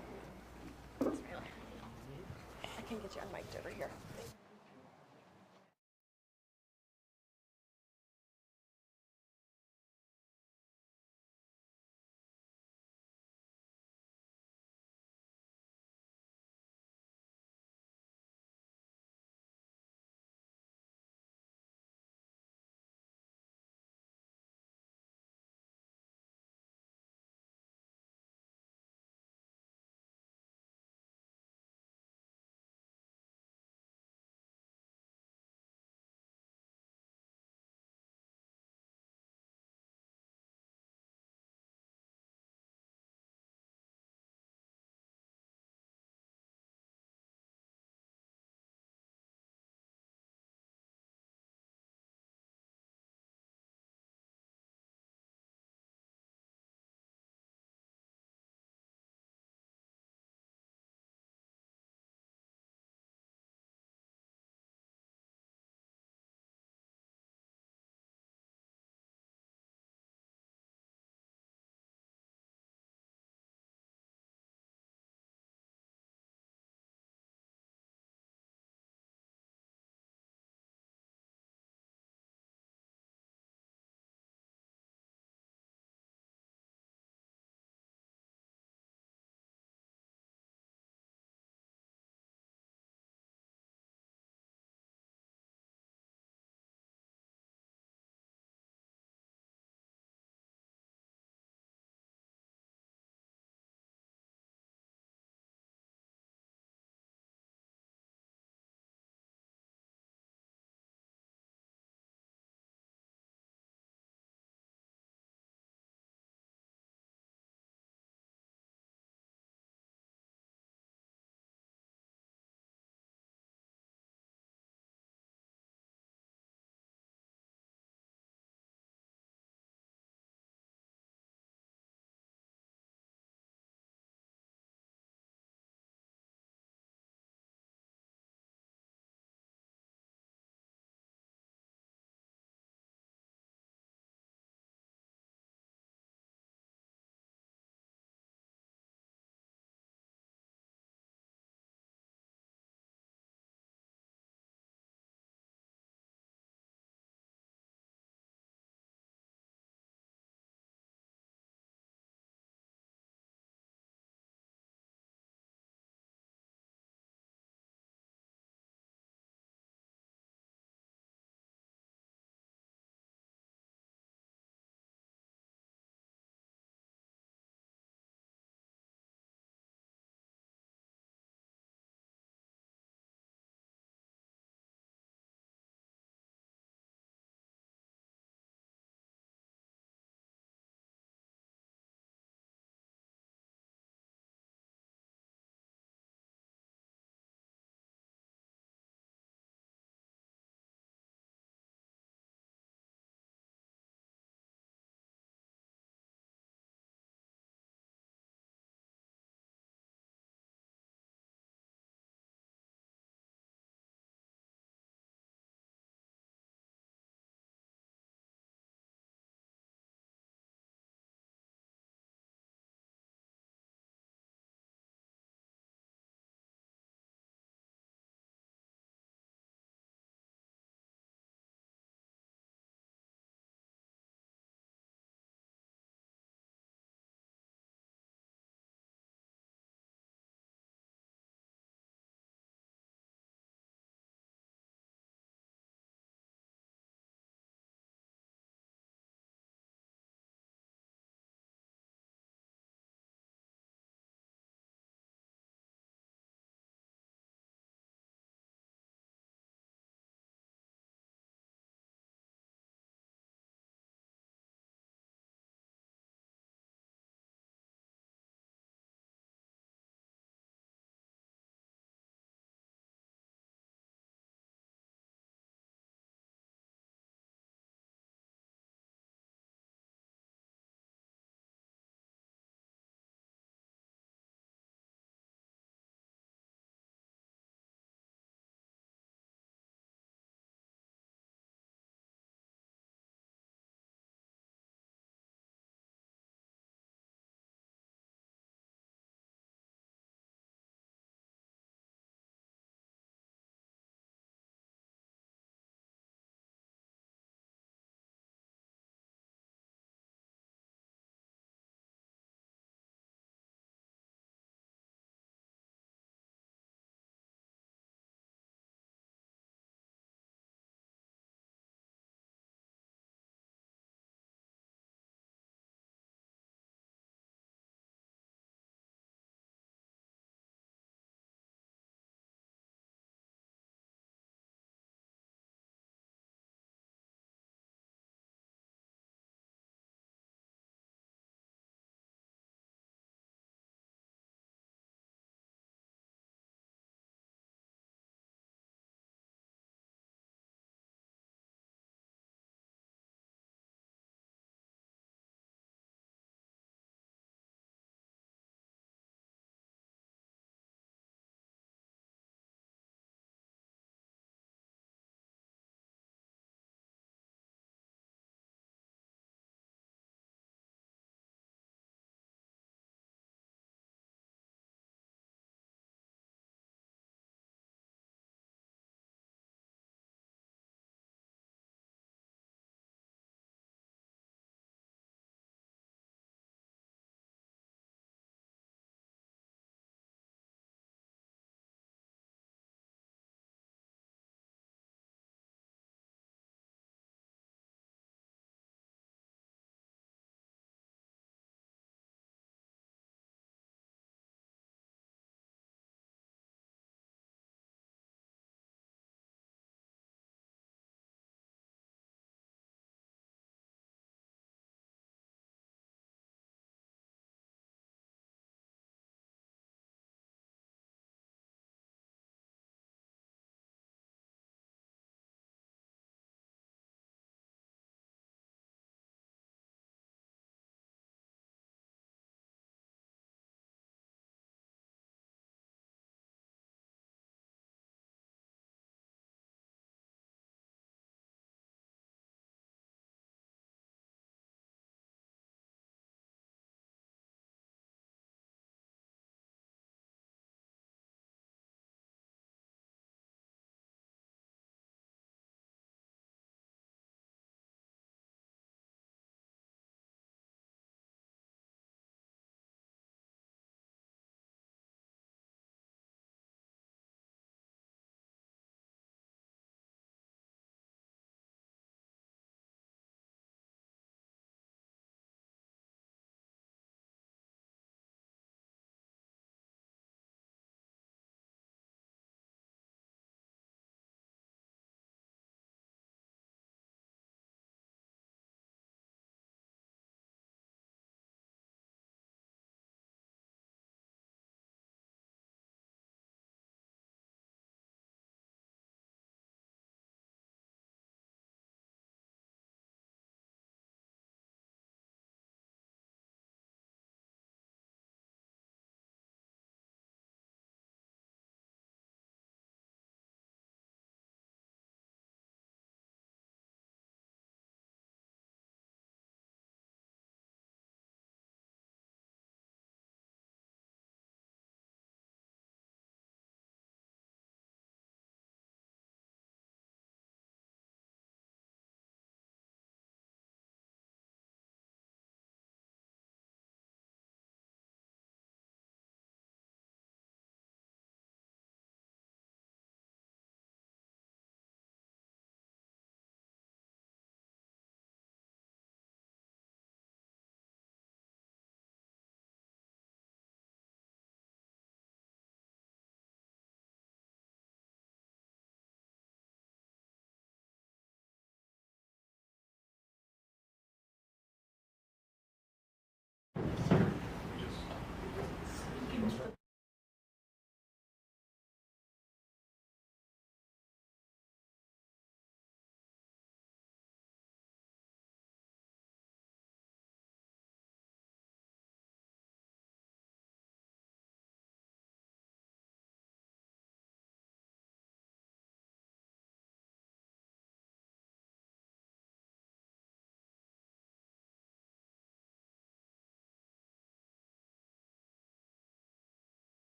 I can get you unmiked over here.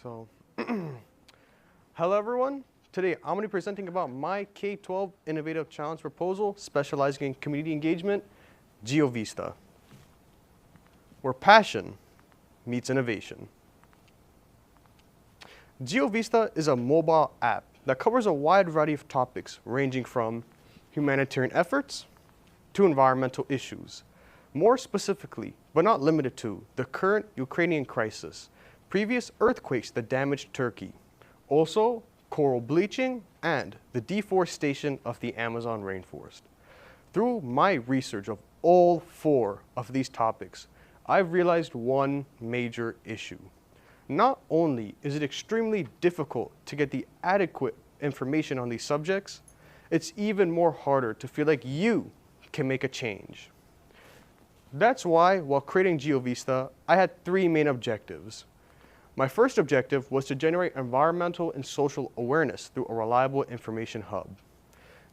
So, hello everyone. Today I'm going to be presenting about my K12 Innovative Challenge proposal specializing in community engagement, GeoVista, where passion meets innovation. GeoVista is a mobile app that covers a wide variety of topics ranging from humanitarian efforts to environmental issues. More specifically, but not limited to, the current Ukrainian crisis, previous earthquakes that damaged Turkey, also coral bleaching, and the deforestation of the Amazon rainforest. Through my research of all 4 of these topics, I've realized one major issue. Not only is it extremely difficult to get the adequate information on these subjects, it's even more harder to feel like you can make a change. That's why, while creating GeoVista, I had 3 main objectives. My first objective was to generate environmental and social awareness through a reliable information hub.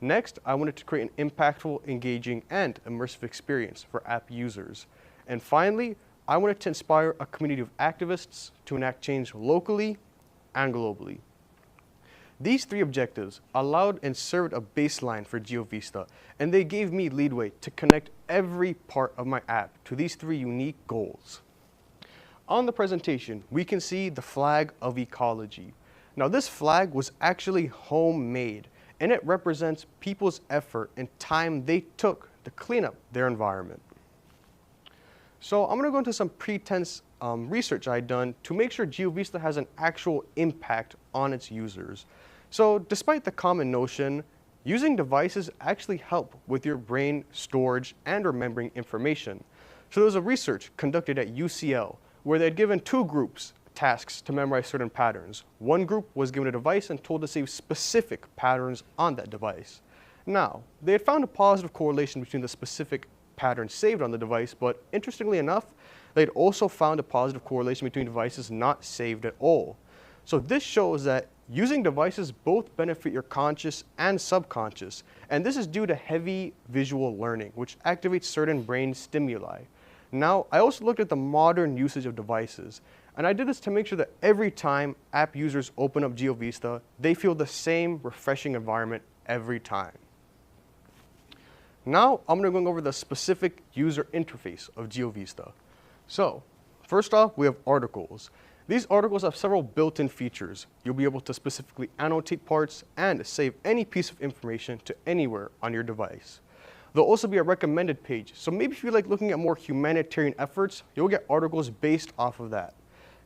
Next, I wanted to create an impactful, engaging, and immersive experience for app users. And finally, I wanted to inspire a community of activists to enact change locally and globally. These 3 objectives allowed and served a baseline for GeoVista, and they gave me leadway to connect every part of my app to these 3 unique goals. On the presentation, we can see the flag of ecology. Now, this flag was actually homemade, and it represents people's effort and time they took to clean up their environment. So I'm going to go into some pretense research I've done to make sure GeoVista has an actual impact on its users. So despite the common notion, using devices actually help with your brain storage and remembering information. So there was a research conducted at UCL where they had given 2 groups tasks to memorize certain patterns. One group was given a device and told to save specific patterns on that device. Now, they had found a positive correlation between the specific patterns saved on the device, but interestingly enough, they had also found a positive correlation between devices not saved at all. So this shows that using devices both benefit your conscious and subconscious, and this is due to heavy visual learning, which activates certain brain stimuli. Now, I also looked at the modern usage of devices, and I did this to make sure that every time app users open up GeoVista, they feel the same refreshing environment every time. Now, I'm going to go over the specific user interface of GeoVista. So, first off, we have articles. These articles have several built-in features. You'll be able to specifically annotate parts and save any piece of information to anywhere on your device. There'll also be a recommended page. So maybe if you like looking at more humanitarian efforts, you'll get articles based off of that.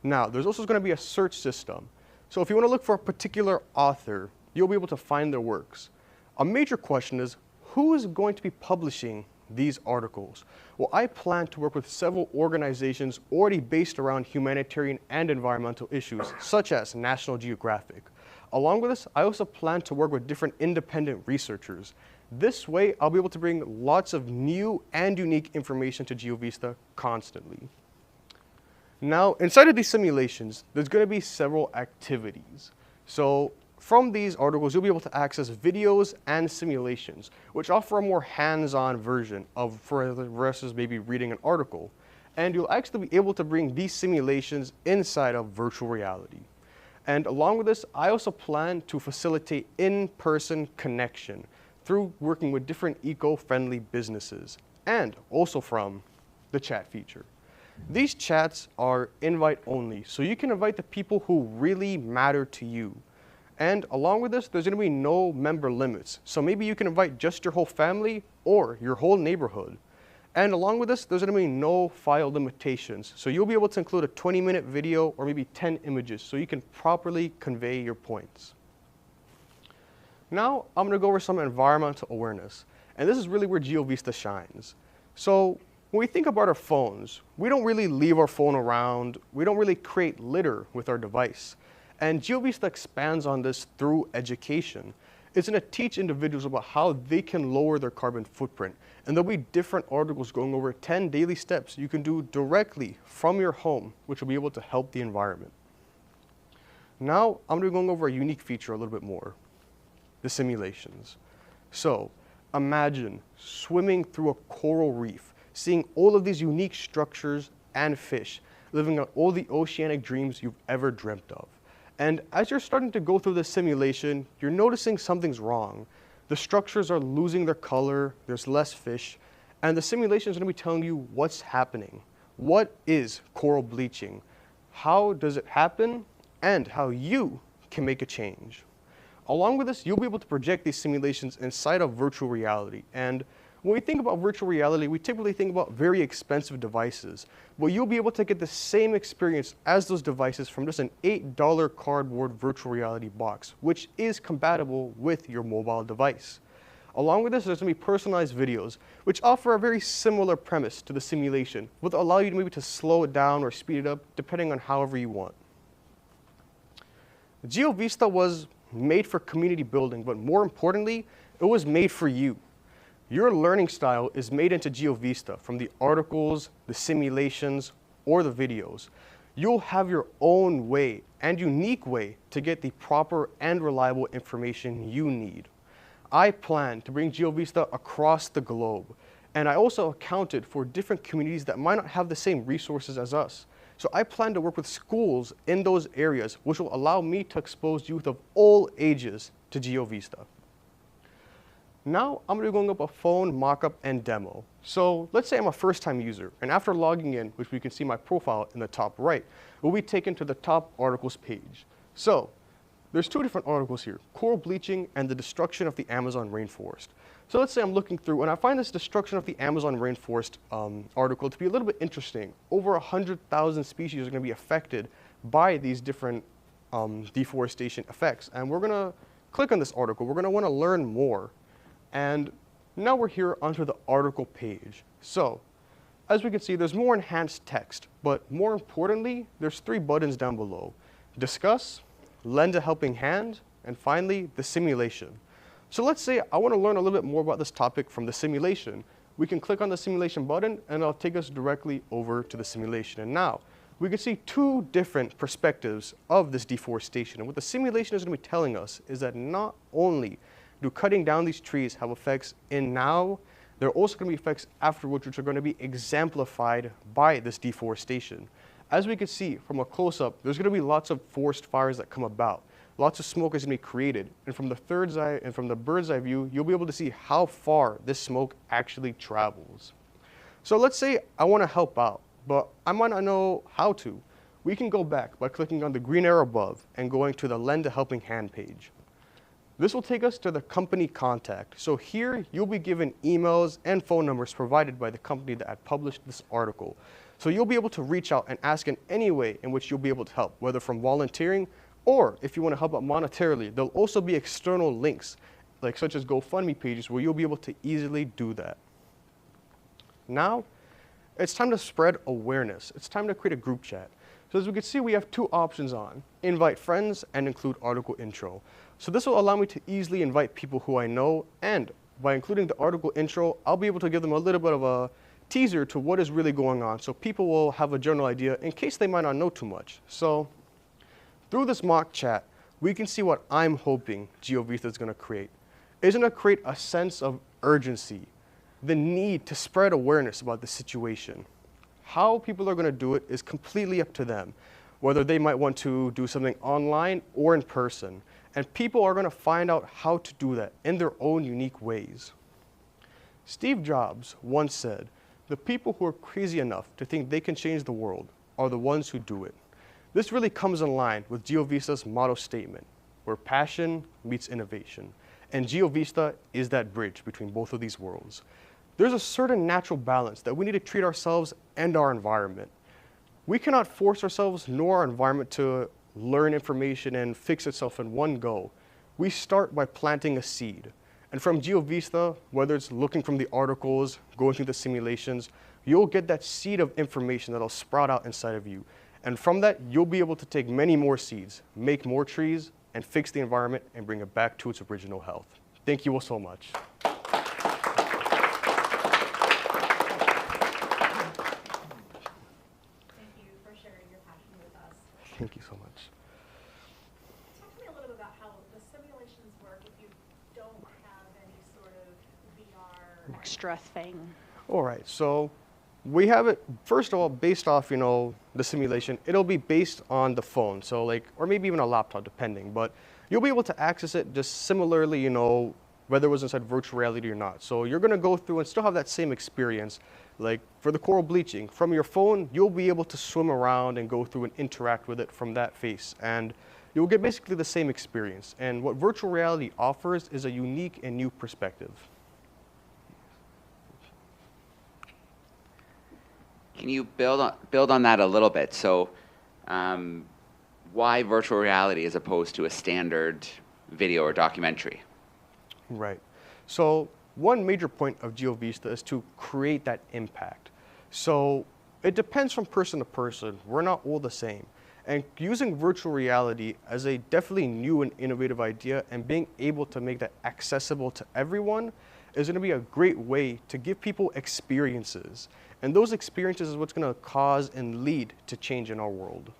Now, there's also going to be a search system. So if you want to look for a particular author, you'll be able to find their works. A major question is, who is going to be publishing these articles? Well, I plan to work with several organizations already based around humanitarian and environmental issues, such as National Geographic. Along with this, I also plan to work with different independent researchers. This way, I'll be able to bring lots of new and unique information to GeoVista constantly. Now, inside of these simulations, there's going to be several activities. So from these articles, you'll be able to access videos and simulations, which offer a more hands-on version of versus maybe reading an article. And you'll actually be able to bring these simulations inside of virtual reality. And along with this, I also plan to facilitate in-person connection through working with different eco-friendly businesses, and also from the chat feature. These chats are invite only, so you can invite the people who really matter to you. And along with this, there's going to be no member limits. So maybe you can invite just your whole family or your whole neighborhood. And along with this, there's going to be no file limitations. So you'll be able to include a 20-minute video or maybe 10 images so you can properly convey your points. Now, I'm going to go over some environmental awareness. And this is really where GeoVista shines. So when we think about our phones, we don't really leave our phone around. We don't really create litter with our device. And GeoVista expands on this through education. It's going to teach individuals about how they can lower their carbon footprint. And there'll be different articles going over 10 daily steps you can do directly from your home, which will be able to help the environment. Now, I'm going to be going over a unique feature a little bit more, the simulations. So imagine swimming through a coral reef, seeing all of these unique structures and fish, living out all the oceanic dreams you've ever dreamt of. And as you're starting to go through this simulation, you're noticing something's wrong. The structures are losing their color, there's less fish, and the simulation is going to be telling you what's happening. What is coral bleaching? How does it happen? And how you can make a change. Along with this, you'll be able to project these simulations inside of virtual reality. And when we think about virtual reality, we typically think about very expensive devices. But you'll be able to get the same experience as those devices from just an $8 cardboard virtual reality box, which is compatible with your mobile device. Along with this, there's going to be personalized videos, which offer a very similar premise to the simulation, which will allow you maybe to slow it down or speed it up, depending on however you want. GeoVista was made for community building, but more importantly, it was made for you. Your learning style is made into GeoVista from the articles, the simulations, or the videos. You'll have your own way and unique way to get the proper and reliable information you need. I plan to bring GeoVista across the globe, and I also accounted for different communities that might not have the same resources as us. So I plan to work with schools in those areas, which will allow me to expose youth of all ages to GeoVista. Now I'm going to be going up a phone mock-up and demo. So let's say I'm a first-time user, and after logging in, which we can see my profile in the top right, we'll be taken to the top articles page. So there's two different articles here, coral bleaching and the destruction of the Amazon rainforest. So let's say I'm looking through and I find this destruction of the Amazon rainforest article to be a little bit interesting. Over 100,000 species are going to be affected by these different deforestation effects. And we're going to click on this article. We're going to want to learn more. And now we're here onto the article page. So as we can see, there's more enhanced text, but more importantly, there's 3 buttons down below. Discuss, lend a helping hand, and finally, the simulation. So let's say I want to learn a little bit more about this topic from the simulation. We can click on the simulation button, and it'll take us directly over to the simulation. And now, we can see 2 different perspectives of this deforestation. And what the simulation is going to be telling us is that not only do cutting down these trees have effects in now, there are also going to be effects afterwards, which are going to be exemplified by this deforestation. As we can see from a close-up, there's going to be lots of forest fires that come about. Lots of smoke is going to be created. And from the bird's eye view, you'll be able to see how far this smoke actually travels. So let's say I want to help out, but I might not know how to. We can go back by clicking on the green arrow above and going to the Lend a Helping Hand page. This will take us to the company contact. So here, you'll be given emails and phone numbers provided by the company that had published this article. So you'll be able to reach out and ask in any way in which you'll be able to help, whether from volunteering or if you want to help out monetarily. There'll also be external links, like such as GoFundMe pages, where you'll be able to easily do that. Now, it's time to spread awareness. It's time to create a group chat. So as we can see, we have 2 options on, invite friends and include article intro. So this will allow me to easily invite people who I know, and by including the article intro, I'll be able to give them a little bit of a teaser to what is really going on, so people will have a general idea in case they might not know too much. So through this mock chat, we can see what I'm hoping GeoVista is going to create. It's going to create a sense of urgency, the need to spread awareness about the situation. How people are going to do it is completely up to them, whether they might want to do something online or in person. And people are going to find out how to do that in their own unique ways. Steve Jobs once said, "The people who are crazy enough to think they can change the world are the ones who do it." This really comes in line with GeoVista's motto statement, where passion meets innovation. And GeoVista is that bridge between both of these worlds. There's a certain natural balance that we need to treat ourselves and our environment. We cannot force ourselves nor our environment to learn information and fix itself in one go. We start by planting a seed. And from GeoVista, whether it's looking from the articles, going through the simulations, you'll get that seed of information that'll sprout out inside of you. And from that, you'll be able to take many more seeds, make more trees, and fix the environment and bring it back to its original health. Thank you all so much. Thank you so much. Talk to me a little bit about how the simulations work if you don't have any sort of VR extra thing. All right, so We have it, first of all, based off, the simulation. It'll be based on the phone, so or maybe even a laptop, depending. But you'll be able to access it just similarly, whether it was inside virtual reality or not. So you're going to go through and still have that same experience. Like for the coral bleaching, from your phone, you'll be able to swim around and go through and interact with it from that face. And you'll get basically the same experience. And what virtual reality offers is a unique and new perspective. Can you build on that a little bit? So, why virtual reality as opposed to a standard video or documentary? Right. So one major point of GeoVista is to create that impact. So it depends from person to person. We're not all the same. And using virtual reality as a definitely new and innovative idea and being able to make that accessible to everyone is going to be a great way to give people experiences. And those experiences is what's going to cause and lead to change in our world.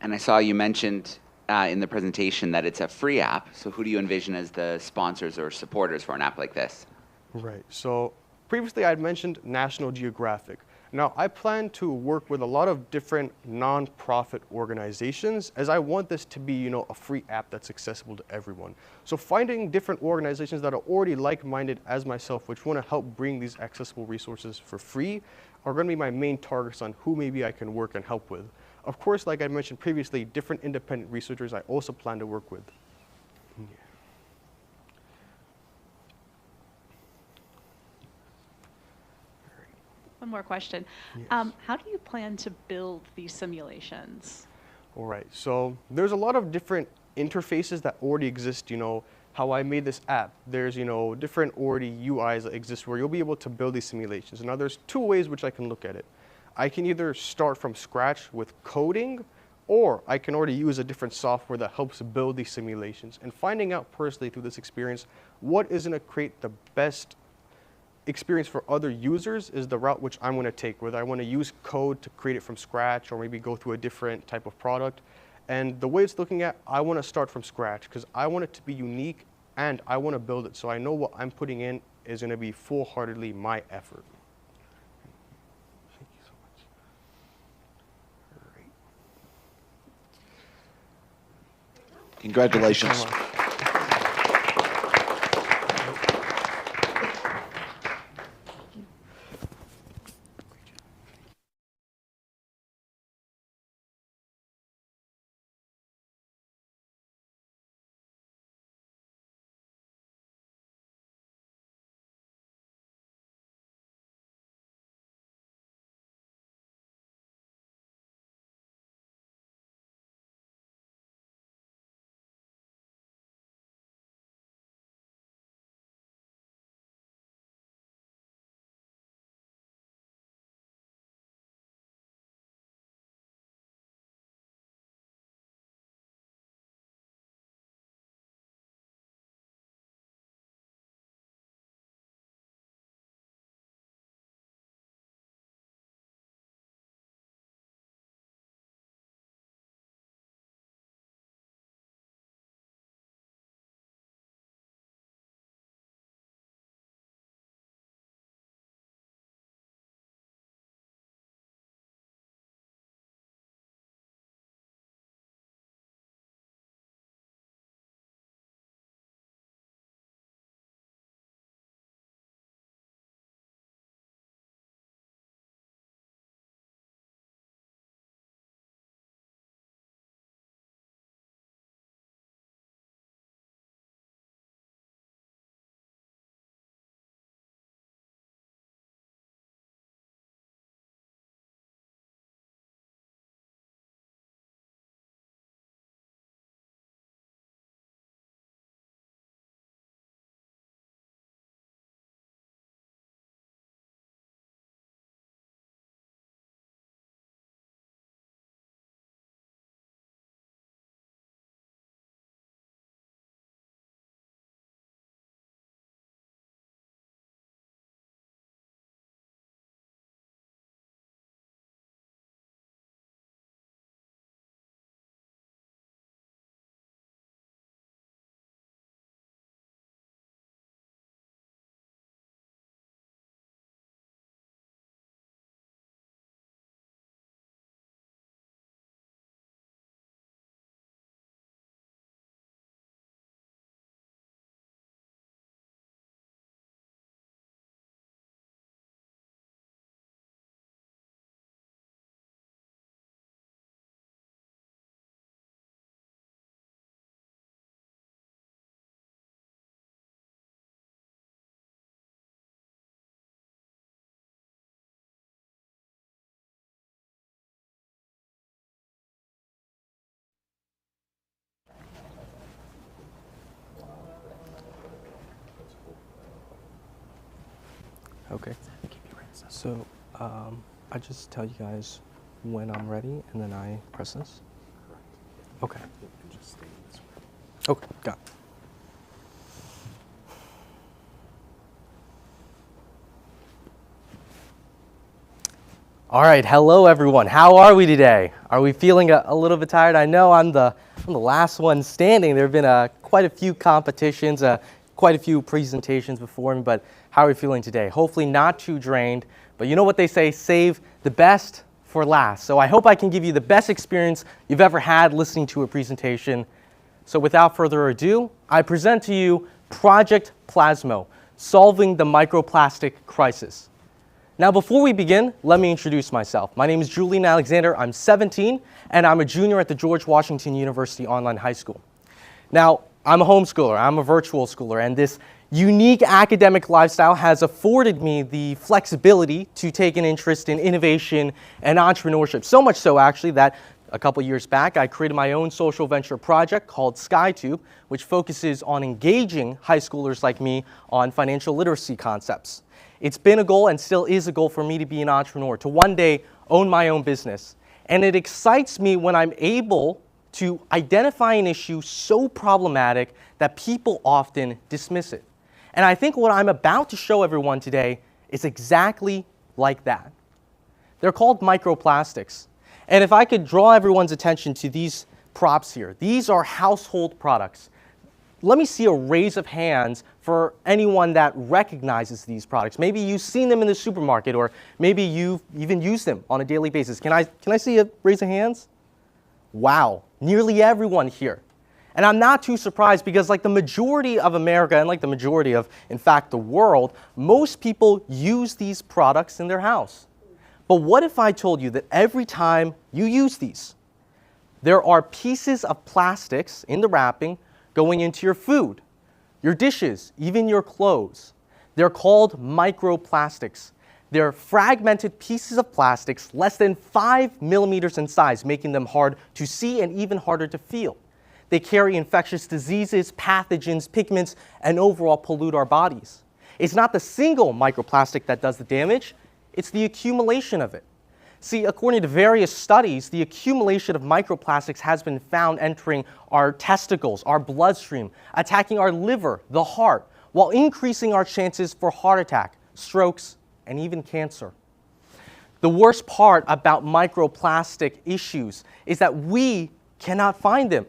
And I saw you mentioned in the presentation that it's a free app. So who do you envision as the sponsors or supporters for an app like this? Right. So previously I'd mentioned National Geographic. Now I plan to work with a lot of different non-profit organizations as I want this to be, a free app that's accessible to everyone. So finding different organizations that are already like-minded as myself, which want to help bring these accessible resources for free, are going to be my main targets on who maybe I can work and help with. Of course, like I mentioned previously, different independent researchers I also plan to work with. Yeah. One more question. Yes. How do you plan to build these simulations? All right, so there's a lot of different interfaces that already exist, how I made this app. There's, different already UIs that exist where you'll be able to build these simulations. Now there's two ways which I can look at it. I can either start from scratch with coding, or I can already use a different software that helps build these simulations. And finding out personally through this experience, what is going to create the best experience for other users is the route which I'm going to take, whether I want to use code to create it from scratch or maybe go through a different type of product. And the way it's looking at, I want to start from scratch because I want it to be unique and I want to build it so I know what I'm putting in is going to be full-heartedly my effort. Thank you so much. All right. Congratulations. Okay. So I just tell you guys when I'm ready, and then I press this? Okay. Okay, got it. All right, hello everyone. How are we today? Are we feeling a little bit tired? I know I'm the last one standing. There have been quite a few competitions, quite a few presentations before me, but how are we feeling today? Hopefully not too drained, but you know what they say, save the best for last. So I hope I can give you the best experience you've ever had listening to a presentation. So without further ado, I present to you Project Plasmo, Solving the Microplastic Crisis. Now, before we begin, let me introduce myself. My name is Julian Alexander. I'm 17, and I'm a junior at the George Washington University Online High School. Now, I'm a homeschooler. I'm a virtual schooler, and this unique academic lifestyle has afforded me the flexibility to take an interest in innovation and entrepreneurship. So much so, actually, that a couple years back, I created my own social venture project called SkyTube, which focuses on engaging high schoolers like me on financial literacy concepts. It's been a goal and still is a goal for me to be an entrepreneur, to one day own my own business. And it excites me when I'm able to identify an issue so problematic that people often dismiss it. And I think what I'm about to show everyone today is exactly like that. They're called microplastics. And if I could draw everyone's attention to these props here, these are household products. Let me see a raise of hands for anyone that recognizes these products. Maybe you've seen them in the supermarket, or maybe you've even used them on a daily basis. Can I see a raise of hands? Wow, nearly everyone here. And I'm not too surprised because like the majority of America and like the majority of, in fact, the world, most people use these products in their house. But what if I told you that every time you use these, there are pieces of plastics in the wrapping going into your food, your dishes, even your clothes? They're called microplastics. They're fragmented pieces of plastics less than 5 millimeters in size, making them hard to see and even harder to feel. They carry infectious diseases, pathogens, pigments, and overall pollute our bodies. It's not the single microplastic that does the damage, it's the accumulation of it. See, according to various studies, the accumulation of microplastics has been found entering our testicles, our bloodstream, attacking our liver, the heart, while increasing our chances for heart attack, strokes, and even cancer. The worst part about microplastic issues is that we cannot find them.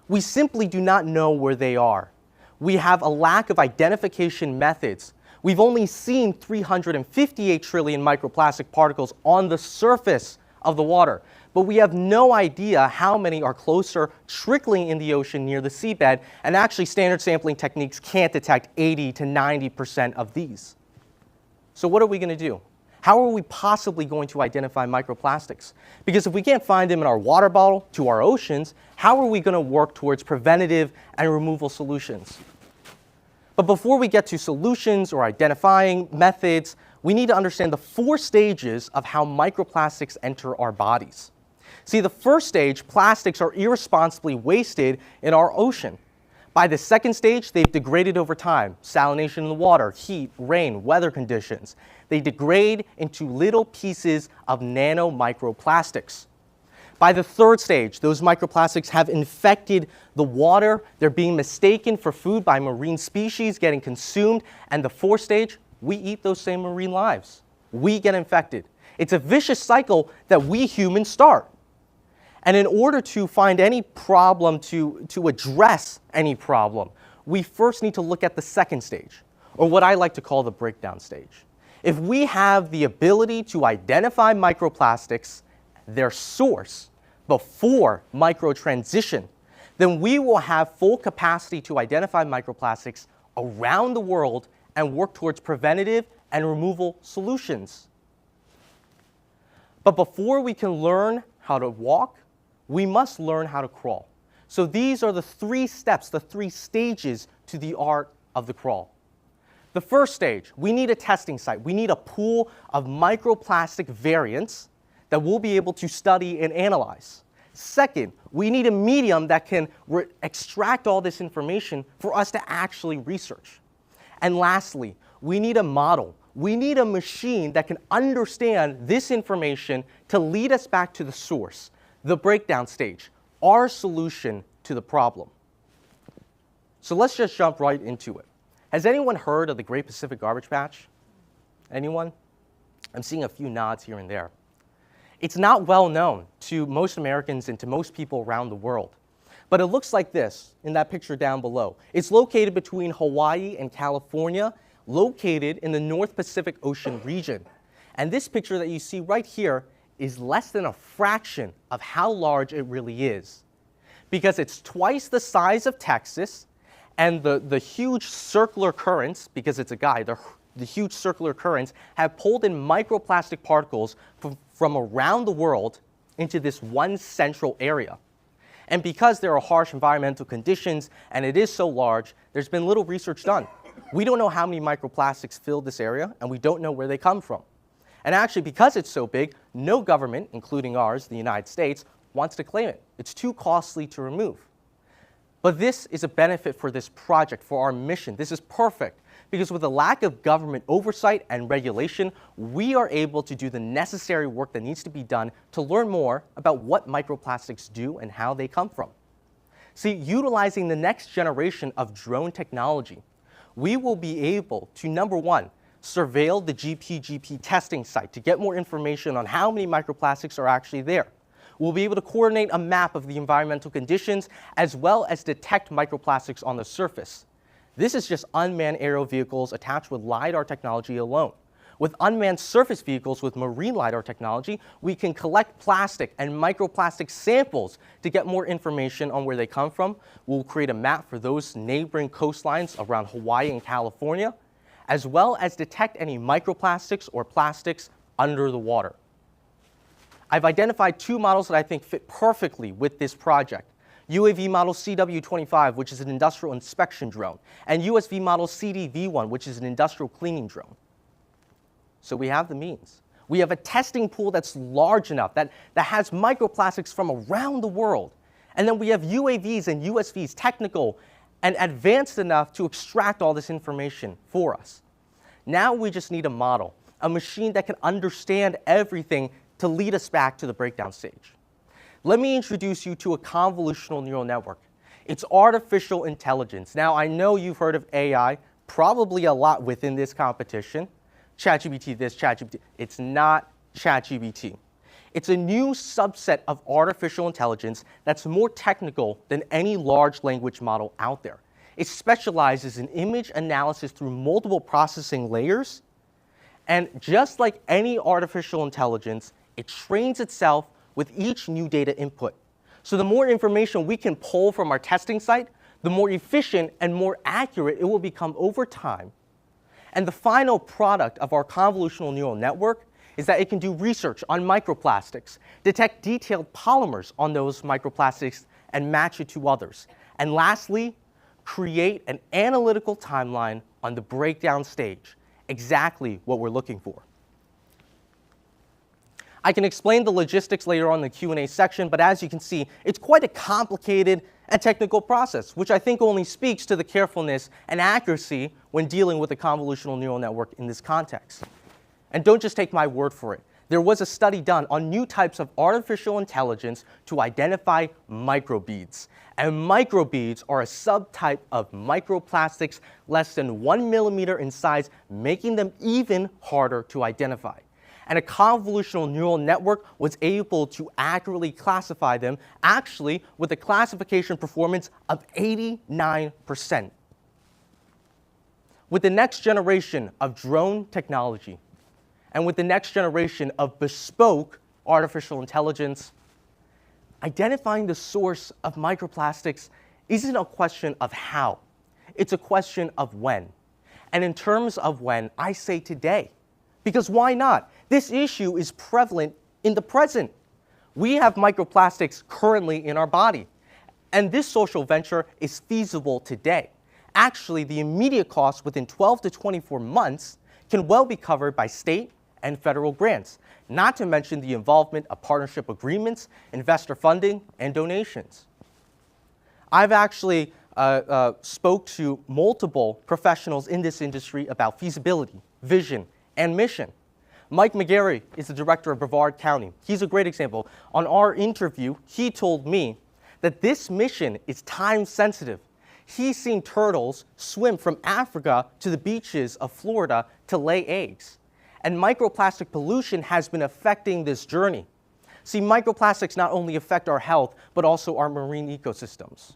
We simply do not know where they are. We have a lack of identification methods. We've only seen 358 trillion microplastic particles on the surface of the water, but we have no idea how many are closer trickling in the ocean near the seabed, and actually standard sampling techniques can't detect 80 to 90% of these. So what are we going to do? How are we possibly going to identify microplastics? Because if we can't find them in our water bottle to our oceans, how are we going to work towards preventative and removal solutions? But before we get to solutions or identifying methods, we need to understand the 4 stages of how microplastics enter our bodies. See, the first stage, plastics are irresponsibly wasted in our ocean. By the second stage, they've degraded over time. Salination in the water, heat, rain, weather conditions. They degrade into little pieces of nanomicroplastics. By the third stage, those microplastics have infected the water. They're being mistaken for food by marine species, getting consumed. And the fourth stage, we eat those same marine lives. We get infected. It's a vicious cycle that we humans start. And in order to find any problem, to address any problem, we first need to look at the second stage, or what I like to call the breakdown stage. If we have the ability to identify microplastics, their source, before microtransition, then we will have full capacity to identify microplastics around the world and work towards preventative and removal solutions. But before we can learn how to walk, we must learn how to crawl. So these are the 3 steps, the 3 stages to the art of the crawl. The first stage, we need a testing site. We need a pool of microplastic variants that we'll be able to study and analyze. Second, we need a medium that can extract all this information for us to actually research. And lastly, we need a model We need a machine that can understand this information to lead us back to the source, the breakdown stage, our solution to the problem. So let's just jump right into it. Has anyone heard of the Great Pacific Garbage Patch? Anyone? I'm seeing a few nods here and there. It's not well known to most Americans and to most people around the world. But it looks like this in that picture down below. It's located between Hawaii and California, located in the North Pacific Ocean region. And this picture that you see right here is less than a fraction of how large it really is. Because it's twice the size of Texas, and the huge circular currents, because it's a guy, the huge circular currents have pulled in microplastic particles from around the world into this one central area. And because there are harsh environmental conditions and it is so large, there's been little research done. We don't know how many microplastics fill this area, and we don't know where they come from. And actually, because it's so big, no government, including ours, the United States, wants to claim it. It's too costly to remove. But this is a benefit for this project, for our mission. This is perfect, because with a lack of government oversight and regulation, we are able to do the necessary work that needs to be done to learn more about what microplastics do and how they come from. See, utilizing the next generation of drone technology, we will be able to, number one, surveil the GPGP testing site to get more information on how many microplastics are actually there. We'll be able to coordinate a map of the environmental conditions as well as detect microplastics on the surface. This is just unmanned aerial vehicles attached with LiDAR technology alone. With unmanned surface vehicles with marine LiDAR technology, we can collect plastic and microplastic samples to get more information on where they come from. We'll create a map for those neighboring coastlines around Hawaii and California, as well as detect any microplastics or plastics under the water. I've identified two models that I think fit perfectly with this project. UAV model CW25, which is an industrial inspection drone, and USV model CDV1, which is an industrial cleaning drone. So we have the means. We have a testing pool that's large enough, that has microplastics from around the world. And then we have UAVs and USVs, technical and advanced enough to extract all this information for us. Now we just need a model, a machine that can understand everything to lead us back to the breakdown stage. Let me introduce you to a convolutional neural network. It's artificial intelligence. Now, I know you've heard of AI, probably a lot within this competition. ChatGPT this, ChatGPT. It's not ChatGPT. It's a new subset of artificial intelligence that's more technical than any large language model out there. It specializes in image analysis through multiple processing layers. And just like any artificial intelligence, it trains itself with each new data input. So the more information we can pull from our testing site, the more efficient and more accurate it will become over time. And the final product of our convolutional neural network is that it can do research on microplastics, detect detailed polymers on those microplastics, and match it to others. And lastly, create an analytical timeline on the breakdown stage, exactly what we're looking for. I can explain the logistics later on in the Q&A section, but as you can see, it's quite a complicated and technical process, which I think only speaks to the carefulness and accuracy when dealing with a convolutional neural network in this context. And don't just take my word for it. There was a study done on new types of artificial intelligence to identify microbeads. And microbeads are a subtype of microplastics less than 1 millimeter in size, making them even harder to identify. And a convolutional neural network was able to accurately classify them, actually with a classification performance of 89%. With the next generation of drone technology, and with the next generation of bespoke artificial intelligence, identifying the source of microplastics isn't a question of how, it's a question of when. And in terms of when, I say today. Because why not? This issue is prevalent in the present. We have microplastics currently in our body, and this social venture is feasible today. Actually, the immediate cost within 12 to 24 months can well be covered by state and federal grants, not to mention the involvement of partnership agreements, investor funding, and donations. I've actually spoke to multiple professionals in this industry about feasibility, vision, and mission. Mike McGarry is the director of Brevard County. He's a great example. On our interview, he told me that this mission is time sensitive. He's seen turtles swim from Africa to the beaches of Florida to lay eggs. And microplastic pollution has been affecting this journey. See, microplastics not only affect our health, but also our marine ecosystems.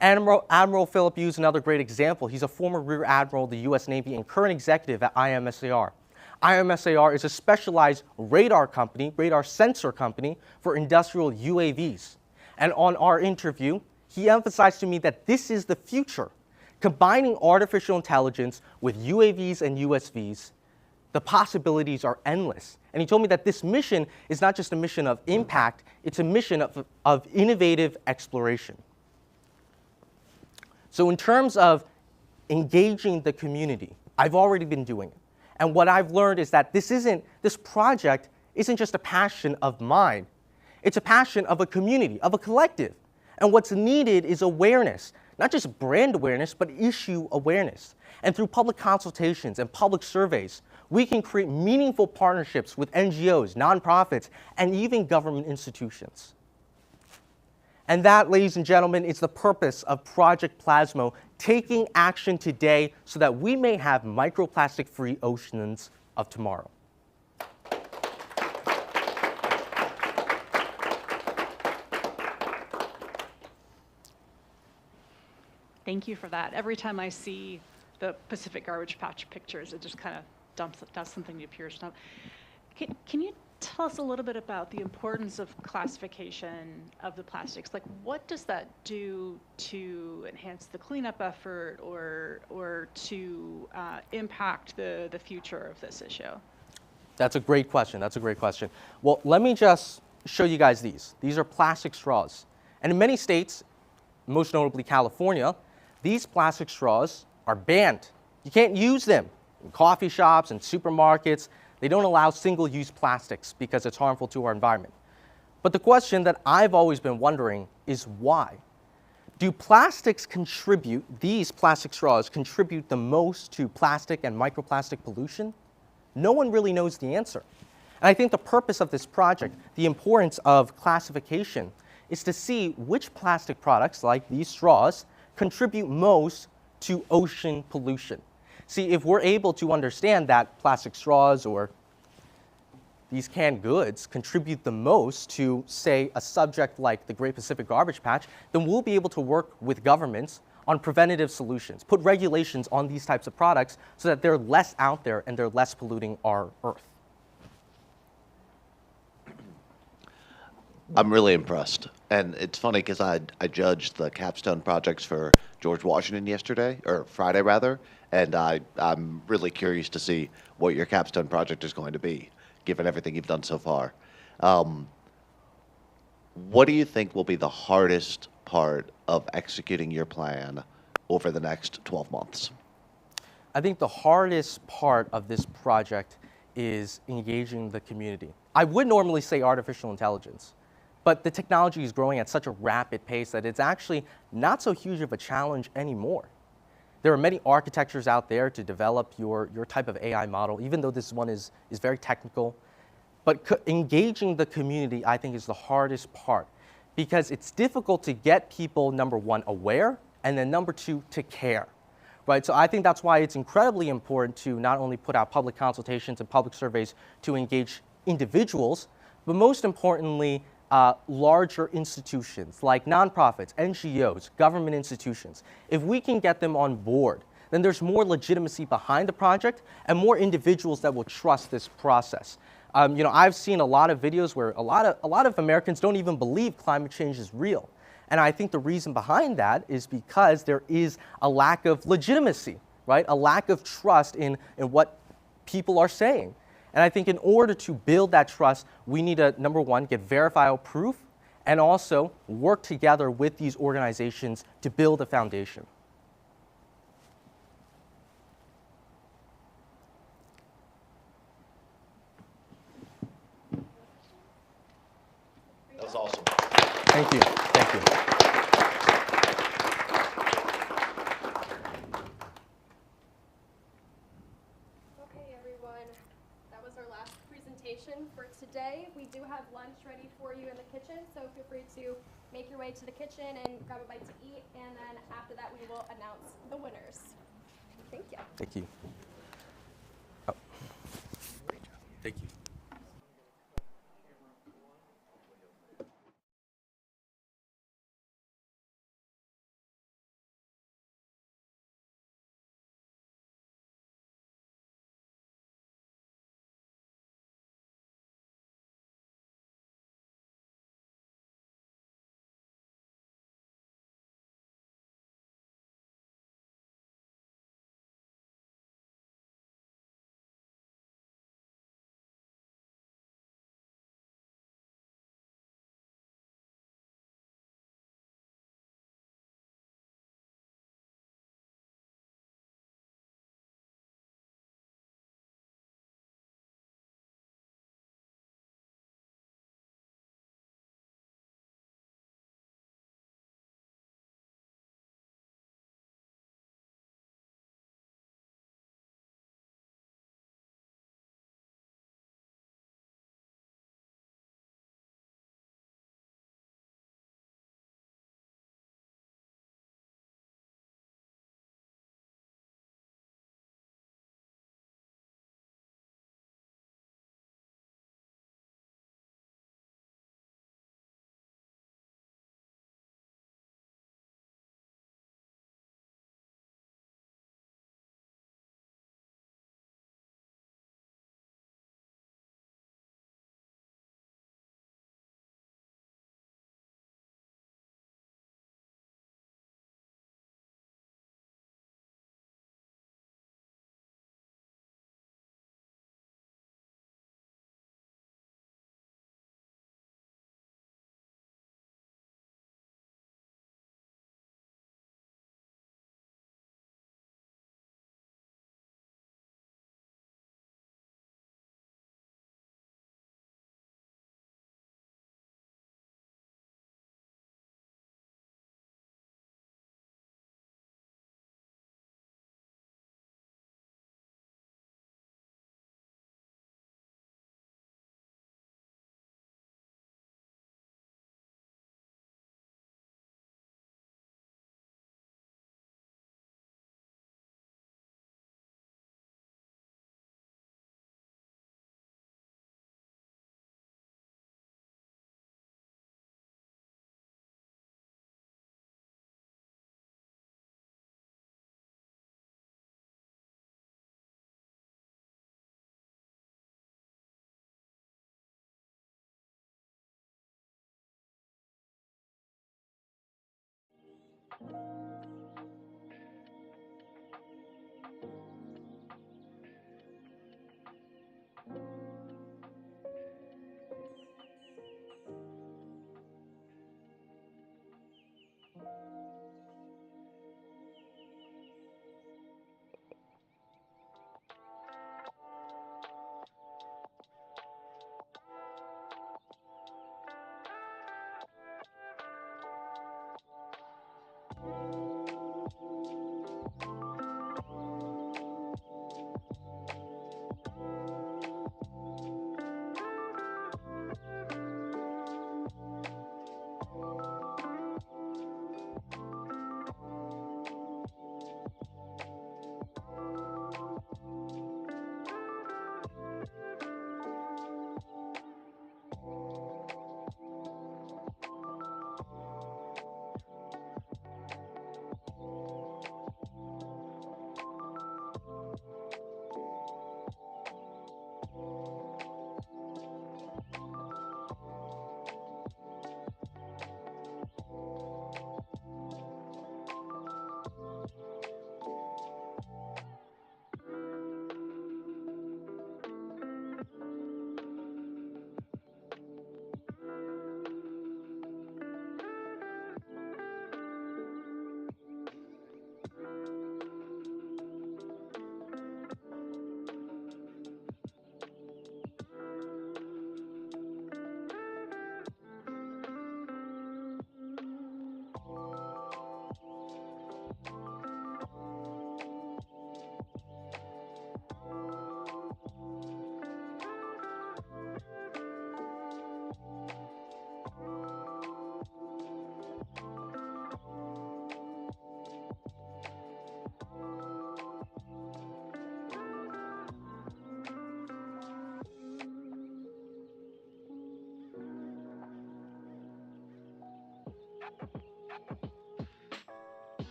Admiral Philip Yu is another great example. He's a former Rear Admiral of the U.S. Navy and current executive at IMSAR. IMSAR is a specialized radar sensor company for industrial UAVs. And on our interview, he emphasized to me that this is the future. Combining artificial intelligence with UAVs and USVs, the possibilities are endless. And he told me that this mission is not just a mission of impact, it's a mission of innovative exploration. So in terms of engaging the community, I've already been doing it. And what I've learned is that this project isn't just a passion of mine. It's a passion of a community, of a collective. And what's needed is awareness, not just brand awareness, but issue awareness. And through public consultations and public surveys, we can create meaningful partnerships with NGOs, nonprofits, and even government institutions. And that, ladies and gentlemen, is the purpose of Project Plasmo, taking action today so that we may have microplastic-free oceans of tomorrow. Thank you for that. Every time I see the Pacific Garbage Patch pictures, it just kind of does something to your stomach. Can you tell us a little bit about the importance of classification of the plastics? Like, what does that do to enhance the cleanup effort or to impact the future of this issue? That's a great question. Well, let me just show you guys these. These are plastic straws. And in many states, most notably California, these plastic straws are banned. You can't use them in coffee shops and supermarkets. They don't allow single-use plastics because it's harmful to our environment. But the question that I've always been wondering is why? Do these plastic straws contribute the most to plastic and microplastic pollution? No one really knows the answer. And I think the purpose of this project, the importance of classification, is to see which plastic products, like these straws, contribute most to ocean pollution. See, if we're able to understand that plastic straws or these canned goods contribute the most to, say, a subject like the Great Pacific Garbage Patch, then we'll be able to work with governments on preventative solutions, put regulations on these types of products so that they're less out there and they're less polluting our Earth. I'm really impressed. And it's funny because I judged the capstone projects for George Washington yesterday, or Friday rather, and I'm really curious to see what your capstone project is going to be, given everything you've done so far. What do you think will be the hardest part of executing your plan over the next 12 months? I think the hardest part of this project is engaging the community. I would normally say artificial intelligence, but the technology is growing at such a rapid pace that it's actually not so huge of a challenge anymore. There are many architectures out there to develop your type of AI model, even though this one is very technical. But engaging the community, I think, is the hardest part because it's difficult to get people, number one, aware, and then number two, to care. Right? So I think that's why it's incredibly important to not only put out public consultations and public surveys to engage individuals, but most importantly, larger institutions like nonprofits, NGOs, government institutions. If we can get them on board, then there's more legitimacy behind the project and more individuals that will trust this process. I've seen a lot of videos where a lot of Americans don't even believe climate change is real. And I think the reason behind that is because there is a lack of legitimacy, right? A lack of trust in what people are saying. And I think in order to build that trust, we need to, number one, get verifiable proof and also work together with these organizations to build a foundation. That was awesome. Thank you. Thank you. Okay, everyone. That was our last presentation for today. We do have lunch ready for you in the kitchen, so feel free to make your way to the kitchen and grab a bite to eat, and then after that we will announce the winners. Thank you. Thank you. Oh. Thank you.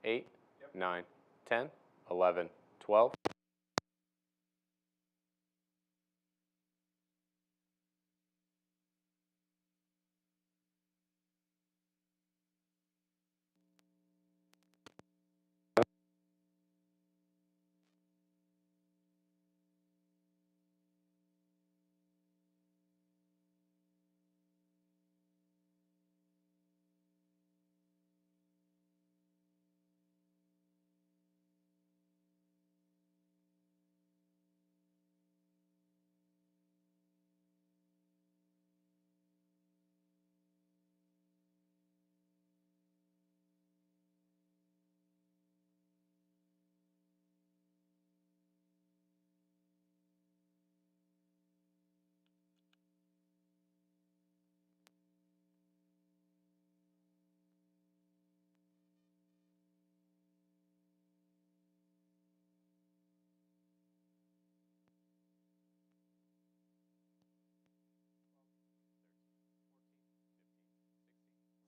8, 9, 10, 11, 12.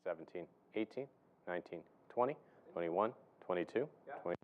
Seventeen, 18, 19, 20, 21, 22, 20.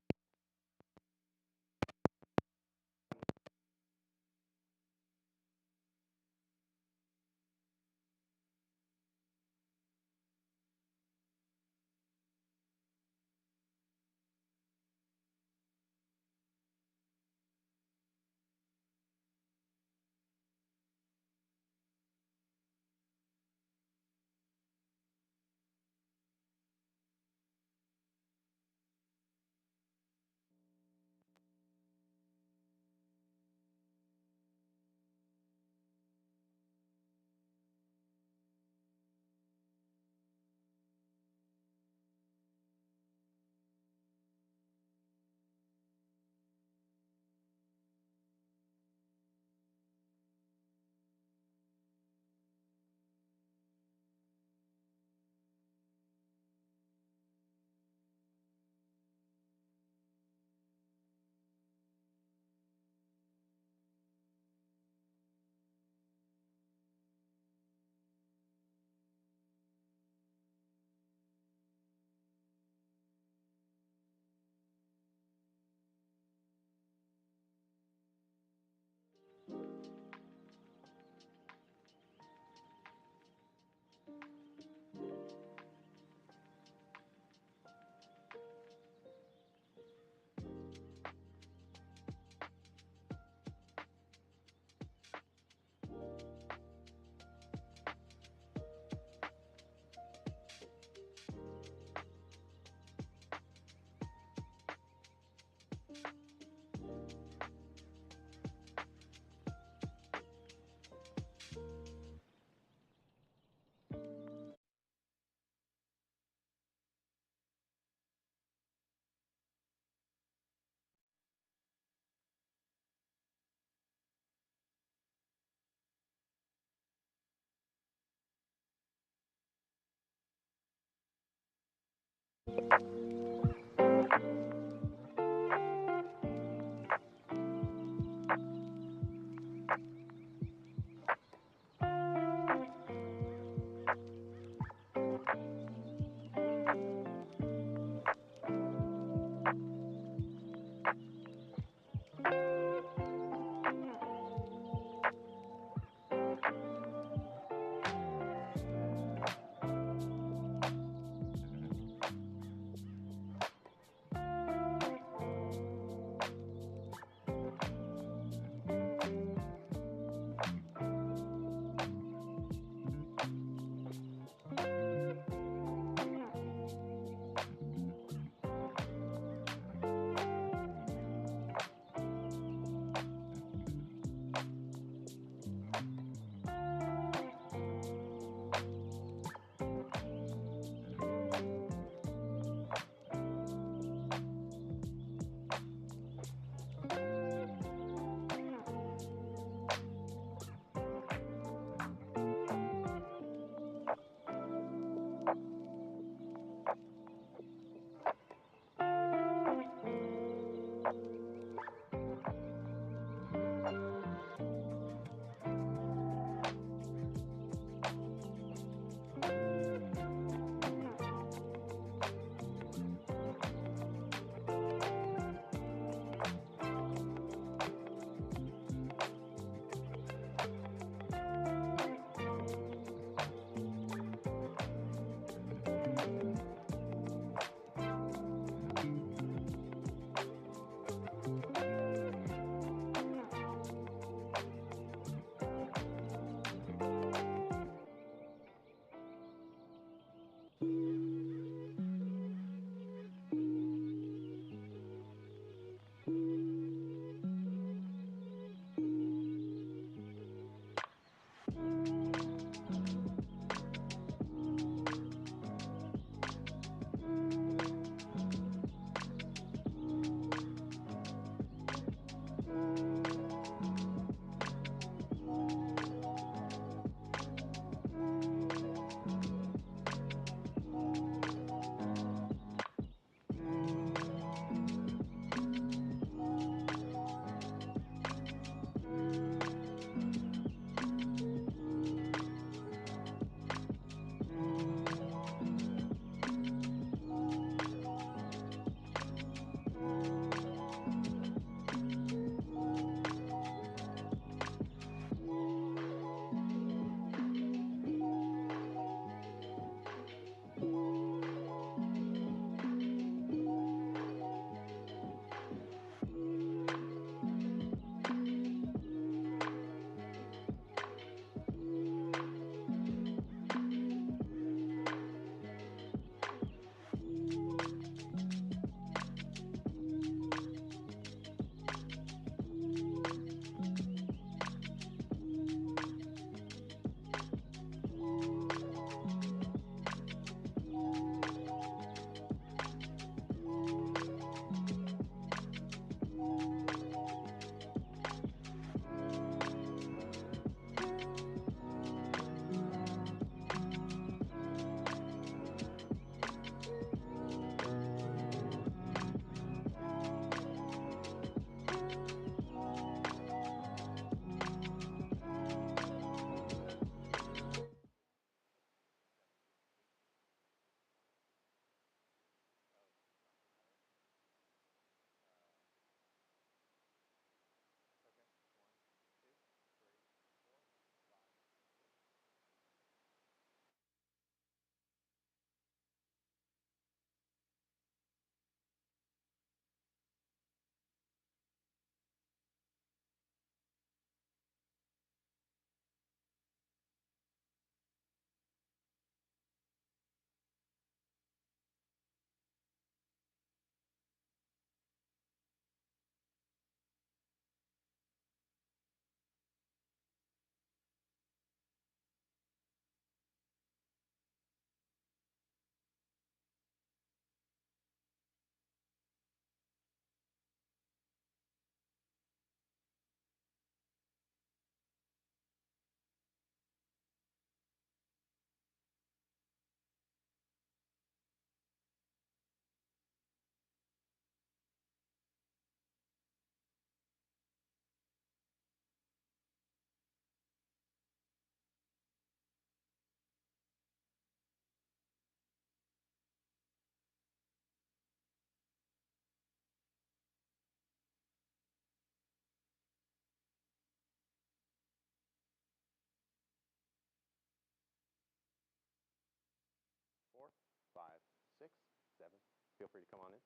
feel free to come on in.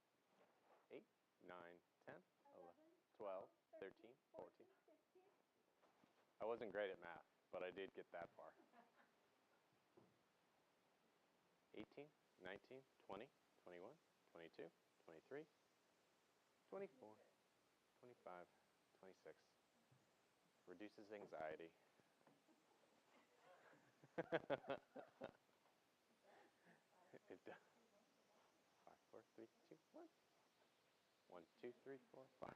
8, 9, 10, 11, 12, 13, 14. I wasn't great at math, but I did get that far. 18, 19, 20, 21, 22, 23, 24, 25, 26. Reduces anxiety. It does. 5, 4, 3, 2, 1. 1, 2, 3, 4, 5.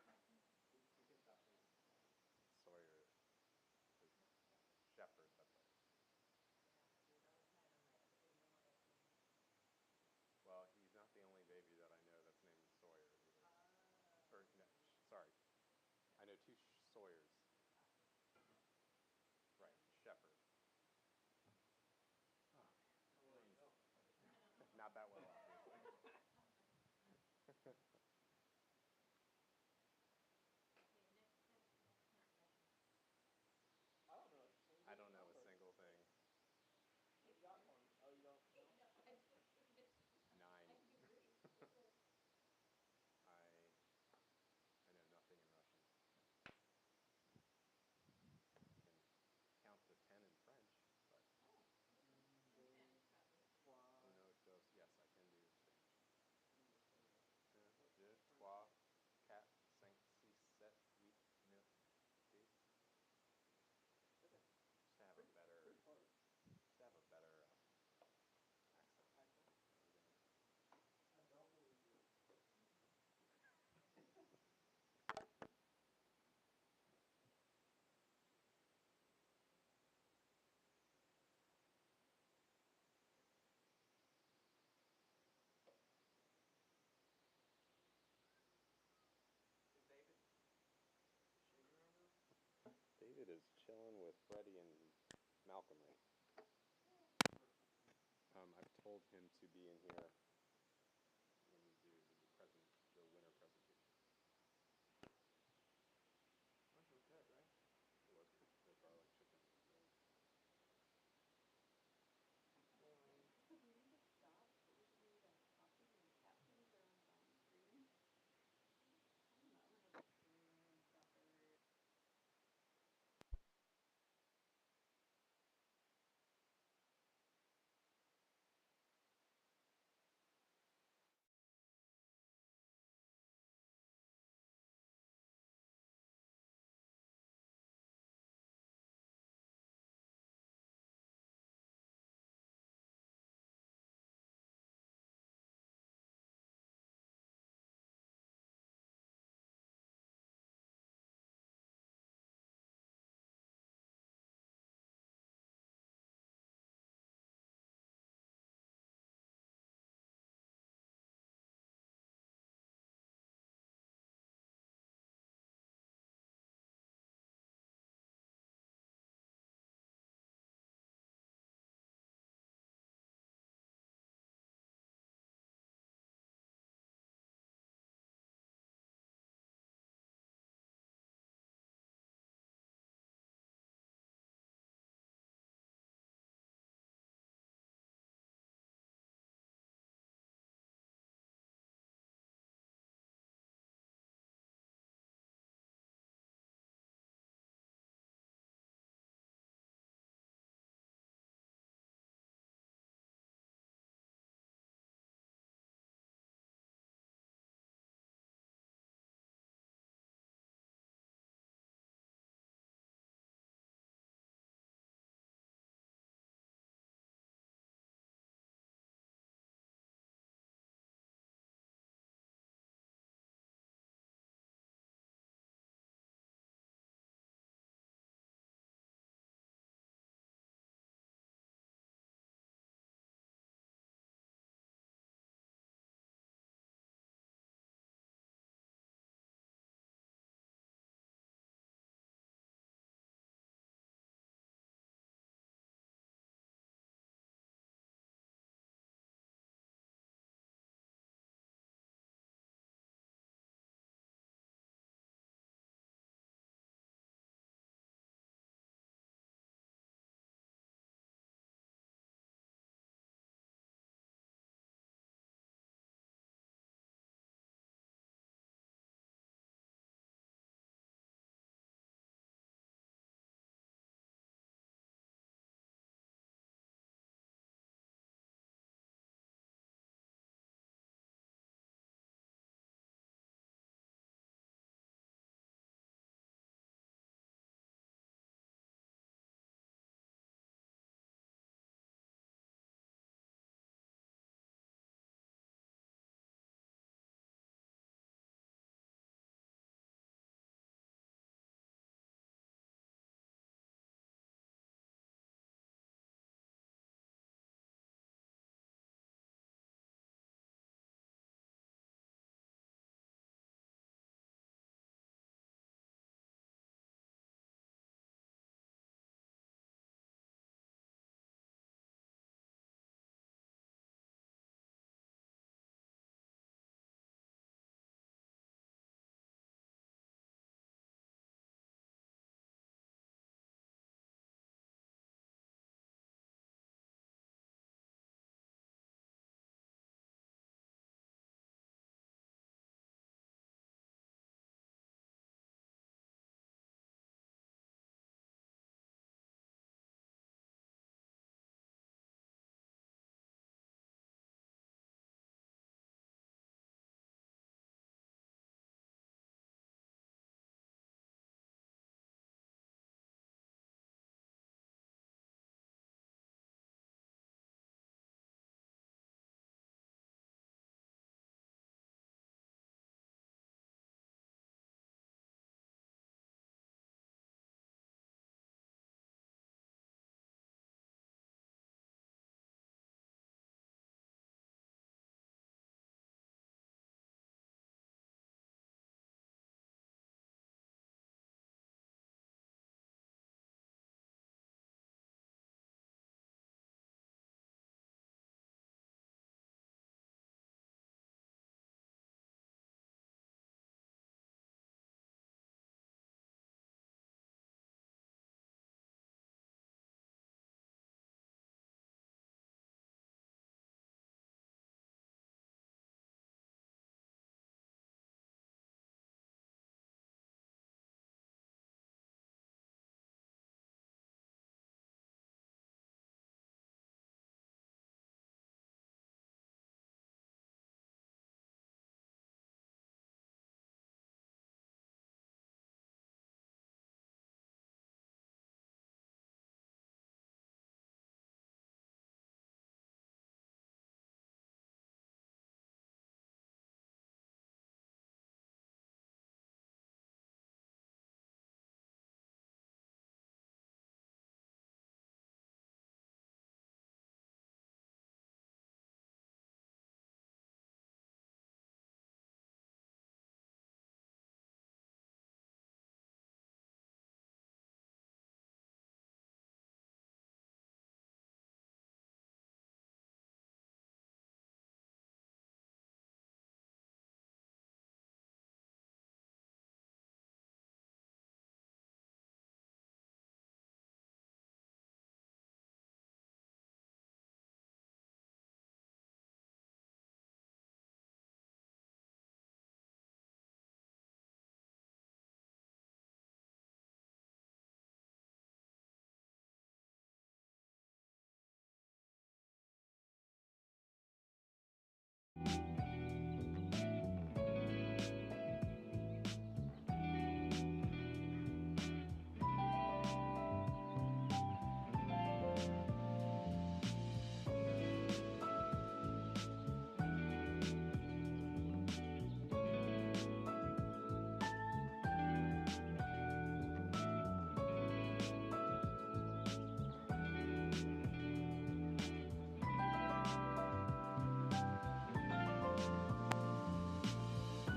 Sawyer is shepherd, that's right. Well, he's not the only baby that I know that's named Sawyer either. Or, no, sorry. I know 2 Sawyers. Right, shepherd. Oh, not that well, obviously. I don't know a single thing. What you got for me? Oh, you don't know? 9. I know nothing in Russian. I can count to 10 in French, but uno, dos, yes, I can do Spanish. 1, 2, 3, 4, 5, 6, 7, 8, 9, 10. Just to have a better accent. I don't believe you. Is David shaving around now? David is chilling with Freddie and Malcolm right now. I've told him to be in here when we do the winter presentation. Lunch was good, right? It was good. The garlic chicken was really good. Boing. You need to stop posting the topic and captions are on screen. I don't know how to screen capture.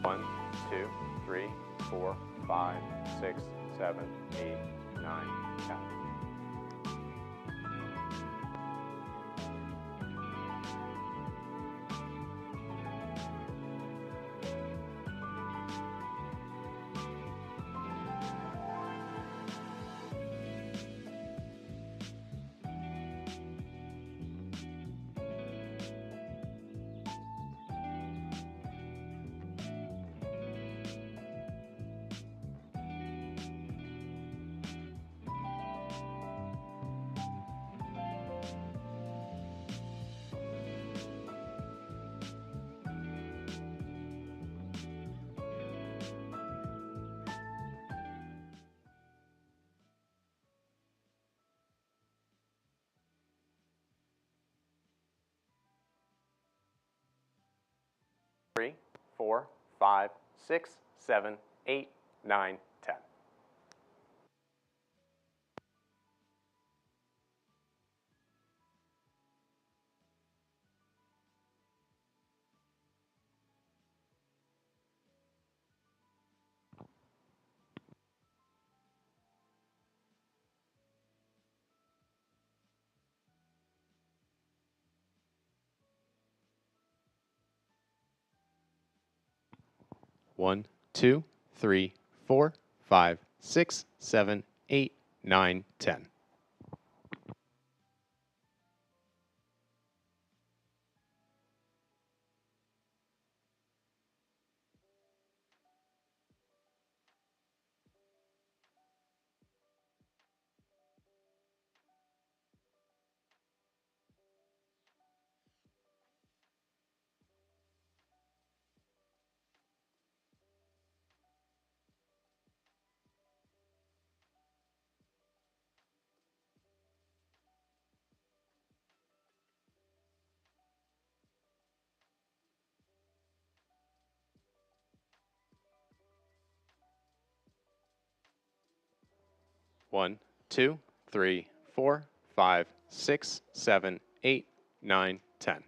1, 2, 3, 4, 5, 6, 7, 8, 9, 10. Three, 4, 5, 6, 7, 8, 9, 10. One, 2, 3, 4, 5, 6, 7, 8, 9, 10. One, 2, 3, 4, 5, 6, 7, 8, 9, 10.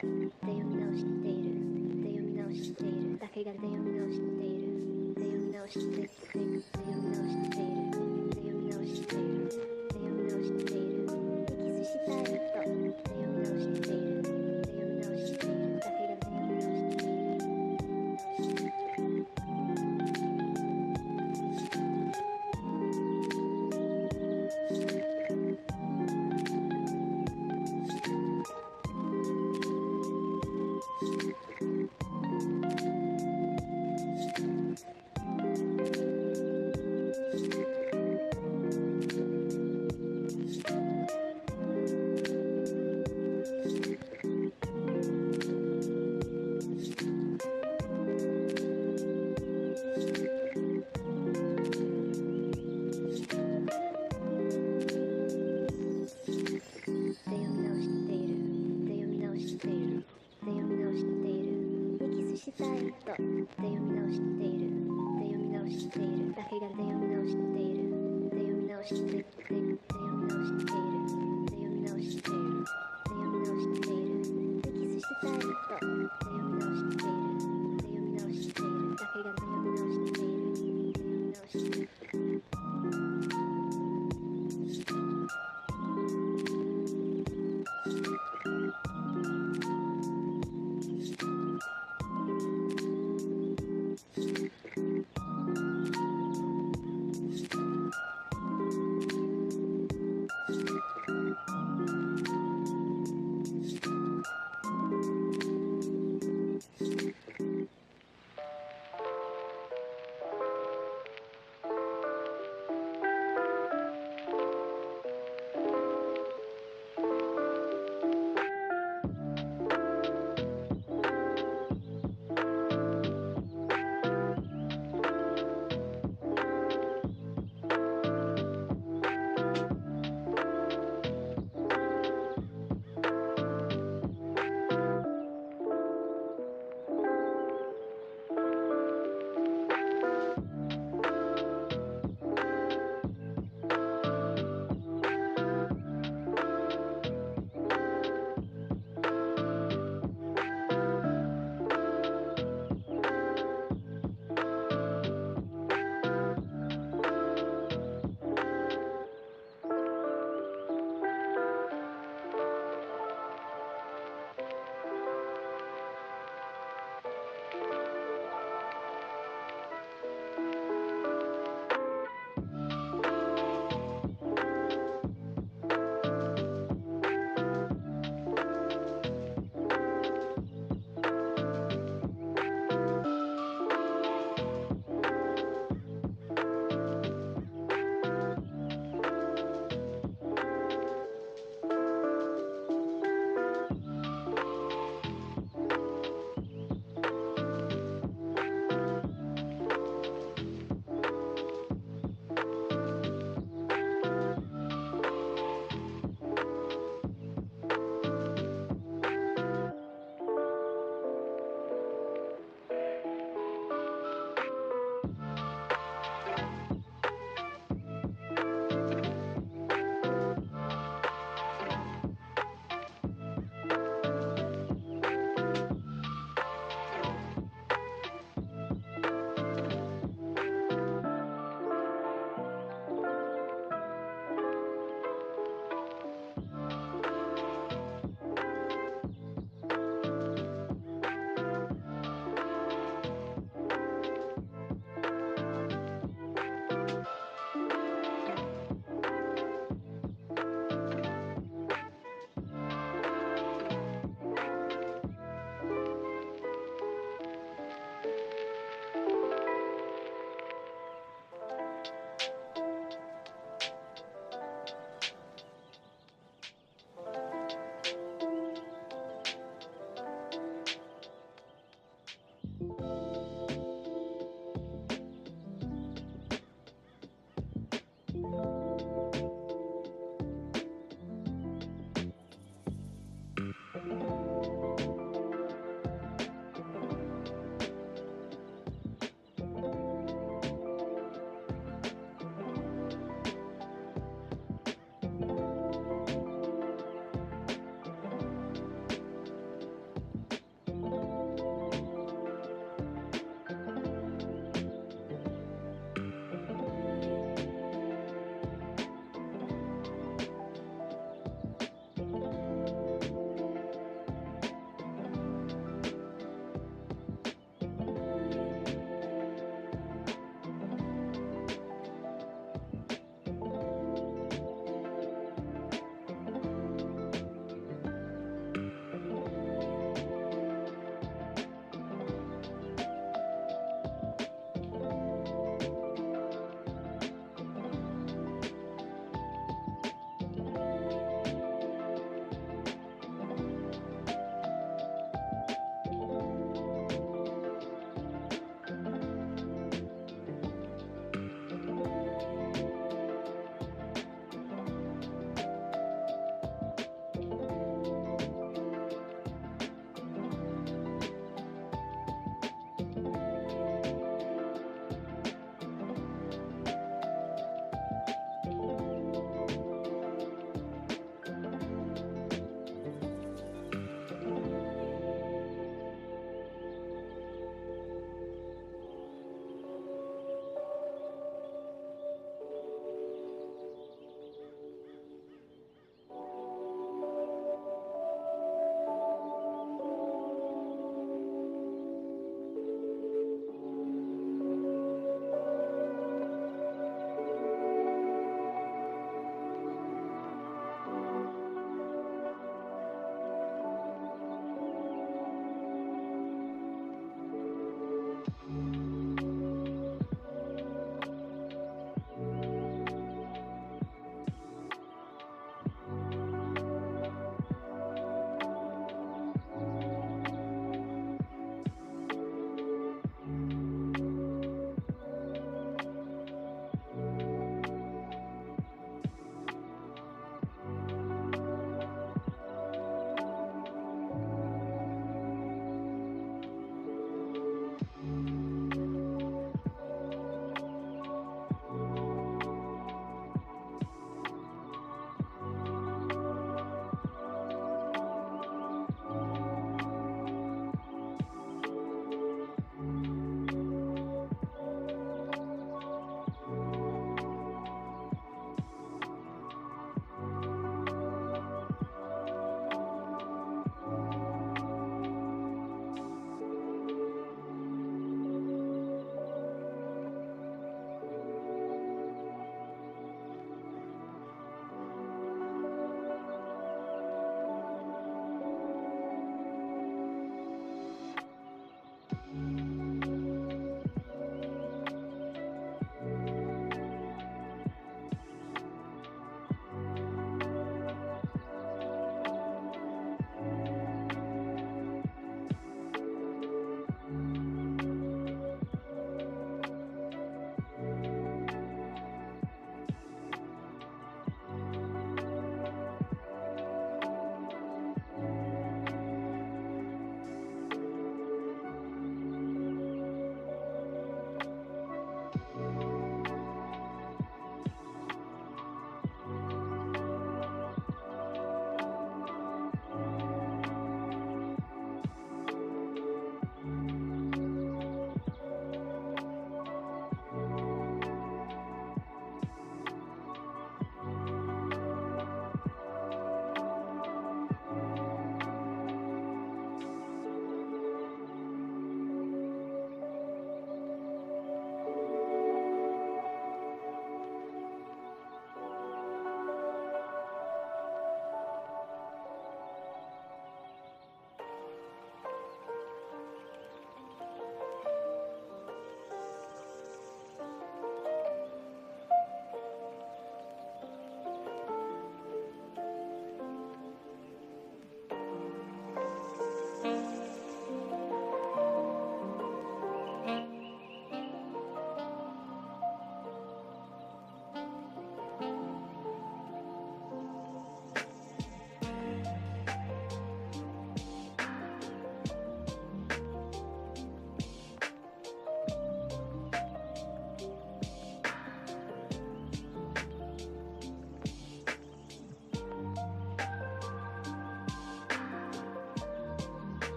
で読み直しているで読み直しているだけがで読み直しているで読み直しているで読み直しているで読み直しているで読み直しているでキスしたい人で読み直しているで読み直しているだけがで読み直している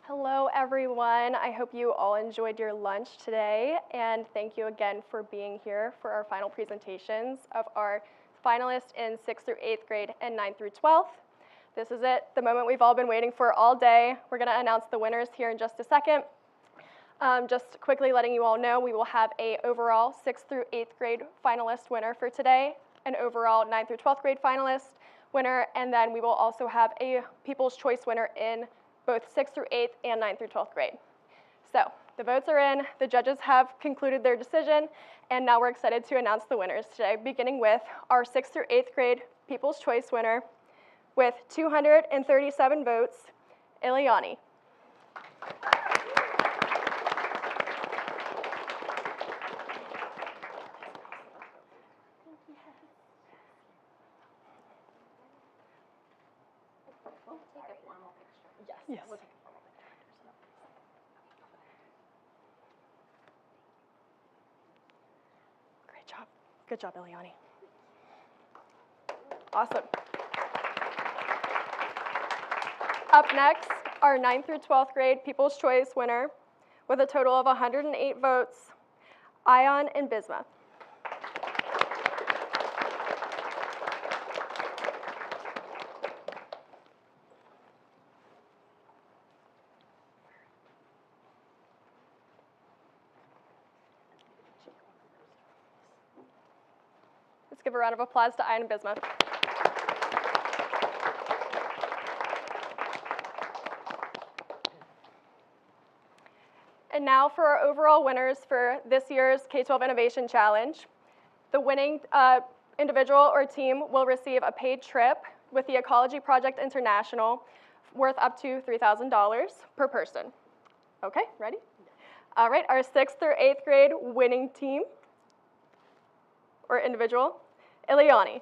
Hello, everyone. I hope you all enjoyed your lunch today, and thank you again for being here for our final presentations of our finalists in 6th through 8th grade and 9th through 12th. This is it, the moment we've all been waiting for all day. We're going to announce the winners here in just a second. Just quickly letting you all know, we will have a overall 6th through 8th grade finalist winner for today, an overall 9th through 12th grade finalist winner, and then we will also have a People's Choice winner in both 6th through 8th and 9th through 12th grade. So the votes are in, the judges have concluded their decision, and now we're excited to announce the winners today, beginning with our 6th through 8th grade People's Choice winner with 237 votes, Ileani. We'll take a formal picture. Yes. Yeah, we'll take a formal picture. Great job. Good job, Ileani. Awesome. Up next, our 9th through 12th grade People's Choice winner with a total of 108 votes, Ion and Bisma. Let's give a round of applause to Ian and Bisma. And now for our overall winners for this year's K12 Innovation Challenge. The winning individual or team will receive a paid trip with the Ecology Project International worth up to $3,000 per person. Okay, ready? All right, our 6th through 8th grade winning team or individual, Ileani.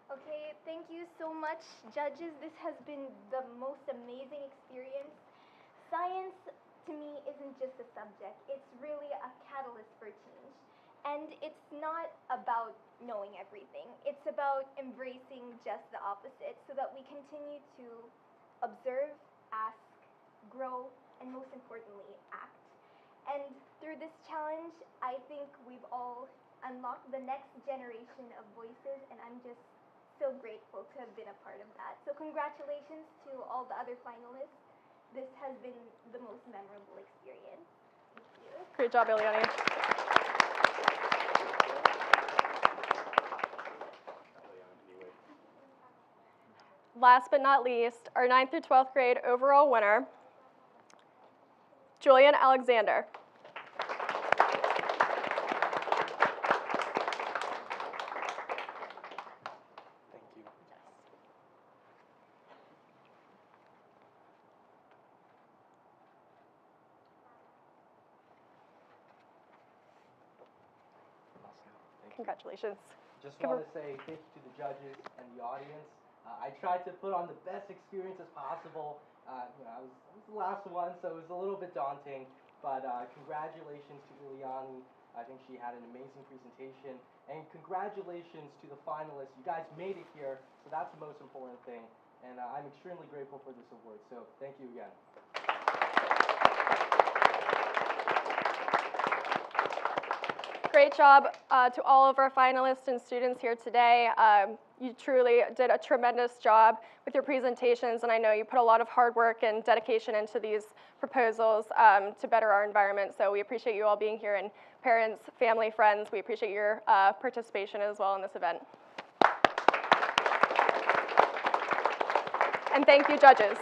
Okay, thank you so much, judges. This has been the most amazing experience. Science, to me, isn't just a subject. It's really a catalyst for change. And it's not about knowing everything. It's about embracing just the opposite so that we continue to observe, ask, grow, and most importantly, act. And through this challenge, I think we've all unlocked the next generation of voices, and I'm just so grateful to have been a part of that. So congratulations to all the other finalists. This has been the most memorable experience. Thank you. Great job, Ileani. Last but not least, our 9th through 12th grade overall winner, Julian Alexander. Congratulations. Just want to say thank you to the judges and the audience. I tried to put on the best experience as possible. I was the last one, so it was a little bit daunting. But congratulations to Ileani. I think she had an amazing presentation. And congratulations to the finalists. You guys made it here, so that's the most important thing. And I'm extremely grateful for this award. So thank you again. Great job to all of our finalists and students here today. You truly did a tremendous job with your presentations, and I know you put a lot of hard work and dedication into these proposals to better our environment. So we appreciate you all being here, and parents, family, friends, we appreciate your participation as well in this event. And thank you, judges.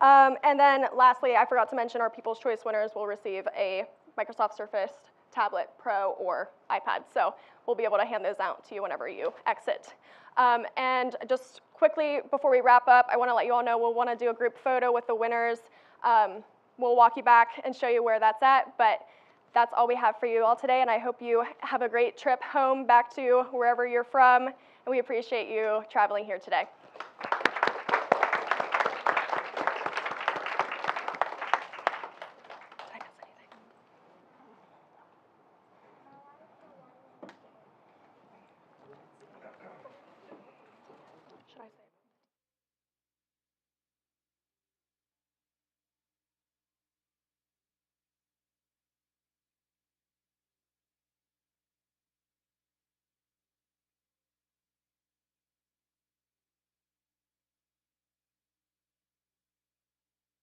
And then lastly, I forgot to mention our People's Choice winners will receive a Microsoft Surface Tablet Pro or iPad. So we'll be able to hand those out to you whenever you exit. And just quickly, before we wrap up, I want to let you all know we'll want to do a group photo with the winners. We'll walk you back and show you where that's at, but that's all we have for you all today, and I hope you have a great trip home back to wherever you're from, and we appreciate you traveling here today.